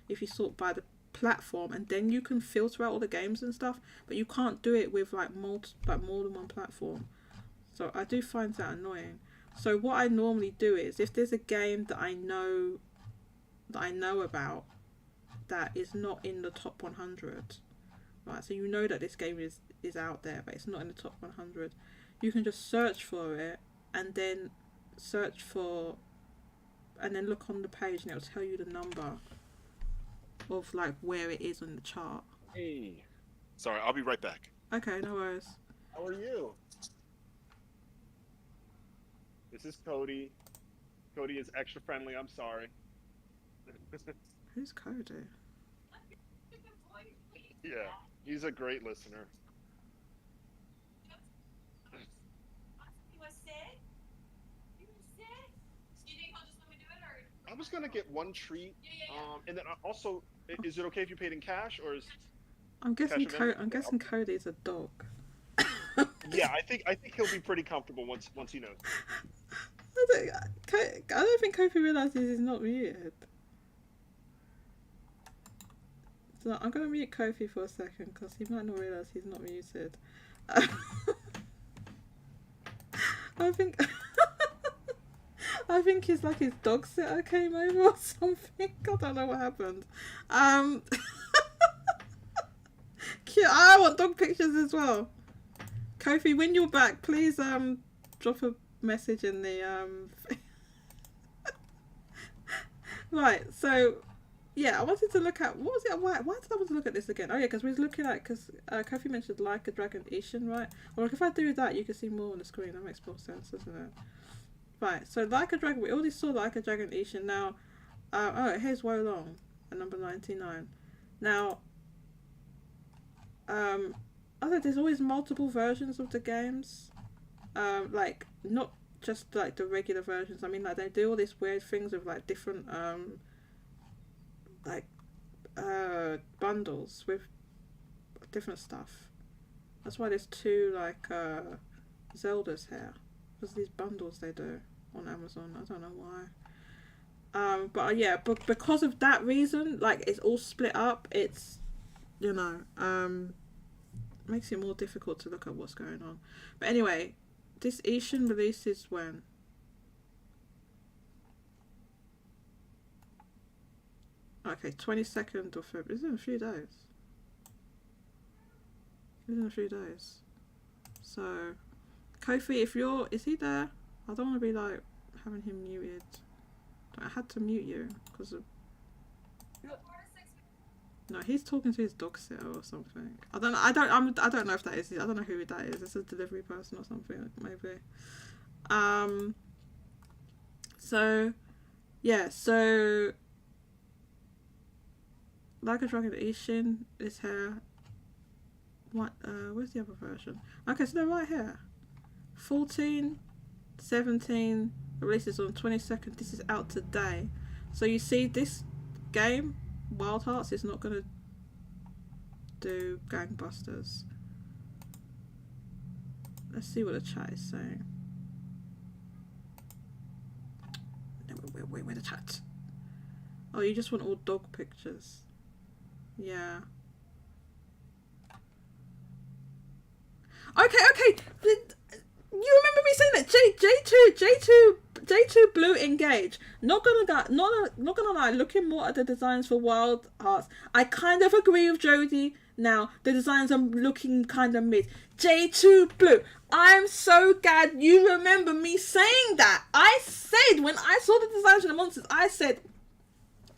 if you sort by the platform, and then you can filter out all the games and stuff. But you can't do it with like more than one platform. So I do find that annoying. So what I normally do is, if there's a game that I know about that is not in the top 100, right? So you know that this game is out there, but it's not in the top 100. You can just search for it, and then look on the page, and it'll tell you the number of like where it is on the chart. Hey, sorry, I'll be right back. Okay, no worries. How are you? This is Cody. Cody is extra friendly. I'm sorry. Who's Cody? Yeah, he's a great listener. I was gonna get one treat, and then also, is it okay if you paid in cash, or is? I'm guessing Cody's a dog. Yeah, I think he'll be pretty comfortable once he knows. I don't think Kofi realizes he's not muted. So I'm gonna mute Kofi for a second because he might not realize he's not muted. I think it's like his dog sitter came over or something. I don't know what happened. Cute. I want dog pictures as well. Kofi, when you're back, please drop a message in the Right, so yeah, I wanted to look at what was it? Why did I want to look at this again? Oh yeah, because we was looking at Kofi mentioned Like a Dragon Ishin, right? Well, if I do that, you can see more on the screen. That makes more sense, doesn't it? Right, so Like a Dragon, we already saw Like a Dragon Ishin. Now, here's Wo Long at number 99. Now, there's always multiple versions of the games. Like not just like the regular versions. I mean, like they do all these weird things with like different bundles with different stuff. That's why there's two like Zeldas here, because these bundles they do on Amazon. I don't know why. But yeah, but because of that reason, like it's all split up. It's makes it more difficult to look at what's going on. But anyway, this Ishin releases when? Okay, 22nd of February. It's in a few days. It's in a few days. So, Kofi, is he there? I don't want to be like having him muted. I had to mute you because of. No, he's talking to his dog sitter or something. I don't know if that is. I don't know who that is. It's a delivery person or something, maybe. So, yeah. So, Like a Dragon Ishin is here. What? Where's the other version? Okay, so they're right here. 14, 17 releases on 22nd. This is out today. So you see, this game, Wild Hearts, is not going to do gangbusters. Let's see what the chat is saying. No, wait, the chat. Oh, you just want all dog pictures. Yeah. Okay. You remember me saying that J2 Blue Engage. Not gonna lie, looking more at the designs for Wild Hearts, I kind of agree with Jodie. Now the designs are looking kind of mid. J2 Blue, I'm so glad you remember me saying that. I said when I saw the designs of the monsters, I said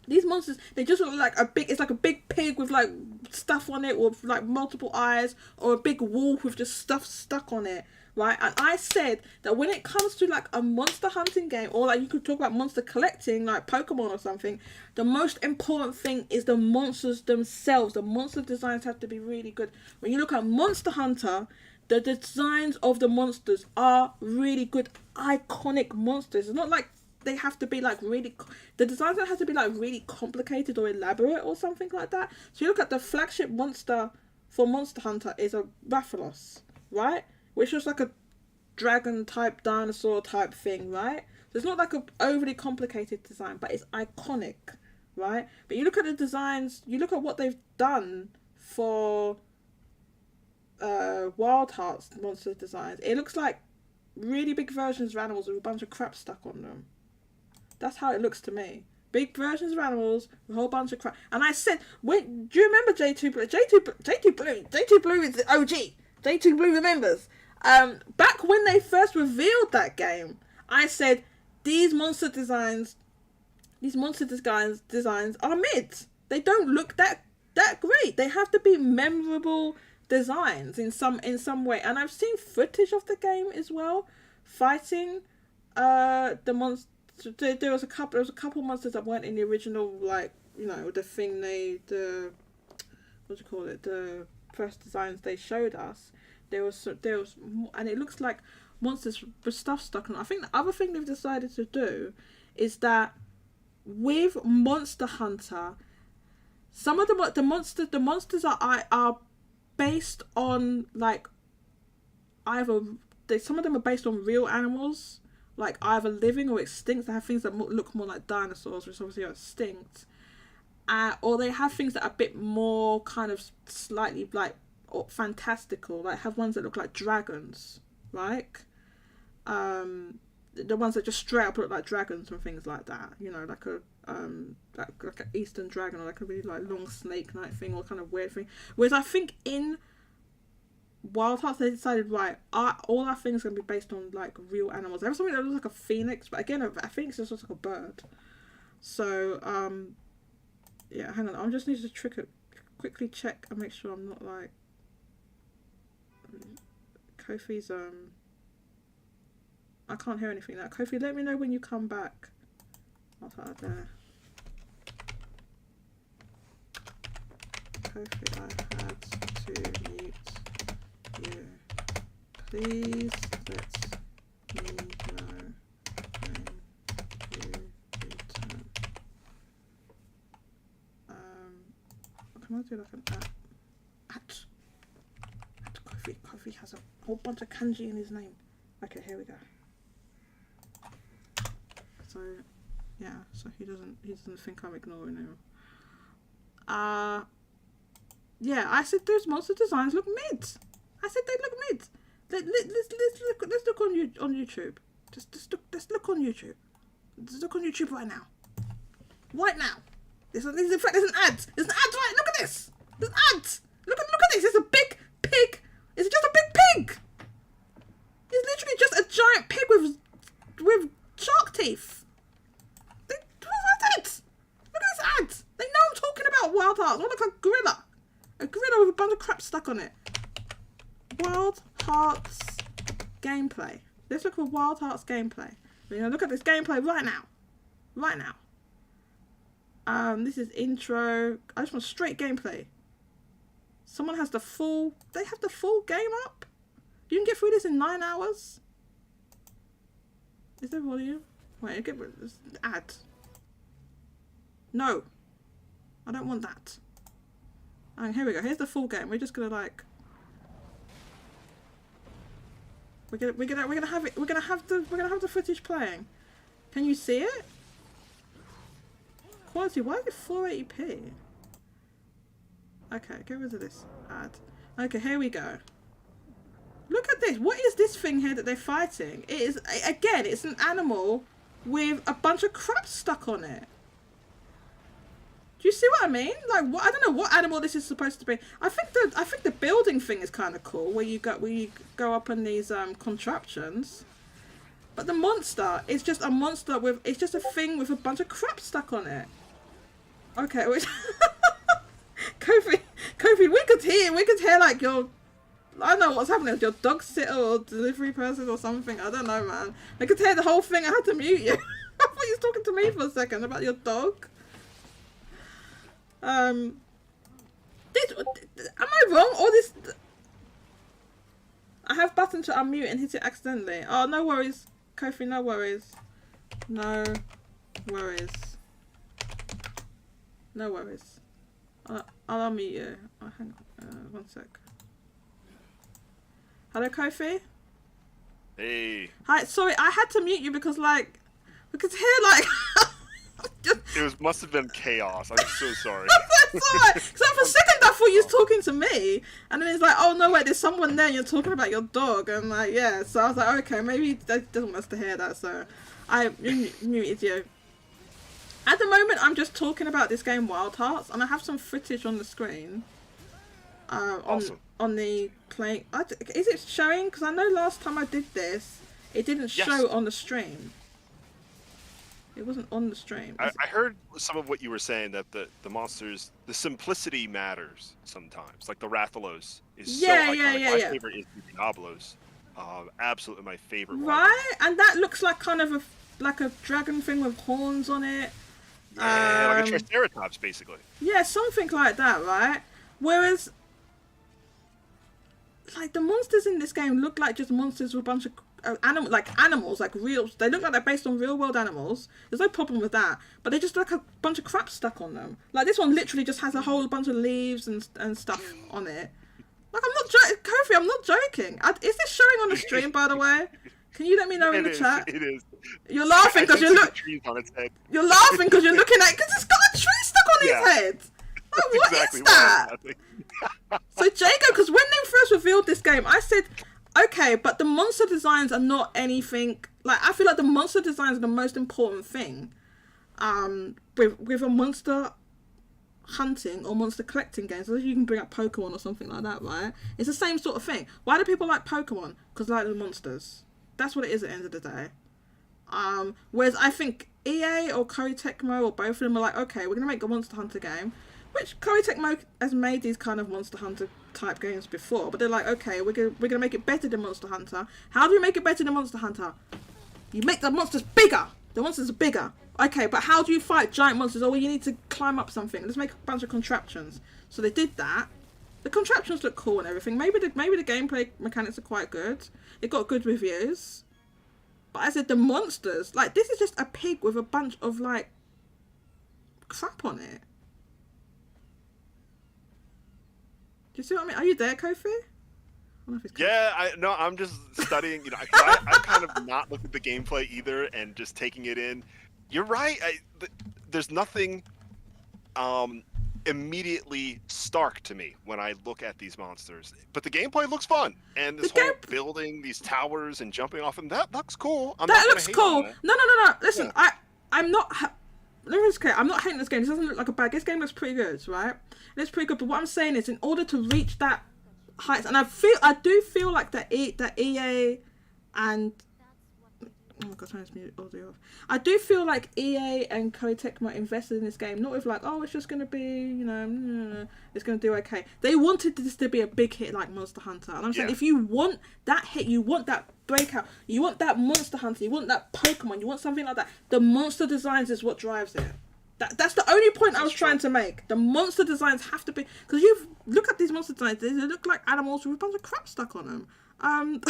these monsters, they just look like it's like a big pig with like stuff on it, or like multiple eyes, or a big wolf with just stuff stuck on it, right? And I said that when it comes to like a monster hunting game, or like you could talk about monster collecting, like Pokemon or something, the most important thing is the monsters themselves. The monster designs have to be really good. When you look at Monster Hunter, the designs of the monsters are really good, iconic monsters. It's not like they have to be like really, the designs don't have to be like really complicated or elaborate or something like that. So you look at the flagship monster for Monster Hunter is a Rathalos, right? Which was like a dragon type, dinosaur type thing, right? So it's not like a overly complicated design, but it's iconic, right? But you look at the designs, you look at what they've done for Wild Hearts monster designs, it looks like really big versions of animals with a bunch of crap stuck on them. That's how it looks to me. Big versions of animals with a whole bunch of crap. And I said, wait, do you remember J2 Blue? J2 Blue is the OG. J2 Blue remembers. Back when they first revealed that game, I said these monster designs are mid. They don't look that great. They have to be memorable designs in some way. And I've seen footage of the game as well, fighting the monster. There was a couple monsters that weren't in the original, like, you know, the thing the first designs they showed us. There was, and it looks like monsters with stuff stuck on. I think the other thing they've decided to do is that with Monster Hunter, some of the monsters are based on like some of them are based on real animals, like either living or extinct. They have things that look more like dinosaurs, which obviously are extinct, or they have things that are a bit more kind of slightly like fantastical, like have ones that look like dragons, like the ones that just straight up look like dragons and things like that, you know, like an eastern dragon, or like a really like long snake night thing, or kind of weird thing. Whereas I think in Wild Hearts they decided, right, all our things are going to be based on like real animals. There was something that looks like a phoenix, but again a phoenix just looks like a bird. So yeah, hang on, I just need to quickly check and make sure I'm not like Kofi's I can't hear anything now. Kofi, let me know when you come back. What's that there? Kofi, I had to mute you. Please let me know when you return. Can I do like an at Kofi? Kofi has a whole bunch of kanji in his name. Okay, here we go. So yeah, so he doesn't think I'm ignoring him. Yeah, I said those monster designs look mid. I said they look mid. Let's look on YouTube. Let's look on YouTube. Let's look on YouTube right now. Right now. In fact, there's an ad. There's an ad right. Look at this. There's an ad. Look at this. It's a big pig. It's just a big pig. It's literally just a giant pig with shark teeth. That's it. Look at this ad. They know I'm talking about Wild Hearts. What, like a gorilla? A gorilla with a bunch of crap stuck on it. Wild Hearts gameplay. Let's look for Wild Hearts gameplay. We're gonna look at this gameplay right now. Right now. This is intro. I just want straight gameplay. Someone has they have the full game up? You can get through this in 9 hours? Is there volume? Wait, get rid of this ad. No. I don't want that. Alright, here we go. Here's the full game. We're just gonna like we're gonna have the footage playing. Can you see it? Quality, why is it 480p? Okay, get rid of this ad. Okay, here we go. Look at this. What is this thing here that they're fighting? It is, again, it's an animal with a bunch of crap stuck on it. Do you see what I mean? Like, what, I don't know what animal this is supposed to be. I think the building thing is kind of cool, where you go up on these contraptions. But the monster is just a monster with, it's just a thing with a bunch of crap stuck on it. Okay, which Kofi, we could hear like your, I don't know what's happening with your dog sitter or delivery person or something. I don't know, man. I could hear the whole thing. I had to mute you. I thought you was talking to me for a second about your dog. Am I wrong? Or this? I have button to unmute and hit it accidentally. Oh, no worries, Kofi. No worries. No worries. No worries. I'll unmute you. Oh, hang on. 1 sec. Hello, Kofi. Hey. Hi. Sorry, I had to mute you because like we could hear like. It must have been chaos. I'm so sorry. That's alright. So for a second I thought you was talking to me, and then it's like, oh no, wait, there's someone there. You're talking about your dog, and like, yeah. So I was like, okay, maybe he doesn't want us to hear that. So I muted you. At the moment, I'm just talking about this game, Wild Hearts, and I have some footage on the screen. Awesome. On the play. Is it showing? Because I know last time I did this, it didn't show on the stream. It wasn't on the stream. I heard some of what you were saying, that the monsters, the simplicity matters sometimes. Like the Rathalos is so iconic. My favorite is the Diablos. Absolutely my favorite one. Right? And that looks like kind of a dragon thing with horns on it. Yeah, like a Triceratops, basically. Yeah, something like that, right? Whereas, like, the monsters in this game look like just monsters with a bunch of animals, like real. They look like they're based on real world animals. There's no problem with that, but they just look like a bunch of crap stuck on them. Like this one literally just has a whole bunch of leaves and stuff on it. Like, I'm not joking, Kofi. I'm not joking. Is this showing on the stream, by the way? Can you let me know in the chat? It is. You're laughing because you're You're laughing because you're looking at it because it's got a tree stuck on his head. Like, what exactly is that? So Jago, because when they first revealed this game, I said, okay, but the monster designs are not anything. Like, I feel like the monster designs are the most important thing. With a monster hunting or monster collecting games, so you can bring up Pokemon or something like that, right? It's the same sort of thing. Why do people like Pokemon? Because they like the monsters. That's what it is at the end of the day. Whereas I think EA or Koei Tecmo or both of them are like, okay, we're gonna make a Monster Hunter game, which Koei Tecmo has made these kind of Monster Hunter type games before, but they're like, okay, we're gonna make it better than Monster Hunter. How do we make it better than Monster Hunter? You make the monsters bigger. The monsters are bigger. Okay, but how do you fight giant monsters? Oh, well, you need to climb up something. Let's make a bunch of contraptions. So they did that. The contraptions look cool and everything. Maybe the gameplay mechanics are quite good. It got good reviews. But I said the monsters, like, this is just a pig with a bunch of, like, crap on it. Do you see what I mean? Are you there, Kofi? I'm just studying. I kind of not looked at the gameplay either and just taking it in. You're right. There's nothing immediately stark to me when I look at these monsters, but the gameplay looks fun, and this whole building these towers and jumping off them, that looks cool. That looks cool. No. Listen, yeah. I'm not. Let me just clear. I'm not hating this game. This doesn't look like a bad. This game looks pretty good, right? It's pretty good. But what I'm saying is, in order to reach that heights, and I do feel like that EA and oh my god, trying to mute audio off. I do feel like EA and Koei Tecmo invested in this game, not with like, oh, it's just gonna be, it's gonna do okay. They wanted this to be a big hit like Monster Hunter, and I'm saying if you want that hit, you want that breakout, you want that Monster Hunter, you want that Pokemon, you want something like that. The monster designs is what drives it. That's the only point I was trying to make. The monster designs have to be, because you look at these monster designs, they look like animals with a bunch of crap stuck on them.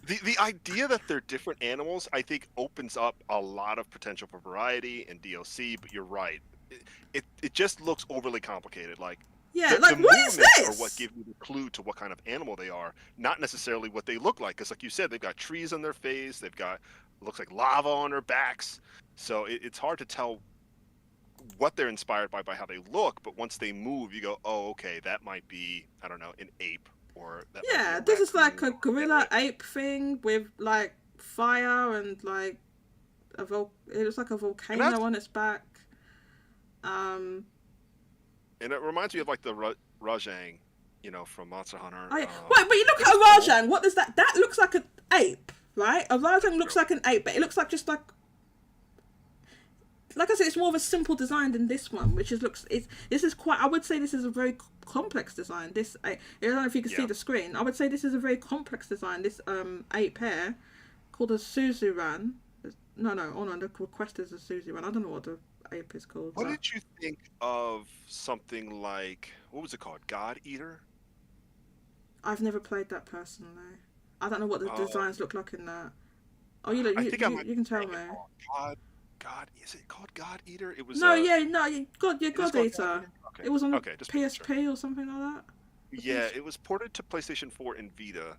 The idea that they're different animals, I think, opens up a lot of potential for variety and DLC. But you're right, it just looks overly complicated. Like the what is this? Are what give you the clue to what kind of animal they are, not necessarily what they look like. Because, like you said, they've got trees on their face, they've got looks like lava on their backs. So it's hard to tell what they're inspired by how they look. But once they move, you go, oh, okay, that might be, I don't know, an ape. This is like a gorilla ape thing with like fire and like it looks like a volcano on its back. And it reminds me of like the Rajang, from Monster Hunter. Wait, but you look at a Rajang. What does that? That looks like an ape, right? A Rajang looks like an ape, but it looks like just like I said, it's more of a simple design than this one, which is this is quite. I would say this is a very complex design. I don't know if you can see the screen. I would say this is a very complex design. This ape hair called a Suzuran. No, the request is a Suzuran. I don't know what the ape is called. What did you think of something like, what was it called? God Eater? I've never played that personally. I don't know what the designs look like in that. Oh, you can tell me. God, is it called God Eater? It was. God Eater. Okay. It was on the PSP or something like that. Yeah, it was ported to PlayStation 4 and Vita,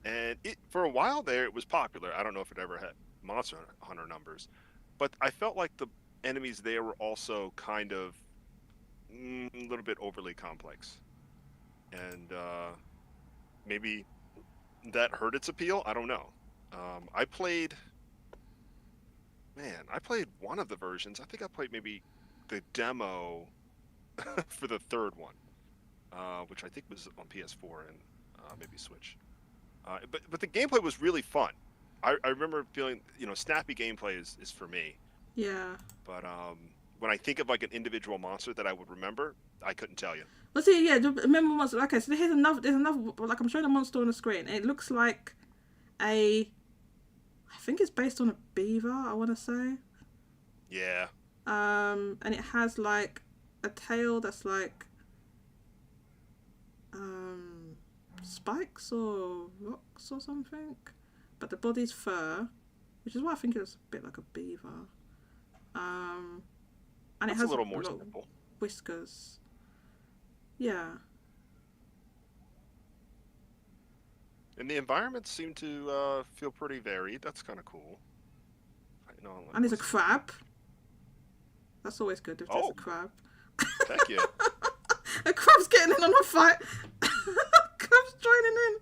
and for a while there it was popular. I don't know if it ever had Monster Hunter numbers, but I felt like the enemies there were also kind of a little bit overly complex, and maybe that hurt its appeal. I don't know. I played one of the versions. I think I played maybe the demo for the third one, which I think was on PS4 and maybe Switch. But the gameplay was really fun. I remember feeling, snappy gameplay is for me. Yeah. But when I think of like an individual monster that I would remember, I couldn't tell you. Well, see, yeah, remember monster. Okay, so there's another. Like I'm showing a monster on the screen. It looks like I think it's based on a beaver. I want to say. Yeah. And it has like a tail that's like spikes or rocks or something, but the body's fur, which is why I think it was a bit like a beaver. And that's it has a little more simple. Whiskers. Yeah. And the environments seem to feel pretty varied. That's kind of cool. And there's a crab. That's always good if there's a crab. Heck yeah. A crab's getting in on a fight. Crab's joining in.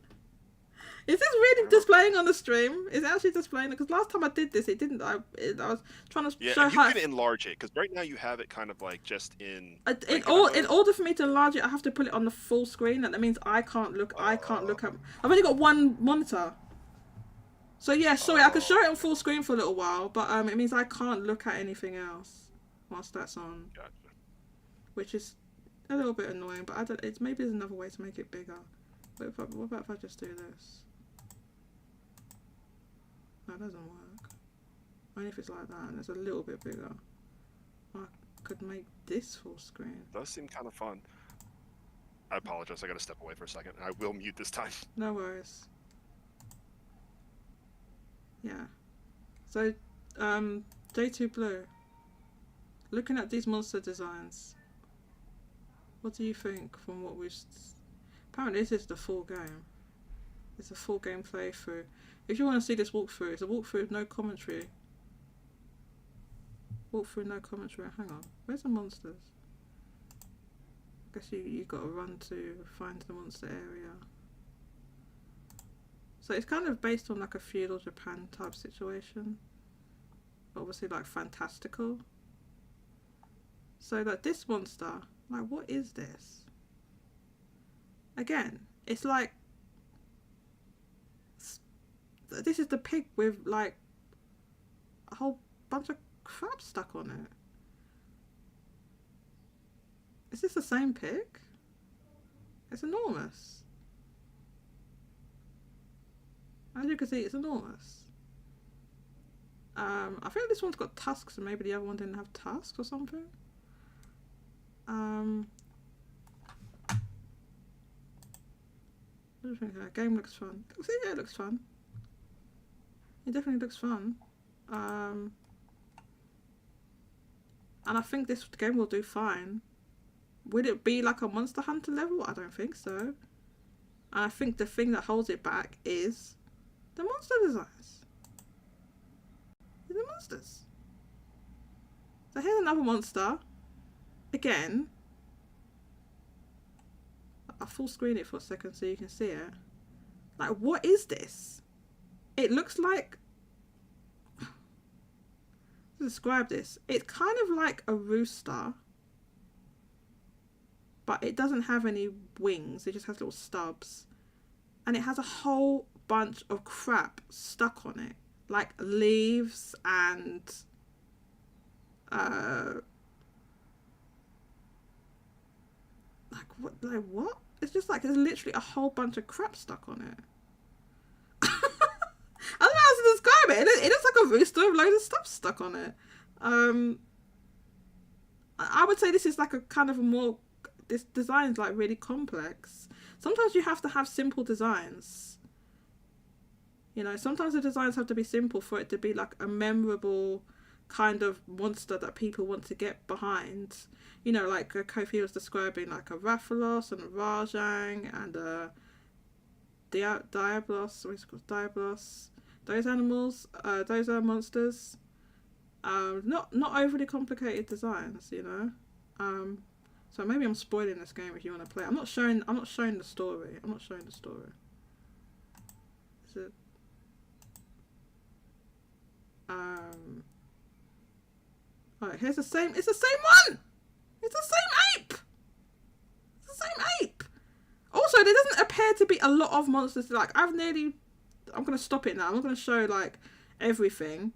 Is this really displaying on the stream? Is it actually displaying it? Because last time I did this, it didn't. I was trying to show how. You can enlarge it, because right now you have it kind of like just in. In order for me to enlarge it, I have to put it on the full screen, and that means I can't look. I can't look at. I've only got one monitor. So yeah, sorry, I could show it on full screen for a little while, but it means I can't look at anything else whilst that's on. Gotcha. Which is a little bit annoying, but maybe there's another way to make it bigger. What about if I just do this? That doesn't work. Only if it's like that and it's a little bit bigger. I could make this full screen. Does seem kind of fun. I apologize, I gotta step away for a second. I will mute this time. No worries. Yeah. So, J2 Blue. Looking at these monster designs, what do you think from what we've... Apparently this is the full game. It's a full game playthrough. If you want to see this walkthrough, it's a walkthrough with no commentary. Walkthrough, no commentary. Hang on. Where's the monsters? I guess you got to run to find the monster area. So it's kind of based on like a feudal Japan type situation. But obviously like fantastical. So like this monster, like what is this? Again, it's like... This is the pig with like a whole bunch of crap stuck on it. Is this the same pig? It's enormous. As you can see, it's enormous. I think this one's got tusks and maybe the other one didn't have tusks or something. What do you think? The game looks fun. Yeah, it looks fun. It definitely looks fun. And I think this game will do fine. Would it be like a Monster Hunter level? I don't think so. And I think the thing that holds it back is the monster designs. The monsters. So here's another monster. Again. I'll full screen it for a second so you can see it. Like, what is this? It looks like... to describe this. It's kind of like a rooster, but it doesn't have any wings. It just has little stubs. And it has a whole bunch of crap stuck on it. Like leaves and like what? It's just like there's literally a whole bunch of crap stuck on it. I don't know how to describe it. It looks like a rooster with loads of stuff stuck on it. I would say this is like a kind of a more, this design is like really complex. Sometimes you have to have simple designs. You know, sometimes the designs have to be simple for it to be like a memorable kind of monster that people want to get behind. You know, like Kofi was describing, like a Rathalos and a Rajang and a Diablos. What's it called? Diablos. Those animals, those are monsters. Not overly complicated designs, you know. So maybe I'm spoiling this game if you want to play. I'm not showing the story. Is it? Alright, here's the same. It's the same one. It's the same ape. Also, there doesn't appear to be a lot of monsters. Like I'm gonna stop it now. I'm not gonna show like everything.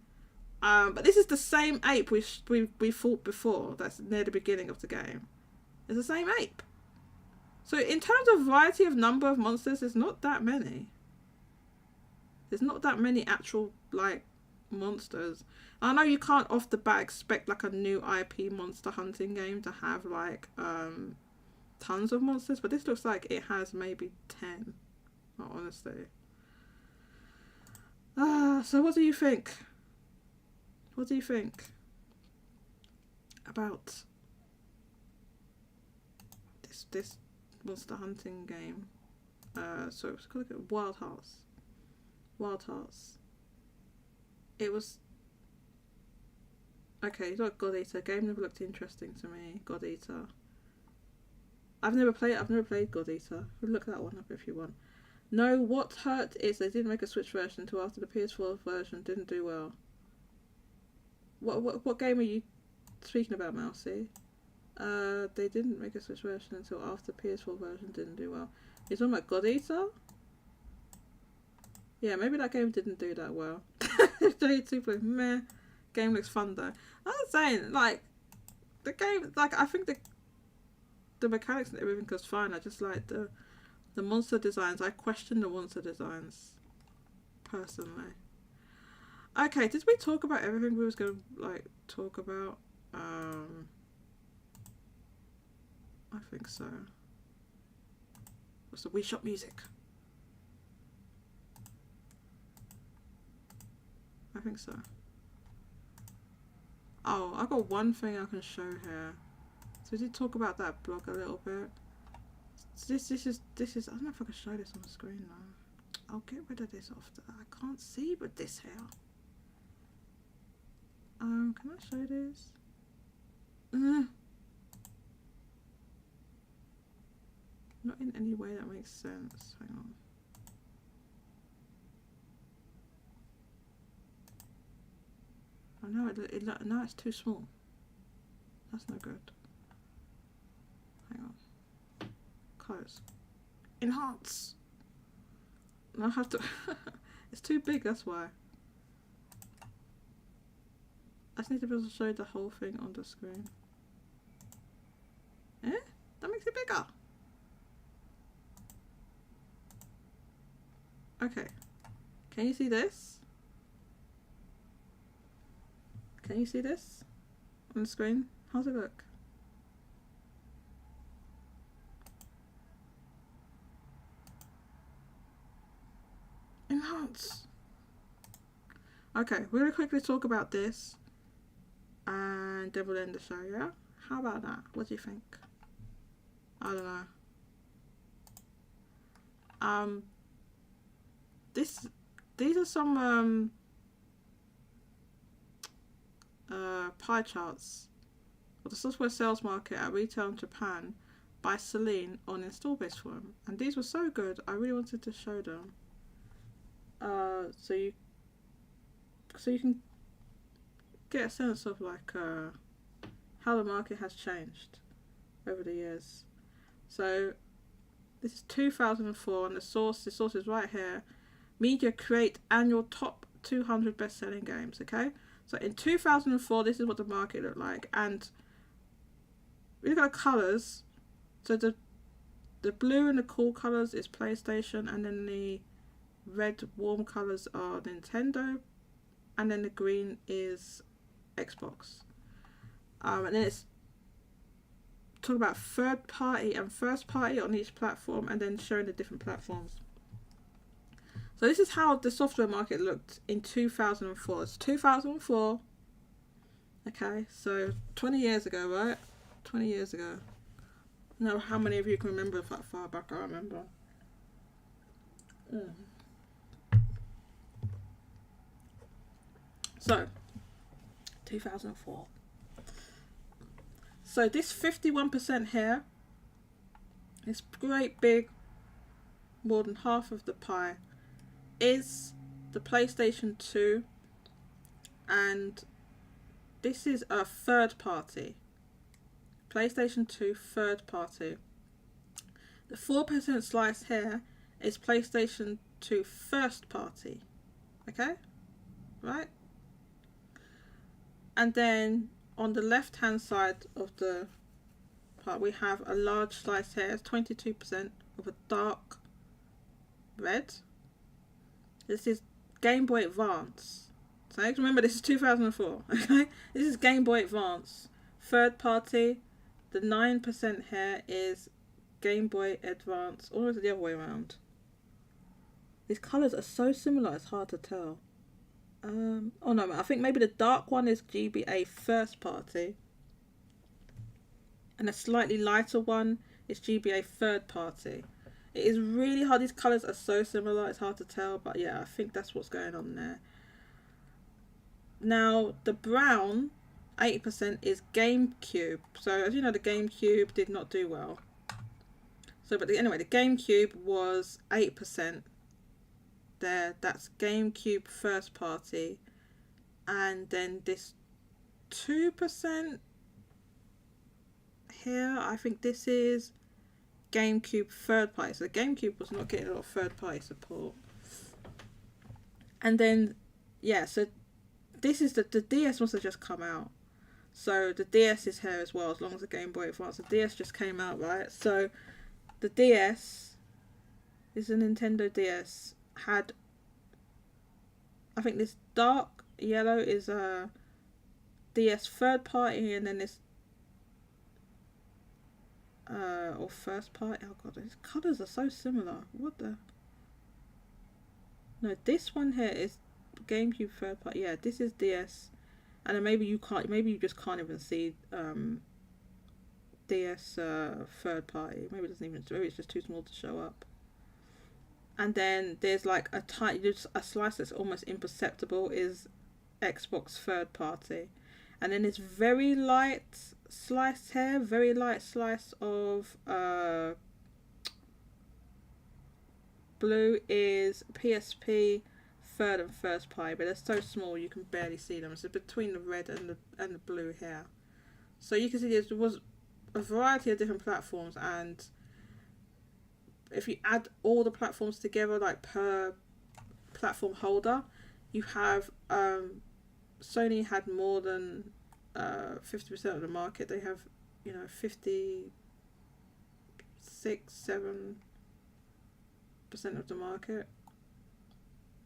But this is the same ape we fought before. That's near the beginning of the game. It's the same ape. So in terms of variety of number of monsters, there's not that many. There's not that many actual like monsters. I know you can't off the bat expect like a new IP monster hunting game to have like tons of monsters, but this looks like it has maybe 10. Honestly. So what do you think? What do you think about this monster hunting game? So it's called Wild Hearts. It was okay. You got God Eater. Game never looked interesting to me. God Eater. I've never played God Eater. Look that one up if you want. No, what hurt is they didn't make a Switch version until after the PS4 version didn't do well. What game are you speaking about, Mousy? They didn't make a Switch version until after the PS4 version didn't do well. You're talking about God Eater? Yeah, maybe that game didn't do that well. J2 meh. Game looks fun though. I'm saying, like, the game, like, I think the mechanics and everything was fine. I just like the monster designs. I question the monster designs, personally. Okay, did we talk about everything we was going to, like, talk about? I think so. What's the Wii Shop music? I think so. Oh, I got one thing I can show here. So we did talk about that blog a little bit. This is I don't know if I can show this on the screen now. I'll get rid of this after. I can't see with this here. Can I show this? Not in any way that makes sense. Hang on. Oh no, no, it's too small. That's no good. Hang on. Close. Enhance. And I have to. It's too big. That's why. I just need to be able to show the whole thing on the screen. Eh? That makes it bigger. Okay. Can you see this? Can you see this on the screen? How's it look? Enhance. Okay, we're gonna quickly talk about this and then we'll end the show, yeah? How about that? What do you think? I don't know. These are some pie charts of the software sales market at retail in Japan by Celine on install base forum, and these were so good I really wanted to show them. So you can get a sense of like how the market has changed over the years. So this is 2004, and the source is right here. Media create annual top 200 best-selling games. Okay, so in 2004, this is what the market looked like, and we look at the colors. So the blue and the cool colors is PlayStation, and then the red warm colors are Nintendo, and then the green is Xbox. And then it's talking about third party and first party on each platform, and then showing the different platforms. So this is how the software market looked in 2004. It's 2004. Okay, so 20 years ago, right? 20 years ago. I don't know how many of you can remember that far back. I remember. So, 2004. So this 51% here, this great big, more than half of the pie, is the PlayStation 2, and this is a third party. PlayStation 2 third party. The 4% slice here is PlayStation 2 first party. Okay? Right? And then on the left hand side of the part, we have a large slice here, 22% of a dark red. This is Game Boy Advance. So remember, this is 2004. Okay? This is Game Boy Advance. Third party. The 9% here is Game Boy Advance. Or is it the other way around? These colours are so similar, it's hard to tell. Oh no, I think maybe the dark one is GBA first party, and a slightly lighter one is GBA third party. It is really hard. These colours are so similar, it's hard to tell, but yeah, I think that's what's going on there. Now, the brown 80% is GameCube. So as you know, the GameCube did not do well. So, but anyway, the GameCube was 8%. There, that's GameCube first party, and then this 2% here, I think this is GameCube third party. So the GameCube was not getting a lot of third party support. And then yeah, so this is the DS must have just come out. So the DS is here as well, as long as the Game Boy Advance. The DS just came out, right? So the DS is a Nintendo DS. Had, I think this dark yellow is a DS third party, and then this or first party. Oh god, these colours are so similar. What the? No, this one here is GameCube third party. Yeah, this is DS, and then maybe you just can't even see DS third party. Maybe it doesn't even. Maybe it's just too small to show up. And then there's like a slice that's almost imperceptible is Xbox third party. And then this very light slice here, very light slice of blue is PSP third and first party, but they're so small you can barely see them. So between the red and the blue here. So you can see there was a variety of different platforms, and if you add all the platforms together, like per platform holder, you have Sony had more than 50% of the market. They have 56-7% of the market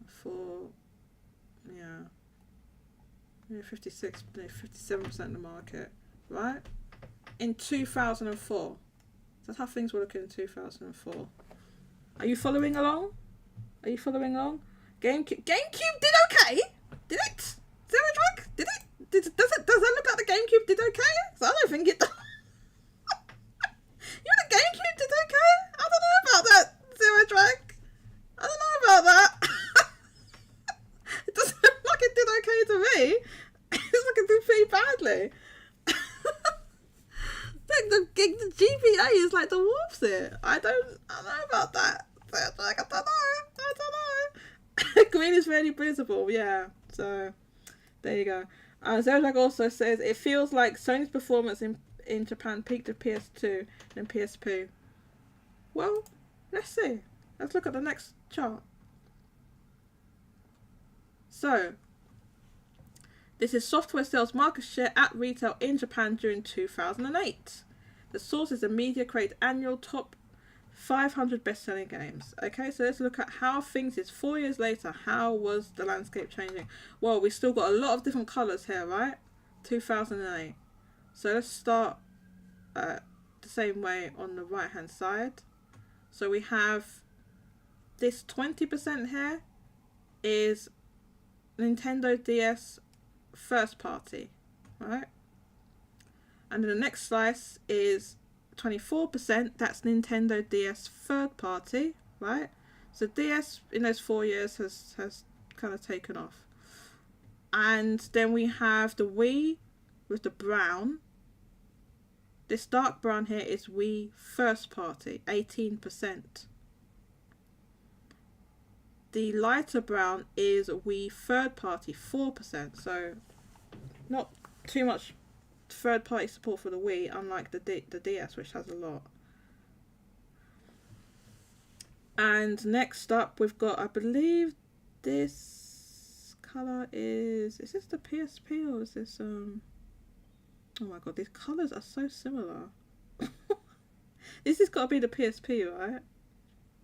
for 57% of the market, right? In 2004. That's how things were looking in 2004. Are you following along? GameCube did okay. Did it? Zero Drug? Did it? Does that look like the GameCube did okay? So I don't think it does. The GameCube did okay? I don't know about that, Zero Drag. I don't know about that. It doesn't look like it did okay to me. It looks like it did pretty badly. The GBA is like the dwarfs it. I don't know about that. I don't know. Green is really visible, yeah. So there you go. Zerdag also says it feels like Sony's performance in Japan peaked at PS2 and PSP. Well, let's see. Let's look at the next chart. So, this is software sales market share at retail in Japan during 2008. The source is a Media Crate annual top 500 best-selling games. Okay, so let's look at how things is 4 years later. How was the landscape changing? Well, we still got a lot of different colours here, right? 2008. So let's start the same way on the right-hand side. So we have this 20% here is Nintendo DS first party, right? And then the next slice is 24%, that's Nintendo DS third party, right? So DS in those 4 years has kind of taken off. And then we have the Wii with the brown. This dark brown here is Wii first party, 18%. The lighter brown is Wii third party, 4%. So not too much third party support for the Wii, unlike the DS, which has a lot. And next up we've got, I believe this colour is this the PSP or is this oh my god, these colours are so similar. This has got to be the PSP, right?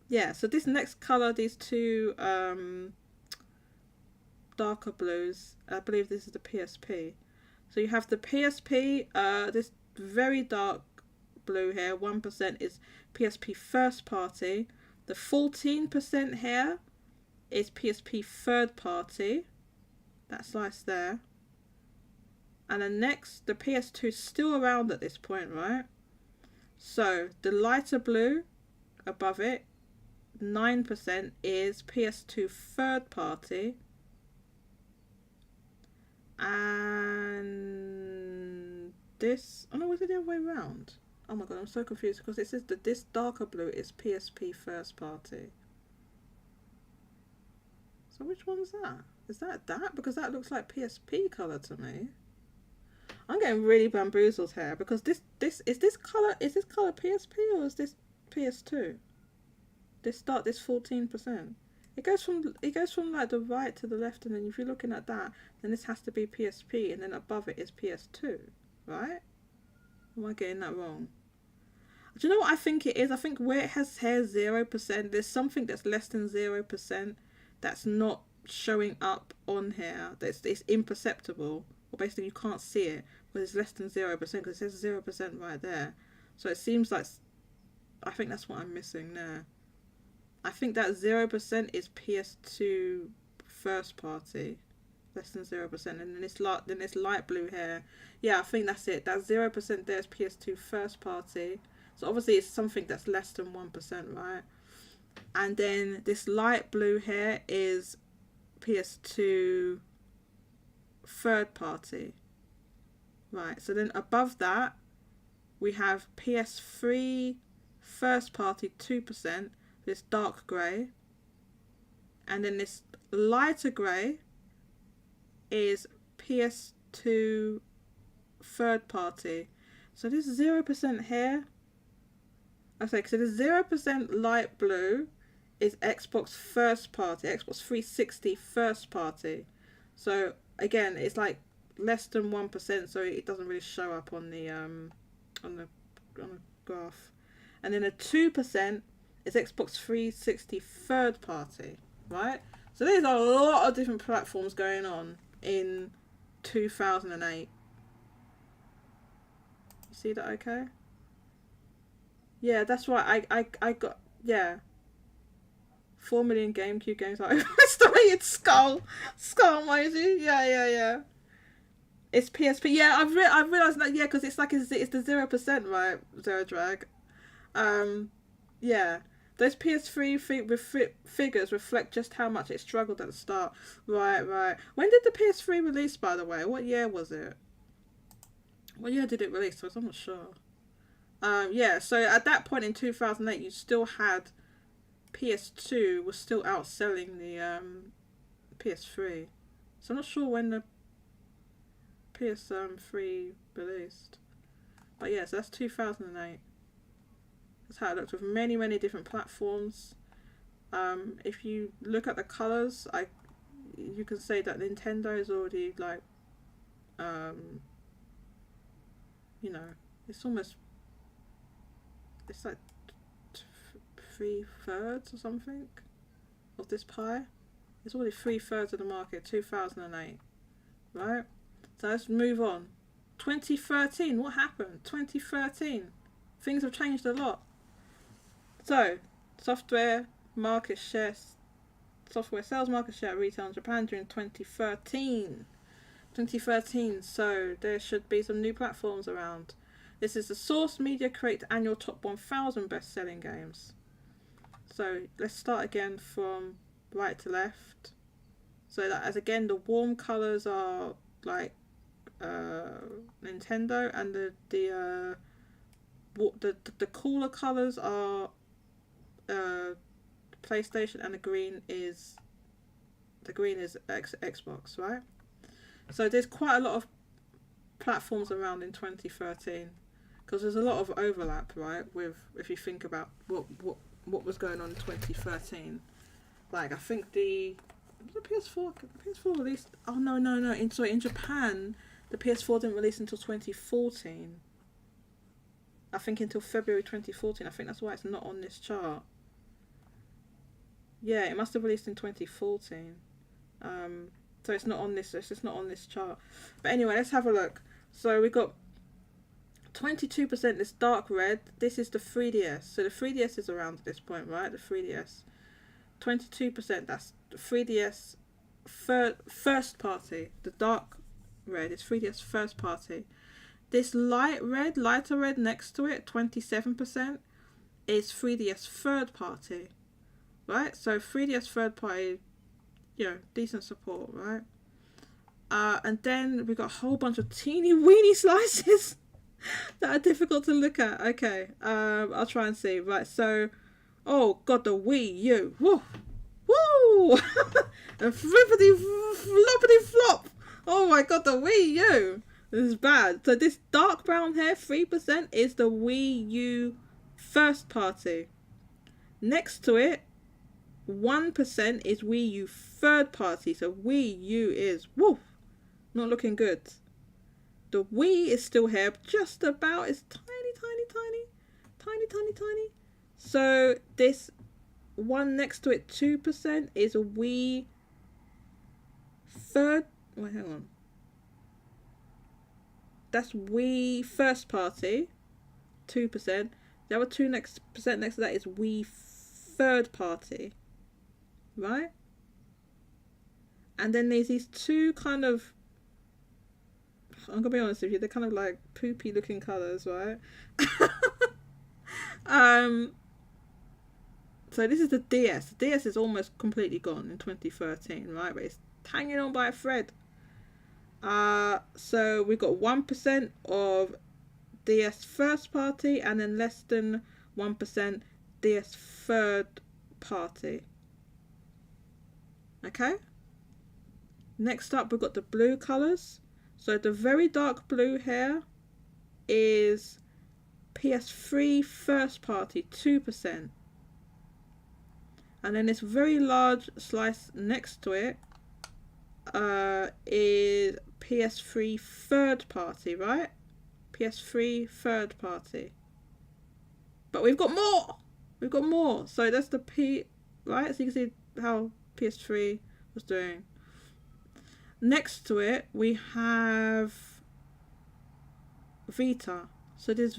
Yeah, so this next colour, these two darker blues, I believe this is the PSP. So you have the PSP, this very dark blue here, 1% is PSP first party. The 14% here is PSP third party. That slice there. And then next, the PS2 is still around at this point, right? So the lighter blue above it, 9% is PS2 third party. And this, oh no, was it the other way around? Oh my god, I'm so confused because it says that this darker blue is PSP first party. So which one's that? Is that? Because that looks like PSP colour to me. I'm getting really bamboozled here because this colour PSP or is this PS2? This 14%. It goes from like the right to the left, and then if you're looking at that, then this has to be PSP, and then above it is PS2, right? Am I getting that wrong? Do you know what I think it is? I think where it has here 0%, there's something that's less than 0% that's not showing up on here. It's imperceptible, or basically you can't see it, but it's less than 0% because it says 0% right there. So it seems like, I think that's what I'm missing there. I think that 0% is PS2 first party, less than 0%, and then this light blue here. Yeah, I think that's it. That 0% there is PS2 first party. So obviously it's something that's less than 1%, right? And then this light blue here is PS2 third party, right? So then above that we have PS3 first party 2%. This dark grey, and then this lighter grey is PS2 third party. So this 0% here, okay, so the 0% light blue is Xbox first party, Xbox 360 first party. So again, it's like less than 1%, so it doesn't really show up on the graph. And then a 2% is Xbox 360 third party, right? So there's a lot of different platforms going on in 2008. You see that okay? Yeah, that's right. I got, yeah. 4 million GameCube games. I estimated skull emoji. Yeah. It's PSP. Yeah, I've realised that. Yeah, because it's like it's the 0%, right? Zero drag. Yeah. Those PS3 figures reflect just how much it struggled at the start. Right. When did the PS3 release, by the way? What year was it? What year did it release? Because I'm not sure. Yeah, so at that point in 2008, you still had PS2 was still outselling the PS3. So I'm not sure when the... PS3 released. But yeah, so that's 2008. That's how it looked, with many, many different platforms. If you look at the colours, you can say that Nintendo is already like, you know, it's like 3/3 or something of this pie. It's already 3/3 of the market. 2008, right? So let's move on. 2013, what happened? 2013, things have changed a lot. So, software sales market share retail in Japan during 2013. So there should be some new platforms around. This is the Source Media Create annual top 1000 best-selling games. So let's start again from right to left. So that, as again, the warm colours are like Nintendo, and the cooler colours are PlayStation, and the green is Xbox, right? So there's quite a lot of platforms around in 2013, because there's a lot of overlap, right? With, if you think about what was going on in 2013, like I think the PS4 released. Oh no! In Japan, the PS4 didn't release until 2014. I think until February 2014. I think that's why it's not on this chart. Yeah, it must have released in 2014. So it's not on this. It's just not on this chart. But anyway, let's have a look. So we got 22%. This dark red. This is the 3DS. So the 3DS is around at this point, right? The 3DS. 22%. That's the 3DS first party. The dark red is 3DS first party. This lighter red next to it, 27%, is 3DS third party. Right? So 3DS third party, you know, decent support, right? And then we got a whole bunch of teeny weeny slices that are difficult to look at. Okay, I'll try and see. Right, so, oh god, the Wii U. Woo! Woo! And flippity floppity flop. Oh my god, the Wii U. This is bad. So this dark brown hair, 3%, is the Wii U first party. Next to it, 1% is Wii U third party. So Wii U is, woo, not looking good. The Wii is still here, just about. It's tiny. So this one next to it, 2%, is a Wii third. Wait, hang on. That's Wii first party, 2%. The other 2% next to that is Wii third party, right? And then there's these two kind of, I'm gonna be honest with you, they're kind of like poopy looking colours, right? So this is the DS. The DS is almost completely gone in 2013, right? But it's hanging on by a thread. So we got 1% of DS first party, and then less than 1% DS third party. Okay? Next up, we've got the blue colours. So the very dark blue here is PS3 first party, 2%. And then this very large slice next to it is PS3 third party, right? PS3 third party. But we've got more. So that's the P, right? So you can see how PS3 was doing. Next to it, we have Vita. So this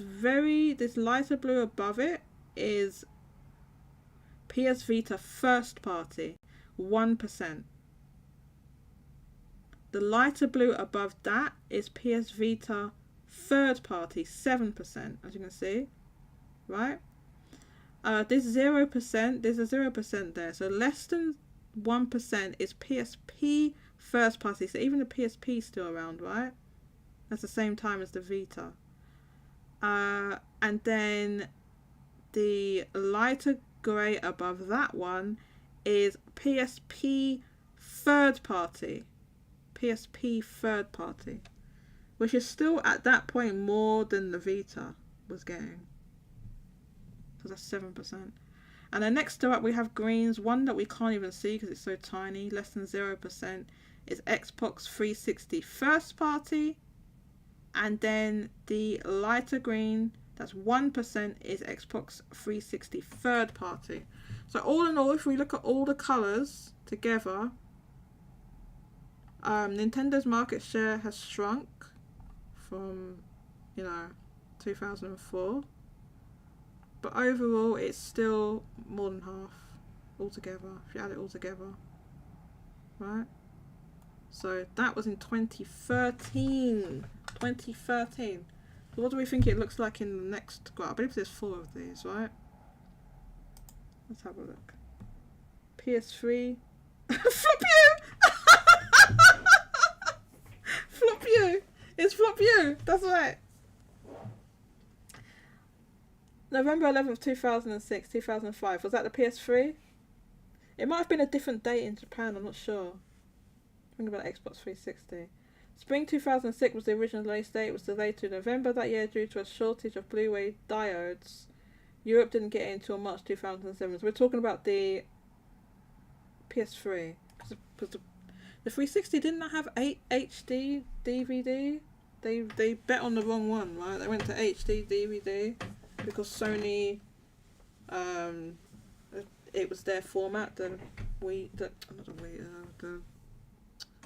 lighter blue above it is PS Vita first party, 1%. The lighter blue above that is PS Vita third party, 7%, as you can see, right? This 0%, there's a 0% there, so less than 1% is PSP first party, so even the PSP is still around, right? That's the same time as the Vita. And then the lighter grey above that one is PSP third party. PSP third party. which is still at that point more than the Vita was getting. So that's 7%. And then next up we have greens, one that we can't even see because it's so tiny, less than 0%, is Xbox 360 first party. And then the lighter green, that's 1%, is Xbox 360 third party. So all in all, if we look at all the colours together, Nintendo's market share has shrunk from, 2004. But overall, it's still more than half altogether, if you add it all together. Right? So that was in 2013. 2013. So what do we think it looks like in the next graph? I believe there's 4 of these, right? Let's have a look. PS3. Flop you! Flop you! It's Flop you! That's right. November 11th, 2006, 2005. Was that the PS3? It might have been a different date in Japan, I'm not sure. Think about Xbox 360. Spring 2006 was the original release date. It was delayed to November that year due to a shortage of Blu-ray diodes. Europe didn't get it until March 2007. So we're talking about the PS3. Because the 360 didn't have HD DVD. They bet on the wrong one, right? They went to HD DVD because Sony, it was their format. The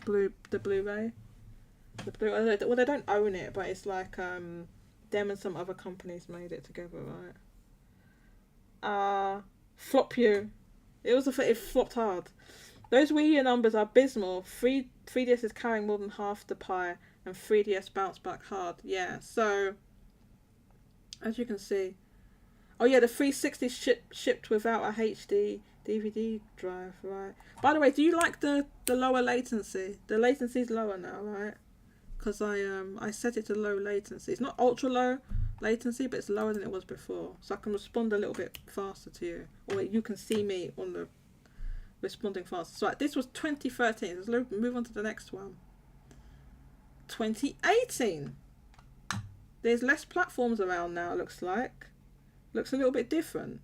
Blu-ray. Well, they don't own it, but it's like them and some other companies made it together, right? Flop you. It flopped hard. Those Wii U numbers are abysmal. 3DS is carrying more than half the pie, and 3DS bounced back hard. Yeah, so as you can see, oh yeah, the 360 shipped without a HD DVD drive, right? By the way, do you like the lower latency? The latency's lower now, right? Because I set it to low latency. It's not ultra low latency, but it's lower than it was before, so I can respond a little bit faster to you, or you can see me on the responding faster. So this was 2013. Let's move on to the next one. 2018. There's less platforms around now. Looks a little bit different.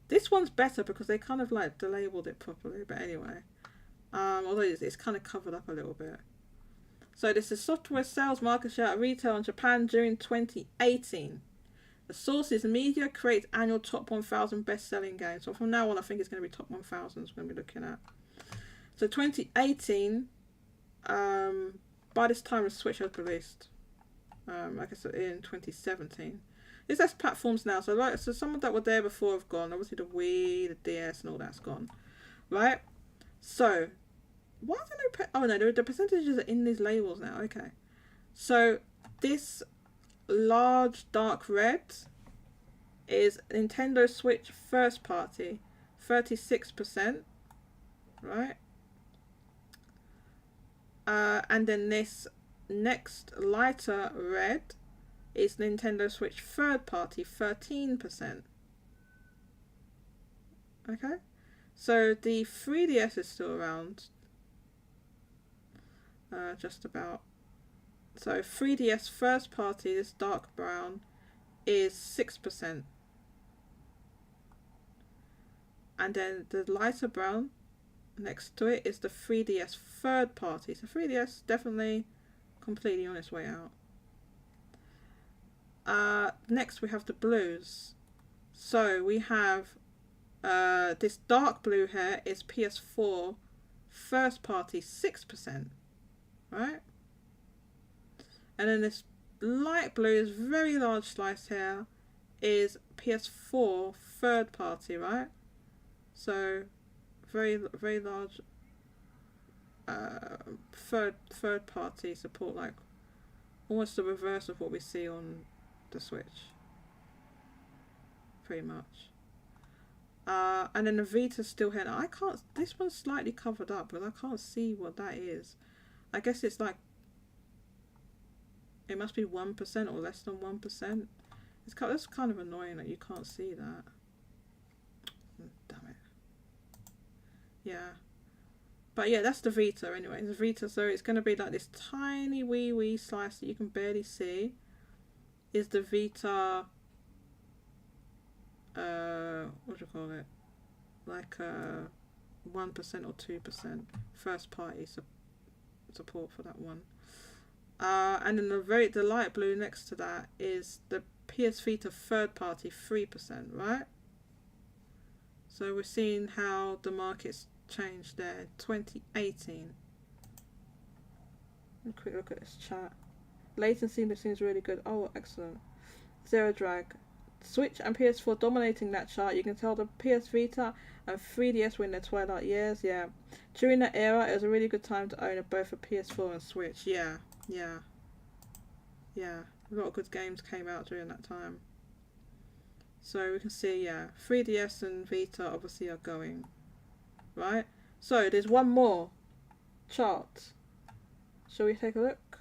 This one's better because they kind of like labeled it properly. But anyway, although it's kind of covered up a little bit. So this is software sales market share at retail in Japan during 2018. The source is media creates annual top 1,000 best-selling games. So from now on, I think it's going to be top 1,000 we're going to be looking at. So 2018, by this time the Switch was released. I guess in 2017. There's less platforms now. So some of that were there before have gone. Obviously the Wii, the DS and all that's gone. Right? So, why are there no... Oh no, the percentages are in these labels now. Okay. So, this large dark red is Nintendo Switch first party, 36%, right? And then this next lighter red is Nintendo Switch third party, 13%. Okay, so the 3DS is still around, just about. So 3DS first party, this dark brown, is 6%. And then the lighter brown next to it is the 3DS third party. So 3DS definitely completely on its way out. Next we have the blues. So we have this dark blue here is PS4 first party, 6%. Right? And then this light blue is very large slice here is PS4 third party, right? So very very large third party support, like almost the reverse of what we see on the Switch. Pretty much. And then the Vita's still here. Now, this one's slightly covered up because I can't see what that is. I guess it's like, it must be 1% or less than 1%. That's kind of annoying that you can't see that. Damn it. Yeah. But yeah, that's the Vita anyway. The Vita, so it's going to be like this tiny wee slice that you can barely see. Is the Vita, what do you call it? Like 1% or 2% first party support for that one. And then the light blue next to that is the PS Vita third party 3%, right? So we're seeing how the market's changed there. 2018. A quick look at this chart. Latency seems really good. Oh, excellent. Zero drag. Switch and PS4 dominating that chart. You can tell the PS Vita and 3DS were in their twilight years. Yeah. During that era, it was a really good time to own both a PS4 and Switch. Yeah. A lot of good games came out during that time. So we can see, 3DS and Vita obviously are going. Right? So there's one more chart. Shall we take a look?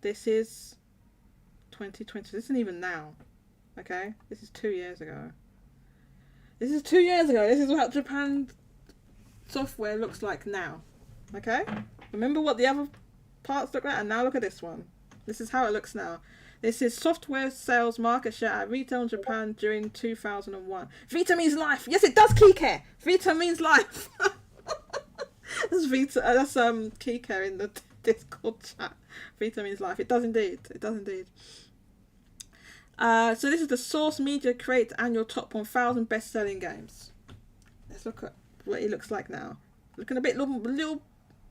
This is 2020. This isn't even now. Okay? This is 2 years ago. This is what Japan software looks like now. Okay? Remember what the other parts look like? And now look at this one. This is how it looks now. This is software sales market share at retail in Japan during 2001. Vita means life. Yes, it does, Kike. Vita means life. That's Vita. That's Kike in the Discord chat. Vita means life. It does indeed. So this is the Source Media Create annual top 1,000 best-selling games. Let's look at what it looks like now. Looking a little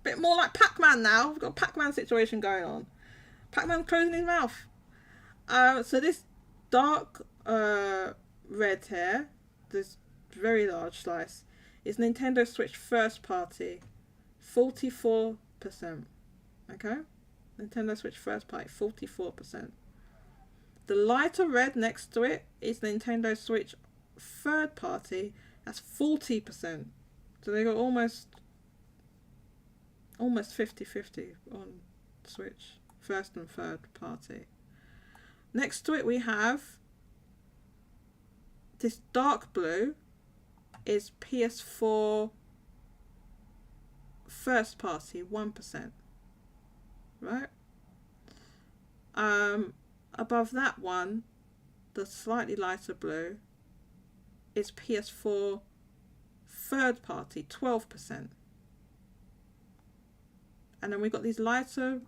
bit more like Pac-Man now. We've got a Pac-Man situation going on. Pac-Man closing his mouth. So this dark red here, this very large slice, is Nintendo Switch first party, 44%. Okay? Nintendo Switch first party, 44%. The lighter red next to it is Nintendo Switch third party, that's 40%. So they got almost 50-50 on Switch, first and third party. Next to it we have this dark blue is PS4 first party, 1%. Right? Above that one, the slightly lighter blue is PS4 third party, 12%. And then we've got these lighter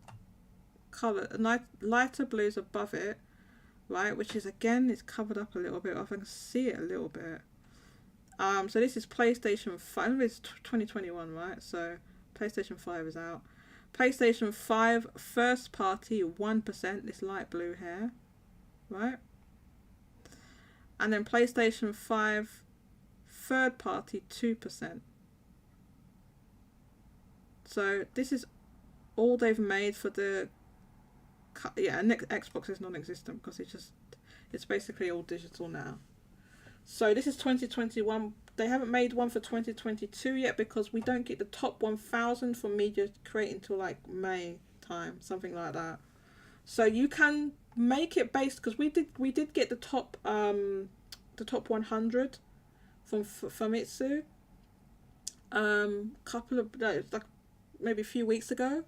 blues above it, right, which is again, it's covered up a little bit. I can see it a little bit. So this is PlayStation 5. It's 2021, right? So PlayStation 5 is out. PlayStation 5 first party 1%, this light blue here, right? And then PlayStation 5 third party 2%. So this is all they've made for the Xbox is non-existent because it's basically all digital now. So this is 2021. They haven't made one for 2022 yet because we don't get the top 1,000 for Media Create until like May time, something like that. So you can make it based, because we did get the top 100 from Famitsu couple of like maybe a few weeks ago.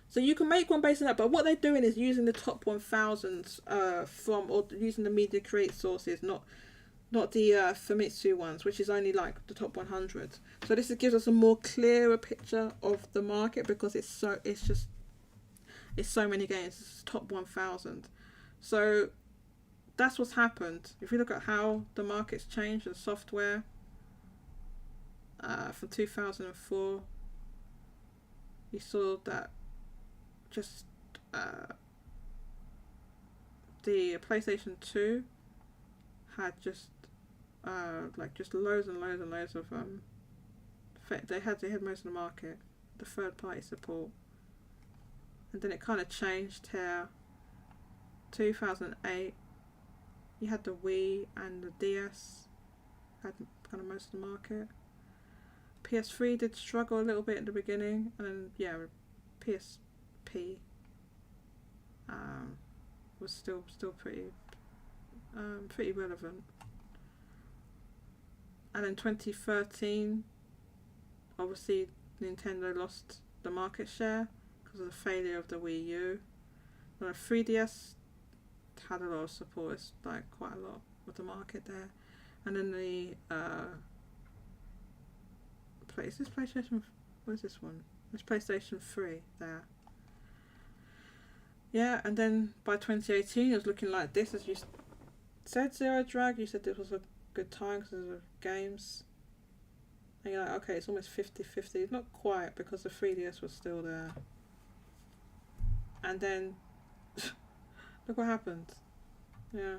So you can make one based on that, but what they're doing is using the top 1,000s or using the Media Create sources, not the Famitsu ones, which is only like the top 100. So this gives us a more clearer picture of the market because it's so many games. It's top 1,000. So that's what's happened. If you look at how the market's changed in software from 2004, you saw that just the PlayStation 2 had just loads and loads of they had most of the market, the third party support, and then it kind of changed here. 2008 you had the Wii and the DS had kind of most of the market. PS3 did struggle a little bit in the beginning, and then PSP was still pretty relevant. And in 2013, obviously Nintendo lost the market share because of the failure of the Wii U. The 3DS had a lot of support. It's like quite a lot of the market there. And then the is this PlayStation? Where's this one? It's PlayStation 3 there. Yeah, and then by 2018 it was looking like this, as you said, Zero Drag. You said this was a good time because of games. And you're like, okay, it's almost 50-50. Not quite, because the 3DS was still there. And then look what happened. Yeah.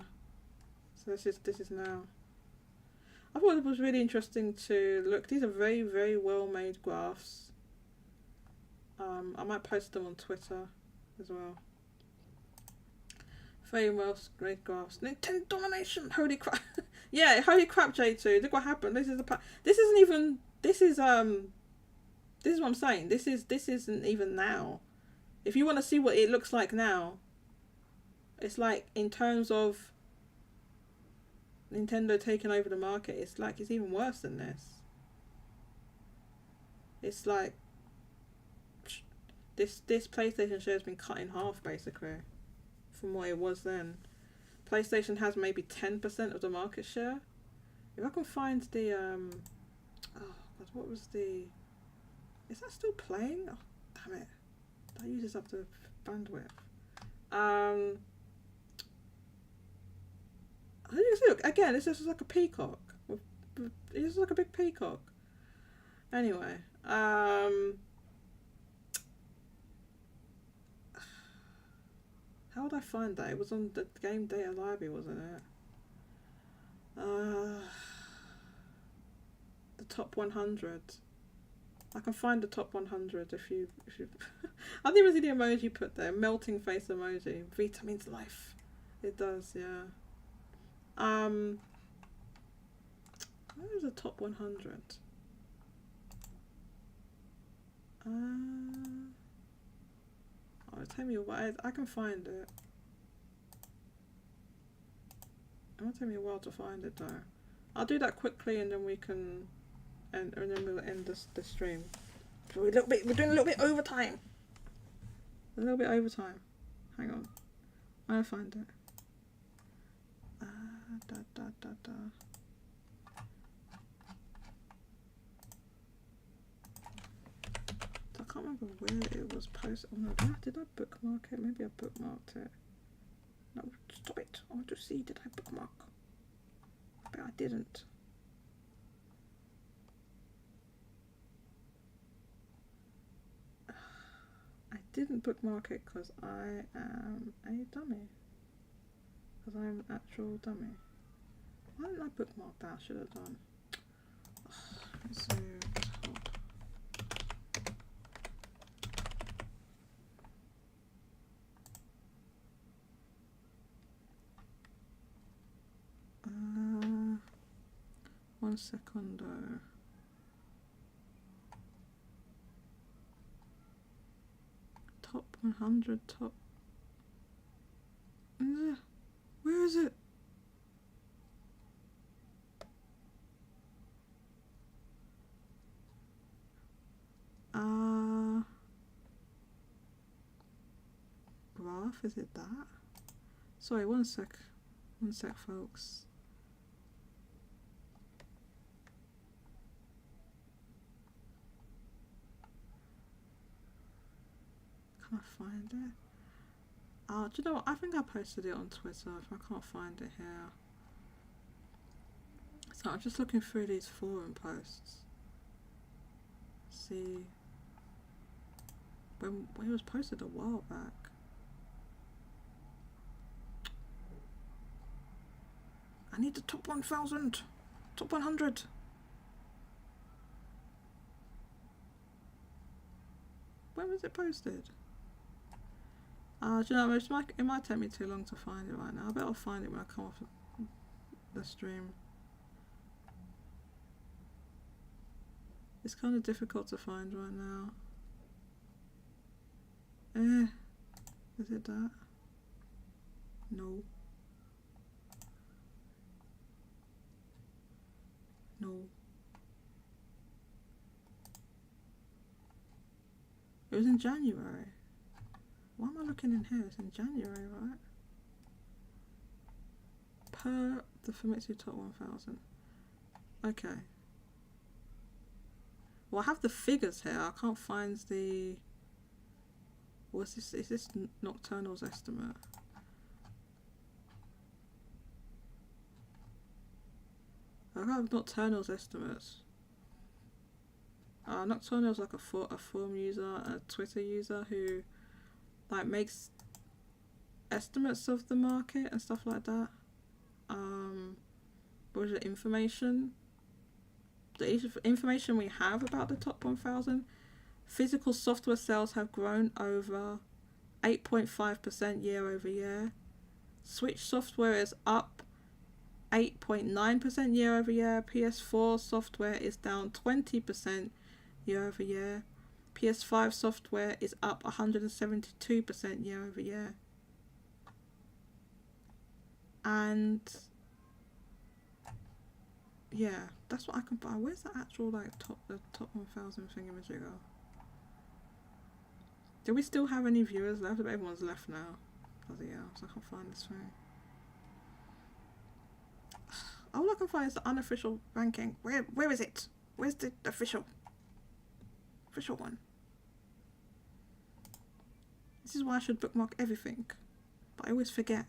So this is now. I thought it was really interesting to look. These are very, very well made graphs. I might post them on Twitter as well. Very well made graphs. Nintendo domination. Holy crap! Yeah, holy crap, J2. Look what happened. This is this isn't even. This is what I'm saying. This isn't even now. If you want to see what it looks like now, it's like in terms of Nintendo taking over the market, it's like it's even worse than this. It's like this PlayStation share has been cut in half basically from what it was then. PlayStation has maybe 10% of the market share. If I can find the oh god, what was the? Is that still playing? Oh damn it! That uses up the bandwidth. Look again. This is like a peacock. It's like a big peacock. Anyway, how would I find that? It was on the game data library, wasn't it? The top 100. I can find the top 100 if you. I didn't even see the emoji put there. Melting face emoji. Vita means life. It does, yeah. Where is the top 100? Oh, tell me what I can find it. It might take me a while to find it though. I'll do that quickly and then we can, and then we'll end the stream. So we're doing a little bit overtime. A little bit overtime. Hang on, I'll find it. I can't remember where it was posted. Oh no, did I bookmark it? Maybe I bookmarked it. No, stop it. I want to see, did I bookmark? But I didn't. I didn't bookmark it because I am a dummy. Because I'm an actual dummy. Why didn't I bookmark that? I should have done. Let's see. One second. Top 100, top. Where is it? Graph, is it that? Sorry, one sec, folks. Can I find it? Oh, do you know what? I think I posted it on Twitter. If I can't find it here. So I'm just looking through these forum posts. See when it was posted a while back. I need the top 1,000, top 100. When was it posted? Do you know, it might take me too long to find it right now. I bet I'll find it when I come off the stream. It's kind of difficult to find right now. Is it that? No. No. was in January. Why am I looking in here? It's in January, right? Per the Famitsu Top 1000. Okay. Well, I have the figures here. I can't find the... What's this? Is this Nocturnal's estimate? I have Nocturnal's estimates. Nocturnal's like a forum user, a Twitter user who like makes estimates of the market and stuff like that. What is it? Information. The information we have about the top 1000. Physical software sales have grown over 8.5% year over year. Switch software is up 8.9% year over year. PS4 software is down 20% year over year. PS5 software is up 172% year over year. And yeah, that's what I can buy. Where's the actual like the top 1000 thingamajigger? Do we still have any viewers left? But everyone's left now. Bloody hell, so I can't find this thing. All I can find is the unofficial ranking. Where is it? Where's the official one? This is why I should bookmark everything, but I always forget.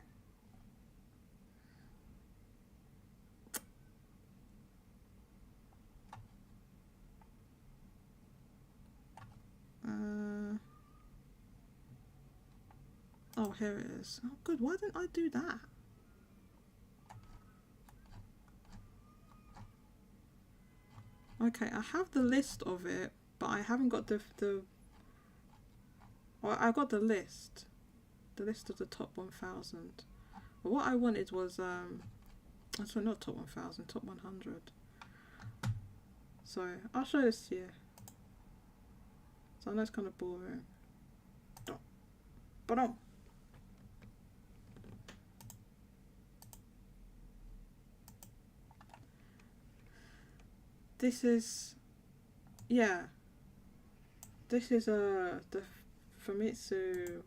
Oh, here it is. Oh, good. Why didn't I do that? Okay, I have the list of it, but I haven't got the. Well, I got the list of the top 1000. But what I wanted was sorry, not top 1000, top 100. So I'll show this to you. So I know it's kind of boring. But this is, yeah. This is the Famitsu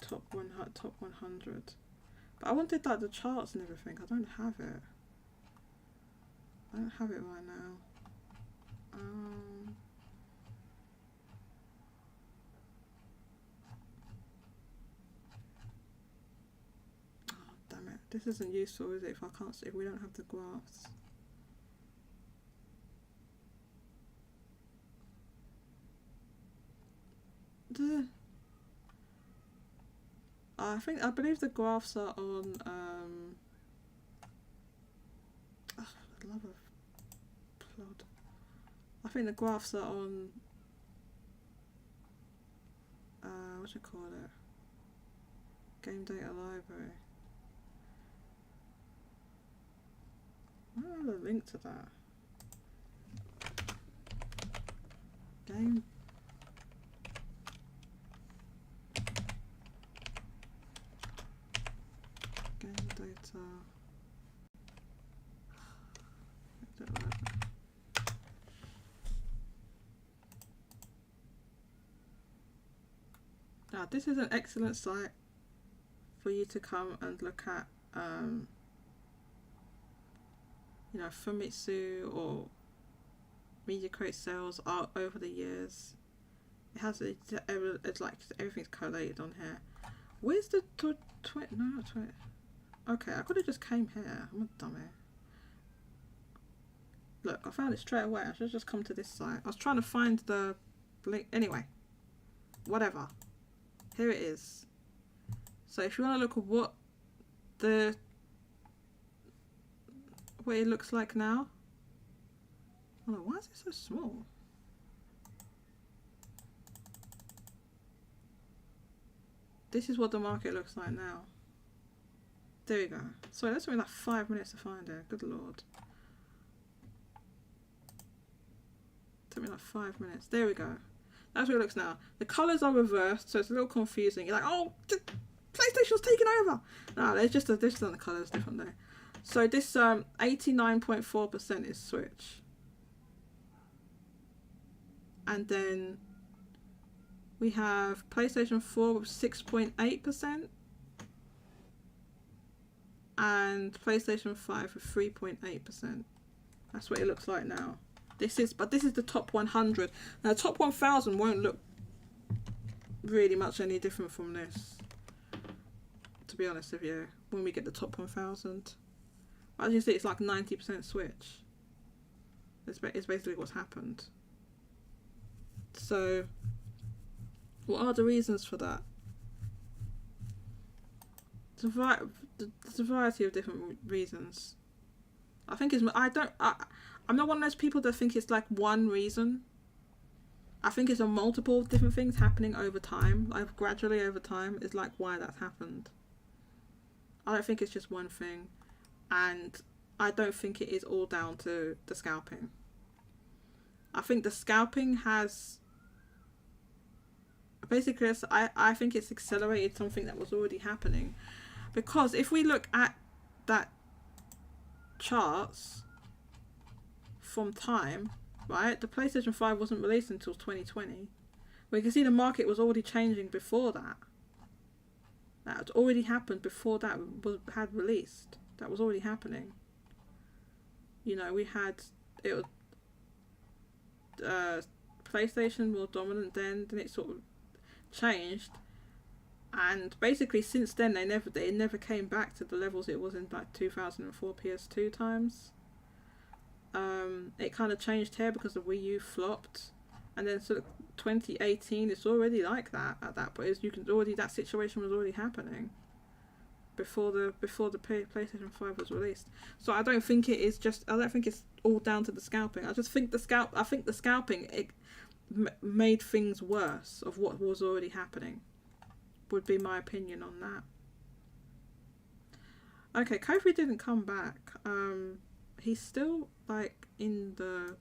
top 100. But I wanted like the charts and everything. I don't have it. I don't have it right now. Oh, damn it. This isn't useful, is it? If we don't have the graphs. I believe the graphs are on for the love of plod. I think the graphs are on what do you call it? Game data library. I don't have a link to that. Game data. Now, this is an excellent site for you to come and look at, you know, Famitsu or Media Crate sales are over the years. It's like everything's collated on here. Where's the Okay, I could have just came here. I'm a dummy. Look, I found it straight away. I should have just come to this site. I was trying to find the link. Anyway, whatever. Here it is. So if you want to look at what it looks like now. Oh, why is it so small? This is what the market looks like now. There you go. Sorry, that took me like 5 minutes to find it. Good lord. Took me like 5 minutes. There we go. That's what it looks now. The colours are reversed, so it's a little confusing. You're like, oh, PlayStation's taking over. No, there's just on the colours different there. So this 89.4% is Switch. and then we have PlayStation 4 with 6.8%, and PlayStation 5 with 3.8%. That's what it looks like now. This is the top 100. Now, top 1,000 won't look really much any different from this, to be honest with you, when we get the top 1,000. As you see, it's like 90% Switch. It's basically what's happened. So, what are the reasons for that? There's a variety of different reasons. I think I'm not one of those people that think it's like one reason. I think it's a multiple different things happening over time, like gradually over time, is like why that's happened. I don't think it's just one thing, and I don't think it is all down to the scalping. I think the scalping has basically, I think it's accelerated something that was already happening, because if we look at that charts from time, right, the PlayStation 5 wasn't released until 2020. We can see the market was already changing before that. That had already happened before that had released. That was already happening. You know, we had it was PlayStation more dominant then it sort of changed, and basically since then it never came back to the levels it was in like 2004 PS2 times. It kind of changed here because the Wii U flopped, and then sort of 2018 it's already like that at that point. That situation was already happening before the PlayStation 5 was released. So I don't think it's all down to the scalping. I just think the scalping made things worse of what was already happening, would be my opinion on that. Okay, Kofi didn't come back. He's still like in the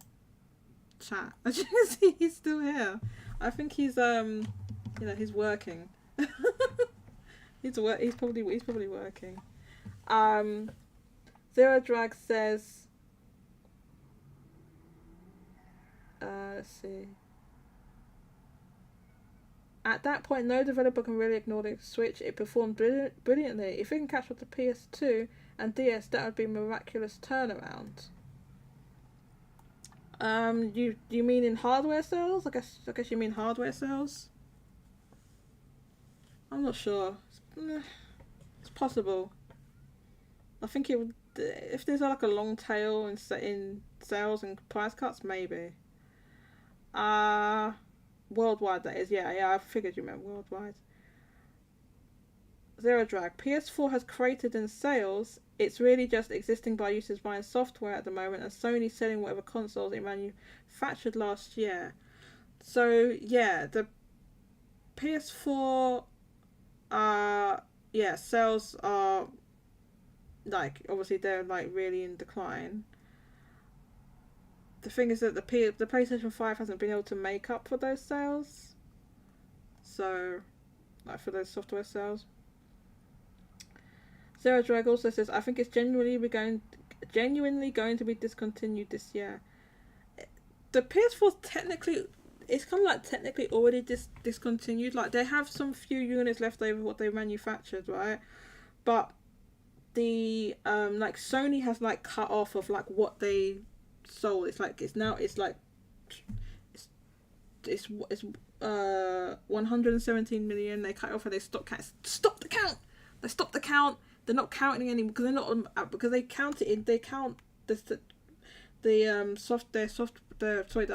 chat. As you can see, he's still here. I think he's he's working. he's probably working. Zero Drag says, let's see. At that point, no developer can really ignore the Switch. It performed brilliantly. If it can catch up to PS2 and DS, that would be a miraculous turnaround. You mean in hardware sales? I guess you mean hardware sales. I'm not sure. It's possible. I think it would, if there's like a long tail in sales and price cuts, maybe. Worldwide, that is. Yeah, I figured you meant worldwide. Zero Drag. PS4 has created in sales. It's really just existing by users buying software at the moment, and Sony selling whatever consoles it manufactured last year. So, yeah, the PS4, sales are, like, obviously they're, like, really in decline. The thing is that the PlayStation 5 hasn't been able to make up for those sales. So, like, for those software sales. Zero Drag also says, I think it's genuinely going to be discontinued this year. The PS4's technically already discontinued. Like, they have some few units left over what they manufactured, right? But the like Sony has like cut off of like what they sold. It's 117 million. They cut off and they stop the count. They stopped the count. They're not counting anymore because they're not, because they count it in. They count the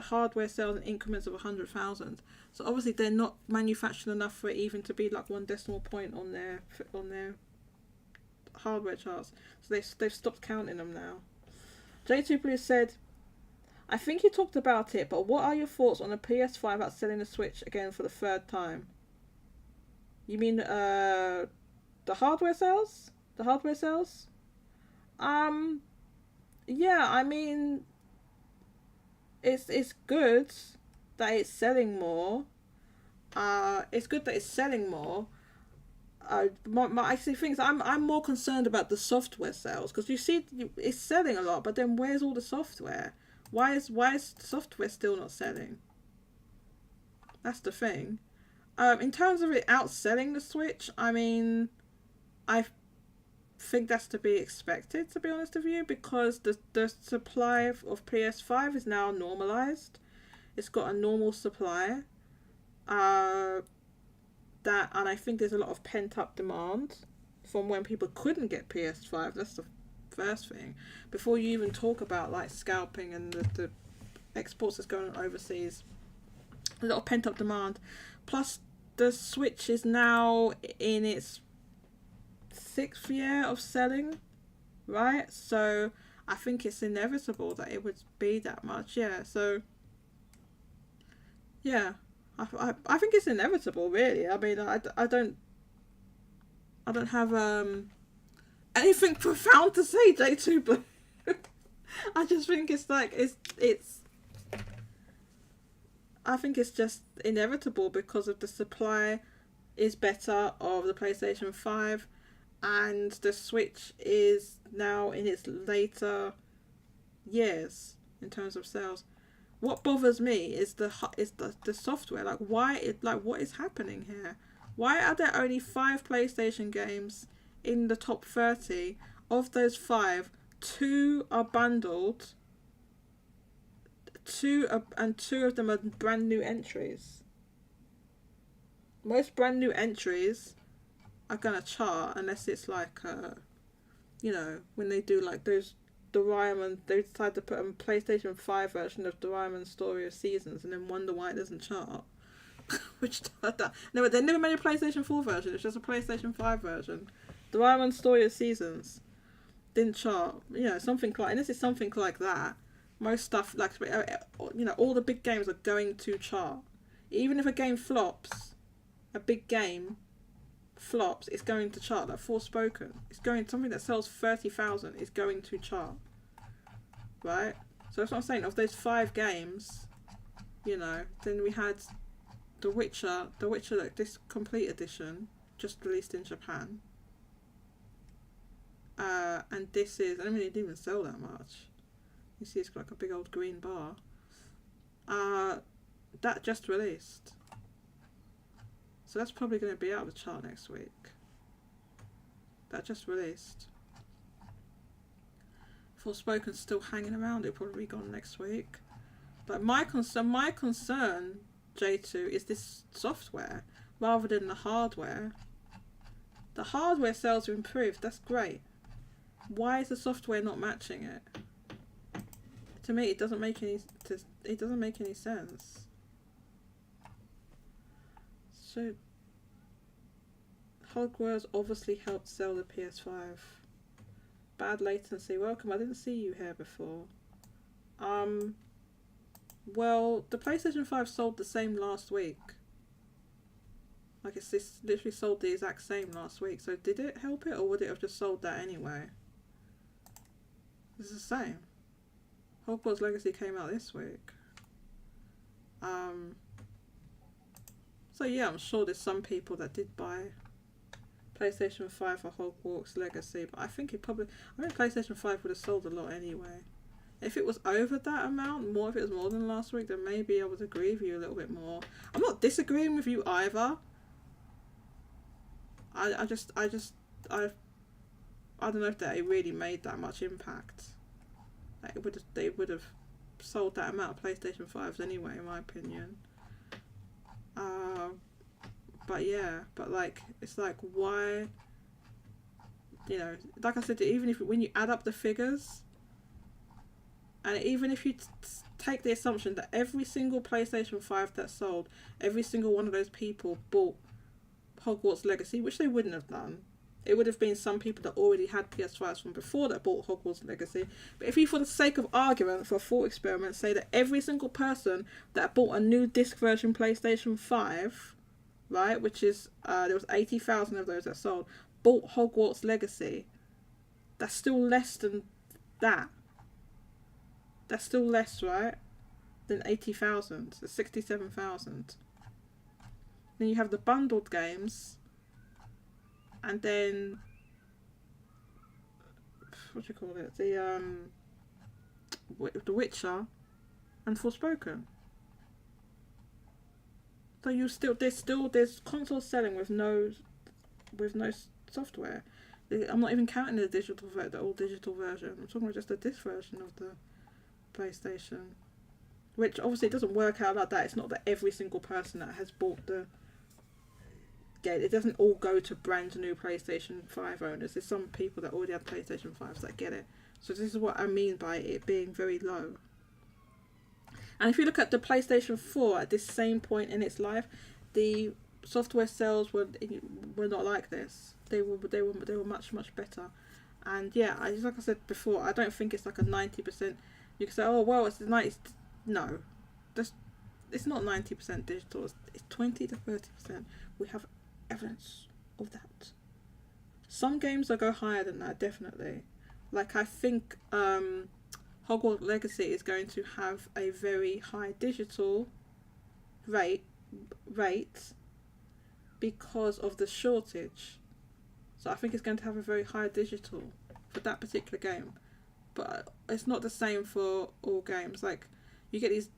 hardware sales in increments of 100,000. So obviously they're not manufacturing enough for it even to be like one decimal point on their hardware charts. So they've stopped counting them now. J2 Blue said, I think you talked about it, but what are your thoughts on the PS5 outselling the Switch again for the third time? You mean the hardware sales? The hardware sales? Yeah, I mean, it's good that it's selling more. It's good that it's selling more. I see things. I'm more concerned about the software sales, because you see it's selling a lot, but then where's all the software? Why is software still not selling? That's the thing. In terms of it outselling the Switch, I mean, I think that's to be expected, to be honest with you, because the supply of PS5 is now normalized. It's got a normal supply. And I think there's a lot of pent up demand from when people couldn't get PS5. That's the first thing. Before you even talk about like scalping and the exports that's going on overseas, a lot of pent up demand. Plus, the Switch is now in its 6th year of selling, right? So I think it's inevitable that it would be that much. Yeah. So yeah, I think it's inevitable, really. I mean, I don't have anything profound to say, J2, but I just think it's like it's I think it's just inevitable because of the supply is better of the PlayStation 5, and the Switch is now in its later years in terms of sales. What bothers me is the software. Like, what is happening here? Why are there only 5 PlayStation games in the top 30? Of those 5, 2 are bundled. 2 of them are brand new entries. Most brand new entries are gonna chart unless it's like when they do like those Doraemon, they decide to put a PlayStation 5 version of Doraemon Story of Seasons and then wonder why it doesn't chart. Which no, they never made a PlayStation 4 version. It's just a PlayStation 5 version. Doraemon Story of Seasons didn't chart. Something like, and this is something like that. Most stuff, like, all the big games are going to chart. Even if a game flops, a big game flops, it's going to chart. Like Forspoken, it's going, something that sells 30,000 is going to chart, right? So that's what I'm saying. Of those 5 games, then we had The Witcher, like this complete edition, just released in Japan. And this is, I mean, it didn't even sell that much. You see, it's got like a big old green bar. That just released. So that's probably going to be out of the chart next week. That just released. Forspoken's still hanging around. It'll probably be gone next week. But my concern, J2, is this software rather than the hardware. The hardware sales have improved. That's great. Why is the software not matching it? To me, it doesn't make any sense. So, Hogwarts obviously helped sell the PS5. Bad latency. Welcome. I didn't see you here before. Well, the PlayStation 5 sold the same last week. Like, it's literally sold the exact same last week. So did it help it, or would it have just sold that anyway? It's the same. Hogwarts Legacy came out this week. So yeah, I'm sure there's some people that did buy PlayStation 5 for Hogwarts Legacy, but I think PlayStation 5 would have sold a lot anyway. If it was over that amount, if it was more than last week, then maybe I would agree with you a little bit more. I'm not disagreeing with you either. I don't know if that it really made that much impact. Like they would have sold that amount of PlayStation 5s anyway, in my opinion. But like, it's like, why, like I said, even when you add up the figures, and even if you take the assumption that every single PlayStation 5 that sold, every single one of those people bought Hogwarts Legacy, which they wouldn't have done. It would have been some people that already had PS5s from before that bought Hogwarts Legacy. But if you, for the sake of argument, for a thought experiment, say that every single person that bought a new disc version PlayStation 5, right, which is, there was 80,000 of those that sold, bought Hogwarts Legacy, that's still less than that. That's still less, right, than 80,000. So 67,000. Then you have the bundled games, and then what do you call it? The Witcher and Forspoken. So there's consoles selling with no software. I'm not even counting the old digital version. I'm talking about just the disc version of the PlayStation, which obviously doesn't work out like that. It's not that every single person that has bought the game, it doesn't all go to brand new PlayStation 5 owners. There's some people that already have PlayStation 5s that get it. So this is what I mean by it being very low. And if you look at the PlayStation 4 at this same point in its life, the software sales were not like this. They were much better. And yeah, like I said before, I don't think it's like a 90%. You can say, oh well, it's 90. No, it's not 90% digital. It's 20 to 30%. We have evidence of that. Some games will go higher than that, definitely. Like I think Hogwarts Legacy is going to have a very high digital rate because of the shortage. So I think it's going to have a very high digital for that particular game. But it's not the same for all games. Like, you get these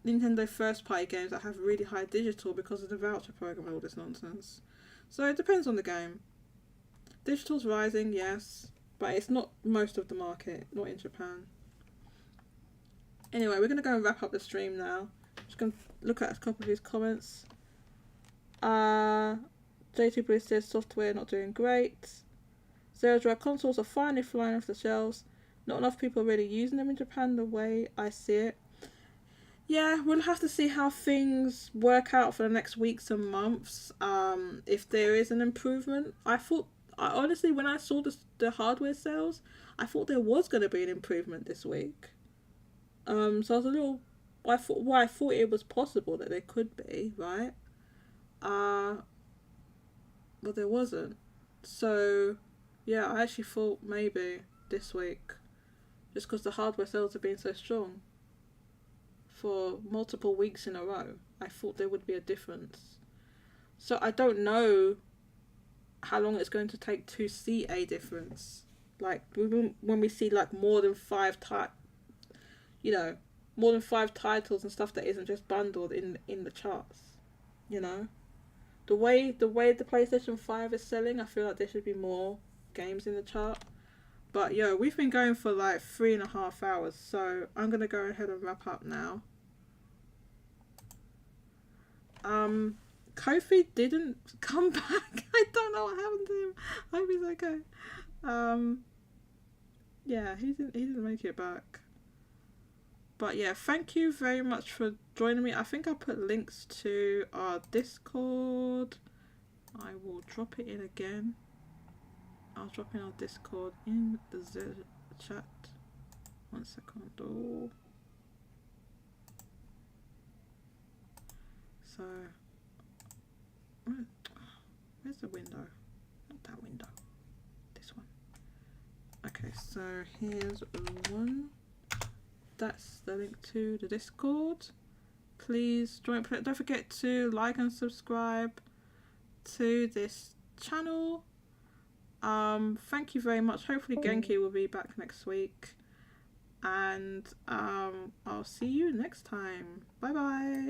Nintendo first party games that have really high digital because of the voucher program and all this nonsense. So it depends on the game. Digital's rising, yes, but it's not most of the market, not in Japan. Anyway, we're going to go and wrap up the stream now. Just going to look at a couple of these comments. J2 Bliss says software not doing great. Zero Drive consoles are finally flying off the shelves. Not enough people are really using them in Japan the way I see it. Yeah, we'll have to see how things work out for the next weeks and months. If there is an improvement. I honestly, when I saw the hardware sales, I thought there was going to be an improvement this week. So I was a little... I thought it was possible that there could be, right? But there wasn't. So, yeah, I actually thought maybe this week, just because the hardware sales have been so strong for multiple weeks in a row, I thought there would be a difference. So I don't know how long it's going to take to see a difference. Like, when we see like more than five titles and stuff that isn't just bundled in the charts, you know. The way the PlayStation 5 is selling, I feel like there should be more games in the chart. But yo, we've been going for like 3.5 hours, so I'm gonna go ahead and wrap up now. Kofi didn't come back. I don't know what happened to him. I hope he's okay. Yeah, he didn't make it back. But yeah, thank you very much for joining me. I think I'll put links to our Discord. I will drop it in again. I'll drop in our Discord in the chat. 1 second. Oh. So, where's the window? Not that window. This one. Okay, so here's one. That's the link to the Discord. Please don't forget to like and subscribe to this channel. Thank you very much. Hopefully Genki will be back next week. And I'll see you next time. Bye bye.